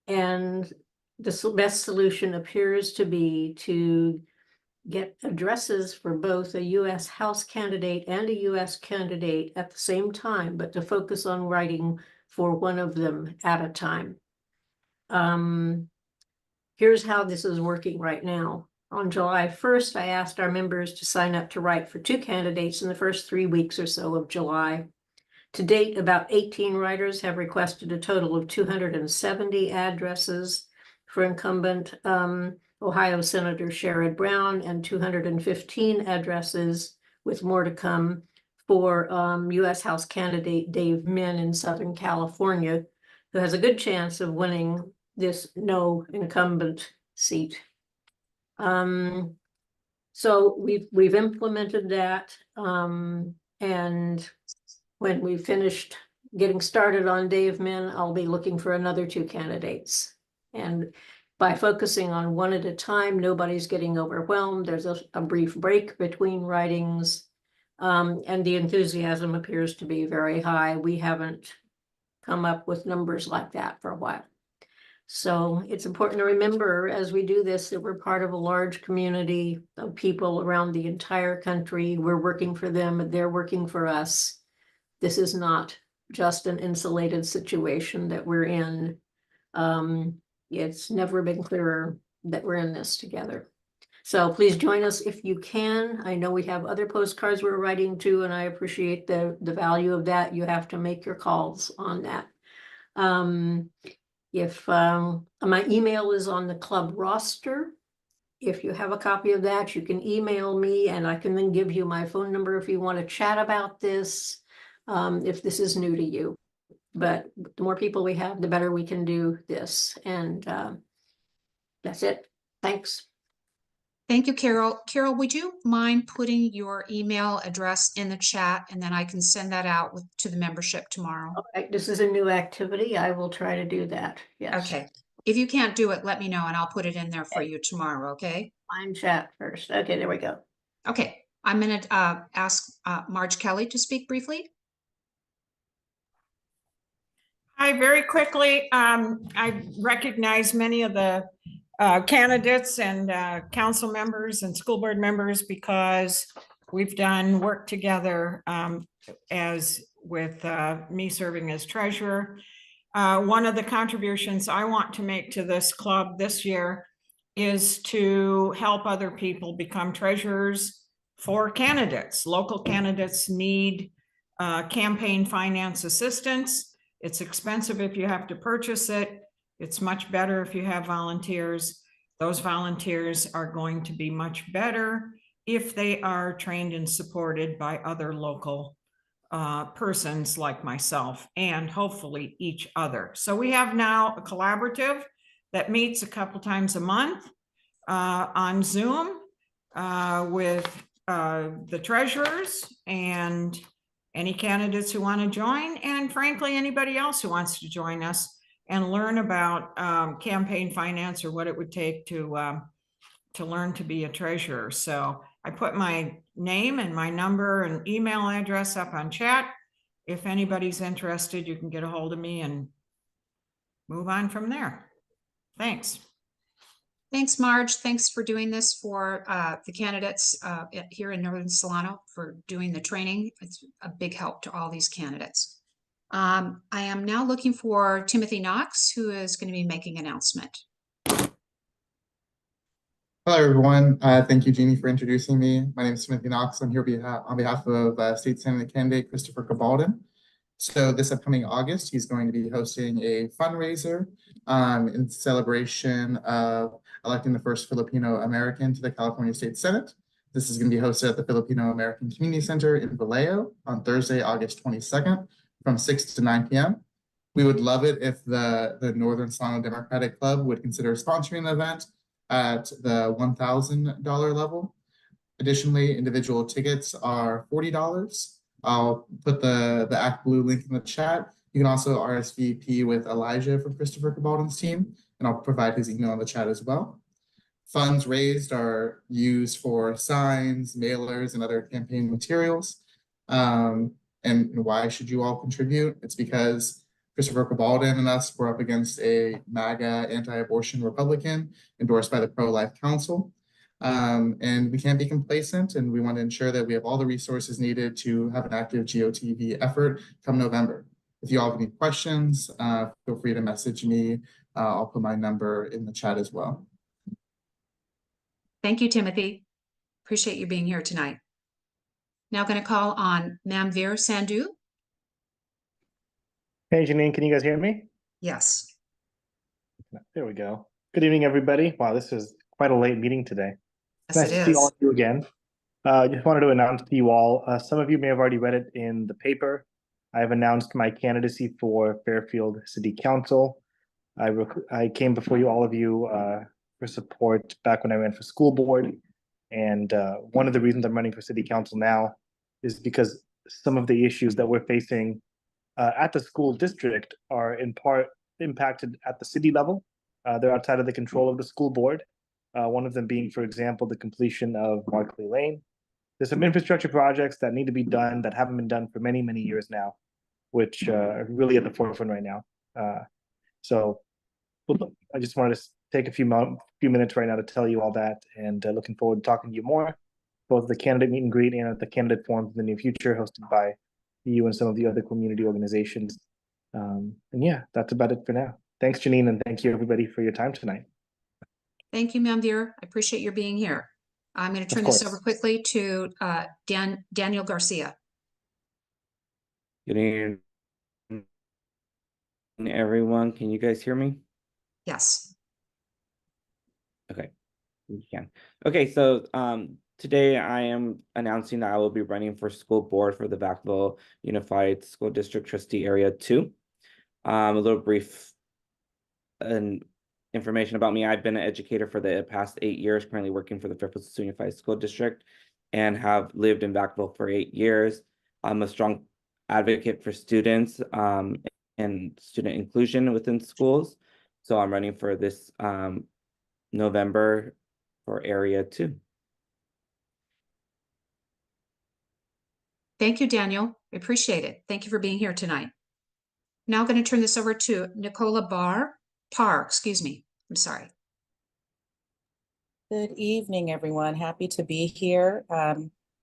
And the best solution appears to be to get addresses for both a U.S. House candidate and a U.S. candidate at the same time, but to focus on writing for one of them at a time. Here's how this is working right now. On July 1st, I asked our members to sign up to write for 2 candidates in the first 3 weeks or so of July. To date, about 18 writers have requested a total of 270 addresses for incumbent Ohio Senator Sherrod Brown and 215 addresses, with more to come, for U.S. House candidate Dave Min in Southern California, who has a good chance of winning this no incumbent seat. So we've implemented that, and when we finished getting started on Dave Min, I'll be looking for another 2 candidates. And by focusing on one at a time, nobody's getting overwhelmed. There's a brief break between writings, and the enthusiasm appears to be very high. We haven't come up with numbers like that for a while. So it's important to remember as we do this that we're part of a large community of people around the entire country. We're working for them, they're working for us. This is not just an insulated situation that we're in. It's never been clearer that we're in this together. So please join us if you can. I know we have other postcards we're writing too, and I appreciate the value of that. You have to make your calls on that. If my email is on the club roster, if you have a copy of that, you can email me and I can then give you my phone number if you want to chat about this, if this is new to you. But the more people we have, the better we can do this. And that's it. Thanks. Thank you, Carol. Carol, would you mind putting your email address in the chat and then I can send that out to the membership tomorrow? Okay, this is a new activity. I will try to do that. Yes. Okay. If you can't do it, let me know and I'll put it in there for you tomorrow, okay? Find chat first. Okay, there we go. Okay, I'm gonna ask Marge Kelly to speak briefly. Hi, very quickly, I recognize many of the candidates and council members and school board members because we've done work together as with me serving as treasurer. One of the contributions I want to make to this club this year is to help other people become treasurers for candidates. Local candidates need campaign finance assistance. It's expensive if you have to purchase it. It's much better if you have volunteers. Those volunteers are going to be much better if they are trained and supported by other local persons like myself and hopefully each other. So we have now a collaborative that meets a couple times a month on Zoom with the treasurers and any candidates who want to join, and frankly, anybody else who wants to join us and learn about campaign finance or what it would take to learn to be a treasurer. So I put my name and my number and email address up on chat. If anybody's interested, you can get a hold of me and move on from there. Thanks. Thanks, Marge. Thanks for doing this for the candidates here in Northern Solano for doing the training. It's a big help to all these candidates. I am now looking for Timothy Knox, who is going to be making an announcement. Hello, everyone. Thank you, Jeannie, for introducing me. My name is Timothy Knox. I'm here on behalf of State Senate candidate Christopher Cabalden. So this upcoming August, he's going to be hosting a fundraiser in celebration of electing the first Filipino American to the California State Senate. This is going to be hosted at the Filipino American Community Center in Vallejo on Thursday, August 22nd from 6 to 9 p.m. We would love it if the Northern Solano Democratic Club would consider sponsoring the event at the $1,000 level. Additionally, individual tickets are $40. I'll put the Act Blue link in the chat. You can also RSVP with Elijah from Christopher Cabalden's team, and I'll provide his email in the chat as well. Funds raised are used for signs, mailers, and other campaign materials. And why should you all contribute? It's because Christopher Cabalden and us were up against a MAGA anti-abortion Republican endorsed by the Pro-Life Council. And we can't be complacent, and we want to ensure that we have all the resources needed to have an active GOTV effort come November. If you all have any questions, feel free to message me. I'll put my number in the chat as well. Thank you, Timothy. Appreciate you being here tonight. Now going to call on Manveer Sandhu. Hey, Janine, can you guys hear me? Yes. There we go. Good evening, everybody. Wow, this is quite a late meeting today. Yes, Nice to see all of you again. Just wanted to announce to you all, some of you may have already read it in the paper. I have announced my candidacy for Fairfield City Council. I came before you, all of you, for support back when I ran for school board. And one of the reasons I'm running for city council now is because some of the issues that we're facing at the school district are in part impacted at the city level. They're outside of the control of the school board. One of them being, for example, the completion of Markley Lane. There's some infrastructure projects that need to be done that haven't been done for many, many years now, which are really at the forefront right now. So I just wanted to take a few minutes right now to tell you all that, and looking forward to talking to you more, both the candidate meet and greet and at the candidate forums in the near future, hosted by you and some of the other community organizations. And yeah, that's about it for now. Thanks, Janine, and thank you everybody for your time tonight. Thank you, Manveer. I appreciate your being here. I'm going to turn this over quickly to Daniel Garcia. Good evening, everyone. Can you guys hear me? Yes. Okay, you can. Okay, so today I am announcing that I will be running for school board for the Vacaville Unified School District Trustee Area 2. A little brief information about me, I've been an educator for the past 8 years, currently working for the Fairfield Unified School District, and have lived in Vacaville for 8 years. I'm a strong advocate for students and student inclusion within schools. So I'm running for this November for Area 2. Thank you, Daniel. I appreciate it. Thank you for being here tonight. Now I'm going to turn this over to Nicola Parr, excuse me. I'm sorry. Good evening, everyone. Happy to be here.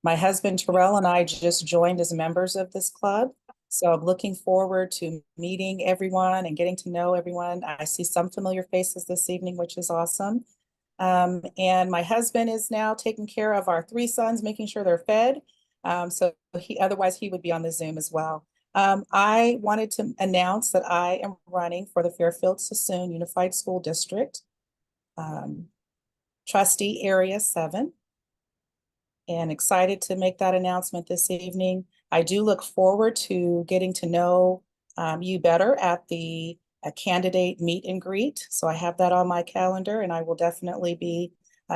My husband Terrell and I just joined as members of this club. So I'm looking forward to meeting everyone and getting to know everyone. I see some familiar faces this evening, which is awesome. And my husband is now taking care of our 3 sons, making sure they're fed. So otherwise he would be on the Zoom as well. I wanted to announce that I am running for the Fairfield Sassoon Unified School District, Trustee Area 7, and excited to make that announcement this evening. I do look forward to getting to know you better at the candidate meet and greet. So I have that on my calendar, and I will definitely be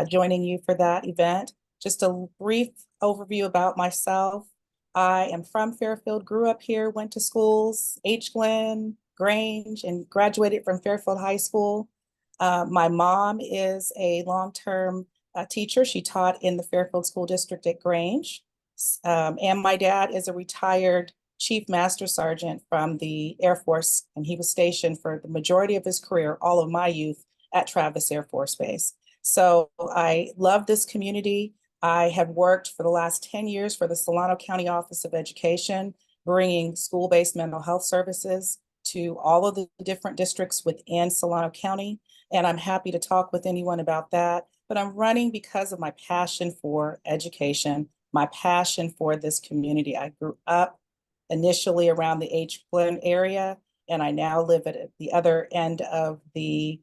joining you for that event. Just a brief overview about myself. I am from Fairfield, grew up here, went to schools, H. Glenn, Grange, and graduated from Fairfield High School. My mom is a long-term teacher. She taught in the Fairfield School District at Grange. And my dad is a retired Chief Master Sergeant from the Air Force, and he was stationed for the majority of his career, all of my youth, at Travis Air Force Base. So I love this community. I have worked for the last 10 years for the Solano County Office of Education, bringing school-based mental health services to all of the different districts within Solano County. And I'm happy to talk with anyone about that. But I'm running because of my passion for education, my passion for this community. I grew up initially around the H. Glenn area, and I now live at the other end of the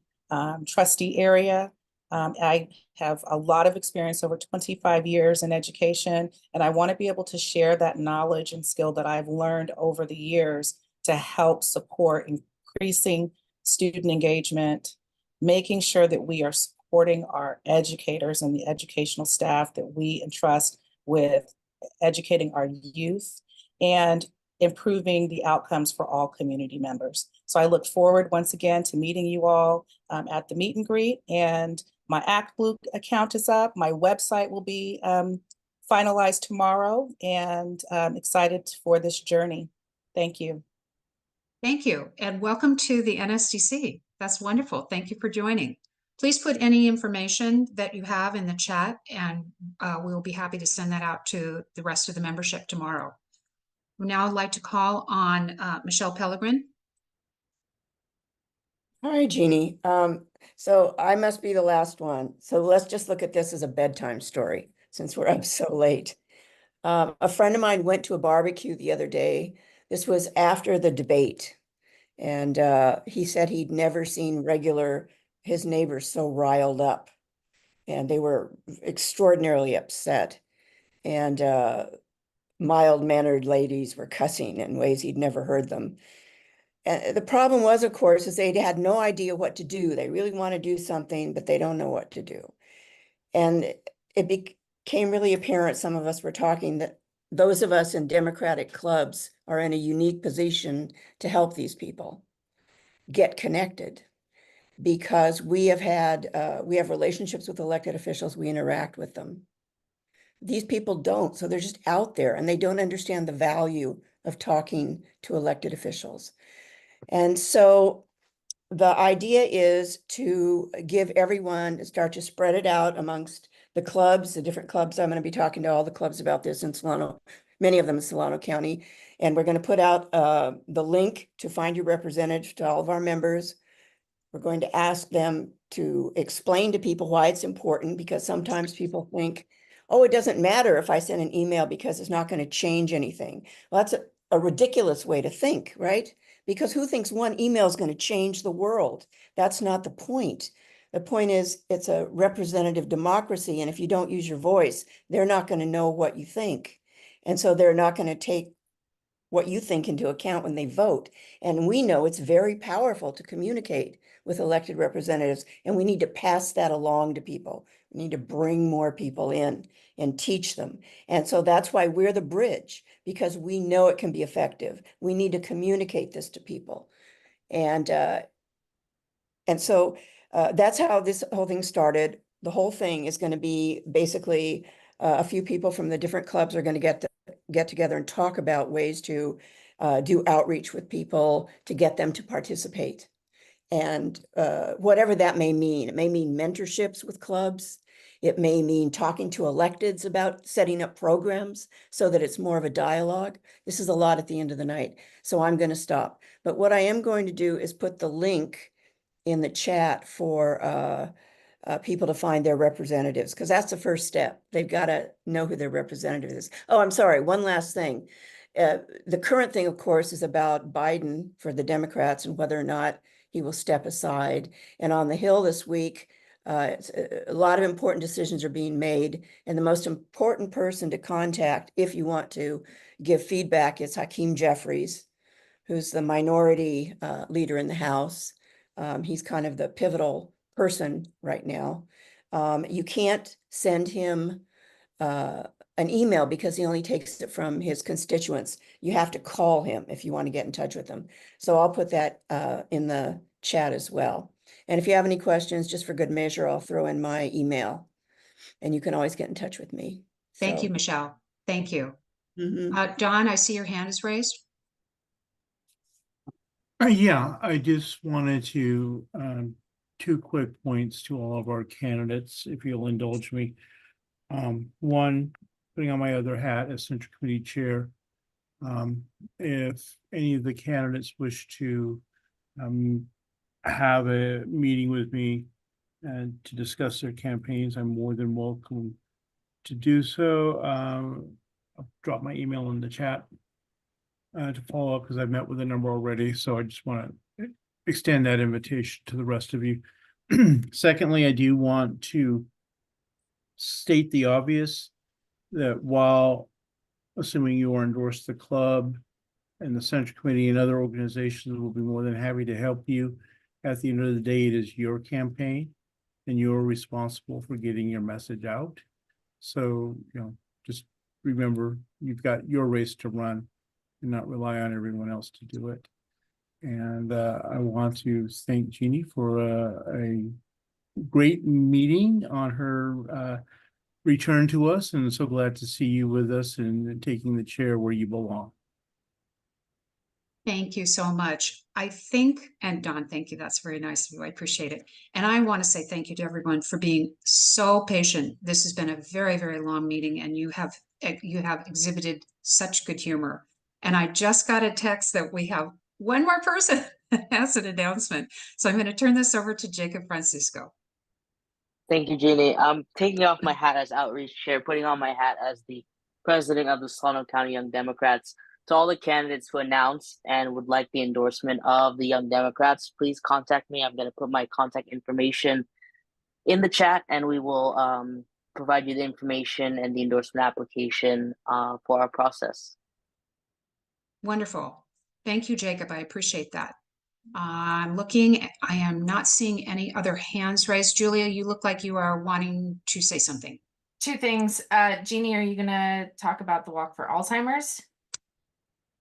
trustee area. I have a lot of experience, over 25 years in education, and I want to be able to share that knowledge and skill that I've learned over the years to help support increasing student engagement, making sure that we are supporting our educators and the educational staff that we entrust with educating our youth, and improving the outcomes for all community members. So I look forward once again to meeting you all at the meet and greet. And my ActBlue account is up. My website will be finalized tomorrow, and I'm excited for this journey. Thank you. Thank you, and welcome to the NSDC. That's wonderful. Thank you for joining. Please put any information that you have in the chat, and we'll be happy to send that out to the rest of the membership tomorrow. Now I'd like to call on Michelle Pellegrin. Hi, Jeannie. So I must be the last one. So let's just look at this as a bedtime story since we're up so late. A friend of mine went to a barbecue the other day. This was after the debate. And he said he'd never seen his neighbors so riled up. And they were extraordinarily upset. And mild-mannered ladies were cussing in ways he'd never heard them. And the problem was, of course, is they had no idea what to do. They really want to do something, but they don't know what to do. And it became really apparent, some of us were talking, that those of us in Democratic clubs are in a unique position to help these people get connected, because we have relationships with elected officials, we interact with them. These people don't, so they're just out there and they don't understand the value of talking to elected officials. And so the idea is to give everyone, start to spread it out amongst the clubs, the different clubs. I'm going to be talking to all the clubs about this in Solano, many of them in Solano County. And we're going to put out the link to find your representative to all of our members. We're going to ask them to explain to people why it's important, because sometimes people think, oh, it doesn't matter if I send an email because it's not going to change anything. Well, that's a ridiculous way to think, right? Because who thinks one email is going to change the world? That's not the point. The point is it's a representative democracy. And if you don't use your voice, they're not going to know what you think. And so they're not going to take what you think into account when they vote. And we know it's very powerful to communicate with elected representatives, and we need to pass that along to people. We need to bring more people in and teach them. And so that's why we're the bridge, because we know it can be effective. We need to communicate this to people. And so that's how this whole thing started. The whole thing is going to be basically a few people from the different clubs are going to get together and talk about ways to do outreach with people to get them to participate. And whatever that may mean, it may mean mentorships with clubs. It may mean talking to electeds about setting up programs so that it's more of a dialogue. This is a lot at the end of the night, so I'm going to stop. But what I am going to do is put the link in the chat for people to find their representatives, because that's the first step. They've got to know who their representative is. Oh, I'm sorry, one last thing. The current thing, of course, is about Biden for the Democrats and whether or not he will step aside. And on the Hill this week, a lot of important decisions are being made. And the most important person to contact, if you want to give feedback, is Hakeem Jeffries, who's the minority leader in the House. He's kind of the pivotal person right now. You can't send him an email because he only takes it from his constituents. You have to call him if you want to get in touch with him. So I'll put that in the chat as well. And if you have any questions, just for good measure, I'll throw in my email and you can always get in touch with me. Thank you, Michelle. Thank you. Mhm. Don, I see your hand is raised. Yeah, I just wanted to, 2 quick points to all of our candidates, if you'll indulge me. One, putting on my other hat as Central Committee Chair, if any of the candidates wish to have a meeting with me and to discuss their campaigns, I'm more than welcome to do so. I'll drop my email in the chat to follow up because I've met with a number already. So I just want to extend that invitation to the rest of you. Secondly, I do want to state the obvious that while assuming you are endorsed the club and the Central Committee and other organizations will be more than happy to help you, at the end of the day, it is your campaign and you're responsible for getting your message out. So, just remember you've got your race to run and not rely on everyone else to do it. And I want to thank Jeannie for a great meeting on her return to us, and so glad to see you with us and taking the chair where you belong. Thank you so much. I think, and Don, thank you. That's very nice of you. I appreciate it. And I want to say thank you to everyone for being so patient. This has been a very, very long meeting, and you have exhibited such good humor. And I just got a text that we have one more person as an announcement. So I'm going to turn this over to Jacob Francisco. Thank you, Jeannie. I'm taking off my hat as outreach chair, putting on my hat as the president of the Solano County Young Democrats. To all the candidates who announced and would like the endorsement of the Young Democrats, please contact me. I'm going to put my contact information in the chat, and we will provide you the information and the endorsement application for our process. Wonderful. Thank you, Jacob. I appreciate that. I'm looking, I am not seeing any other hands raised. Julia, you look like you are wanting to say something. 2 things. Jeannie, are you going to talk about the Walk for Alzheimer's?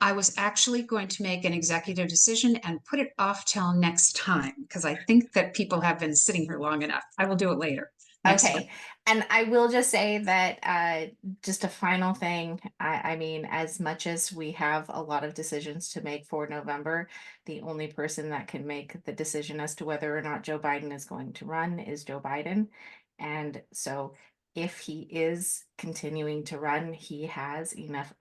I was actually going to make an executive decision and put it off till next time because I think that people have been sitting here long enough. I will do it later. Okay. And I will just say that just a final thing. I mean, as much as we have a lot of decisions to make for November, the only person that can make the decision as to whether or not Joe Biden is going to run is Joe Biden. And so if he is continuing to run, he has enough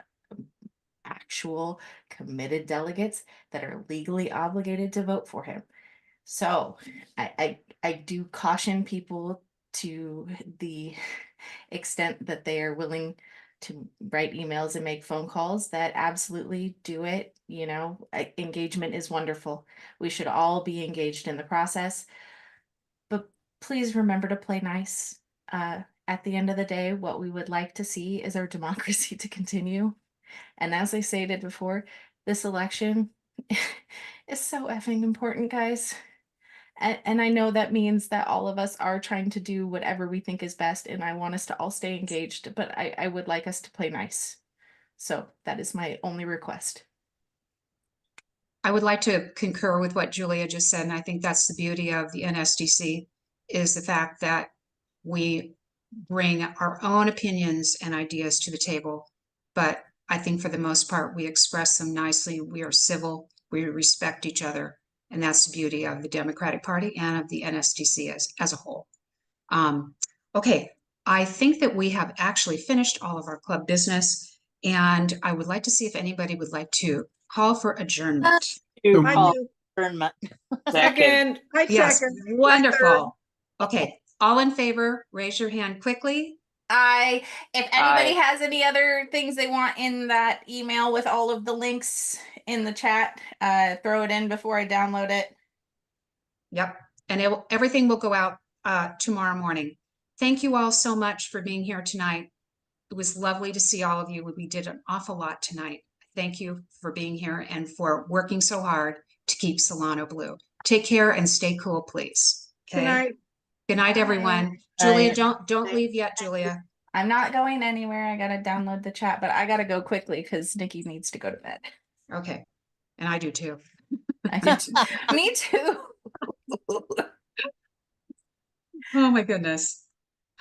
actual committed delegates that are legally obligated to vote for him. So I do caution people to the extent that they are willing to write emails and make phone calls, that absolutely do it. Engagement is wonderful. We should all be engaged in the process, but please remember to play nice. At the end of the day, what we would like to see is our democracy to continue. And as I stated before, this election is so effing important, guys. And I know that means that all of us are trying to do whatever we think is best, and I want us to all stay engaged, but I would like us to play nice. So that is my only request. I would like to concur with what Julia just said, and I think that's the beauty of the NSDC is the fact that we bring our own opinions and ideas to the table. But I think for the most part, we express them nicely. We are civil, we respect each other. And that's the beauty of the Democratic Party and of the NSDC as a whole. Okay, I think that we have actually finished all of our club business. And I would like to see if anybody would like to call for adjournment. I do. Adjournment. Second. I Yes, second. wonderful. Okay, all in favor, raise your hand quickly. If anybody has any other things they want in that email with all of the links in the chat, throw it in before I download it. Yep, and everything will go out tomorrow morning. Thank you all so much for being here tonight. It was lovely to see all of you. We did an awful lot tonight. Thank you for being here and for working so hard to keep Solano blue. Take care and stay cool, please. Good Okay. night. Good night, everyone. Julia, don't leave yet, Julia. I'm not going anywhere. I gotta download the chat, but I gotta go quickly because Nikki needs to go to bed. Okay, and I do too. I do too. Me too. Oh my goodness.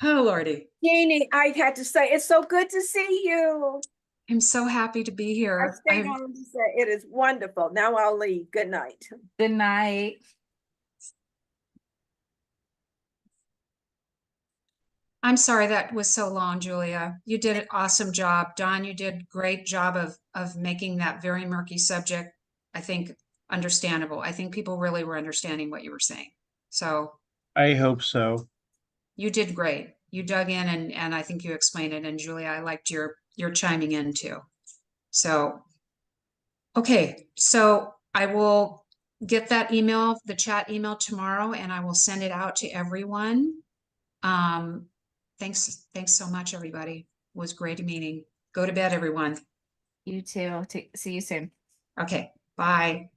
Oh Lordy. Jeannie, I had to say, it's so good to see you. I'm so happy to be I here. stayed on to say it is wonderful. Now I'll leave. Good night. Good night. I'm sorry that was so long, Julia. You did an awesome job. Don, you did a great job of making that very murky subject, I think, understandable. I think people really were understanding what you were saying. So I hope so. you did great. You dug in and I think you explained it. And Julia, I liked your chiming in too. So, okay, so I will get that email, the chat email tomorrow, and I will send it out to everyone. Thanks so much, everybody. It was a great meeting. Go to bed, everyone. You too. See you soon. Okay, bye.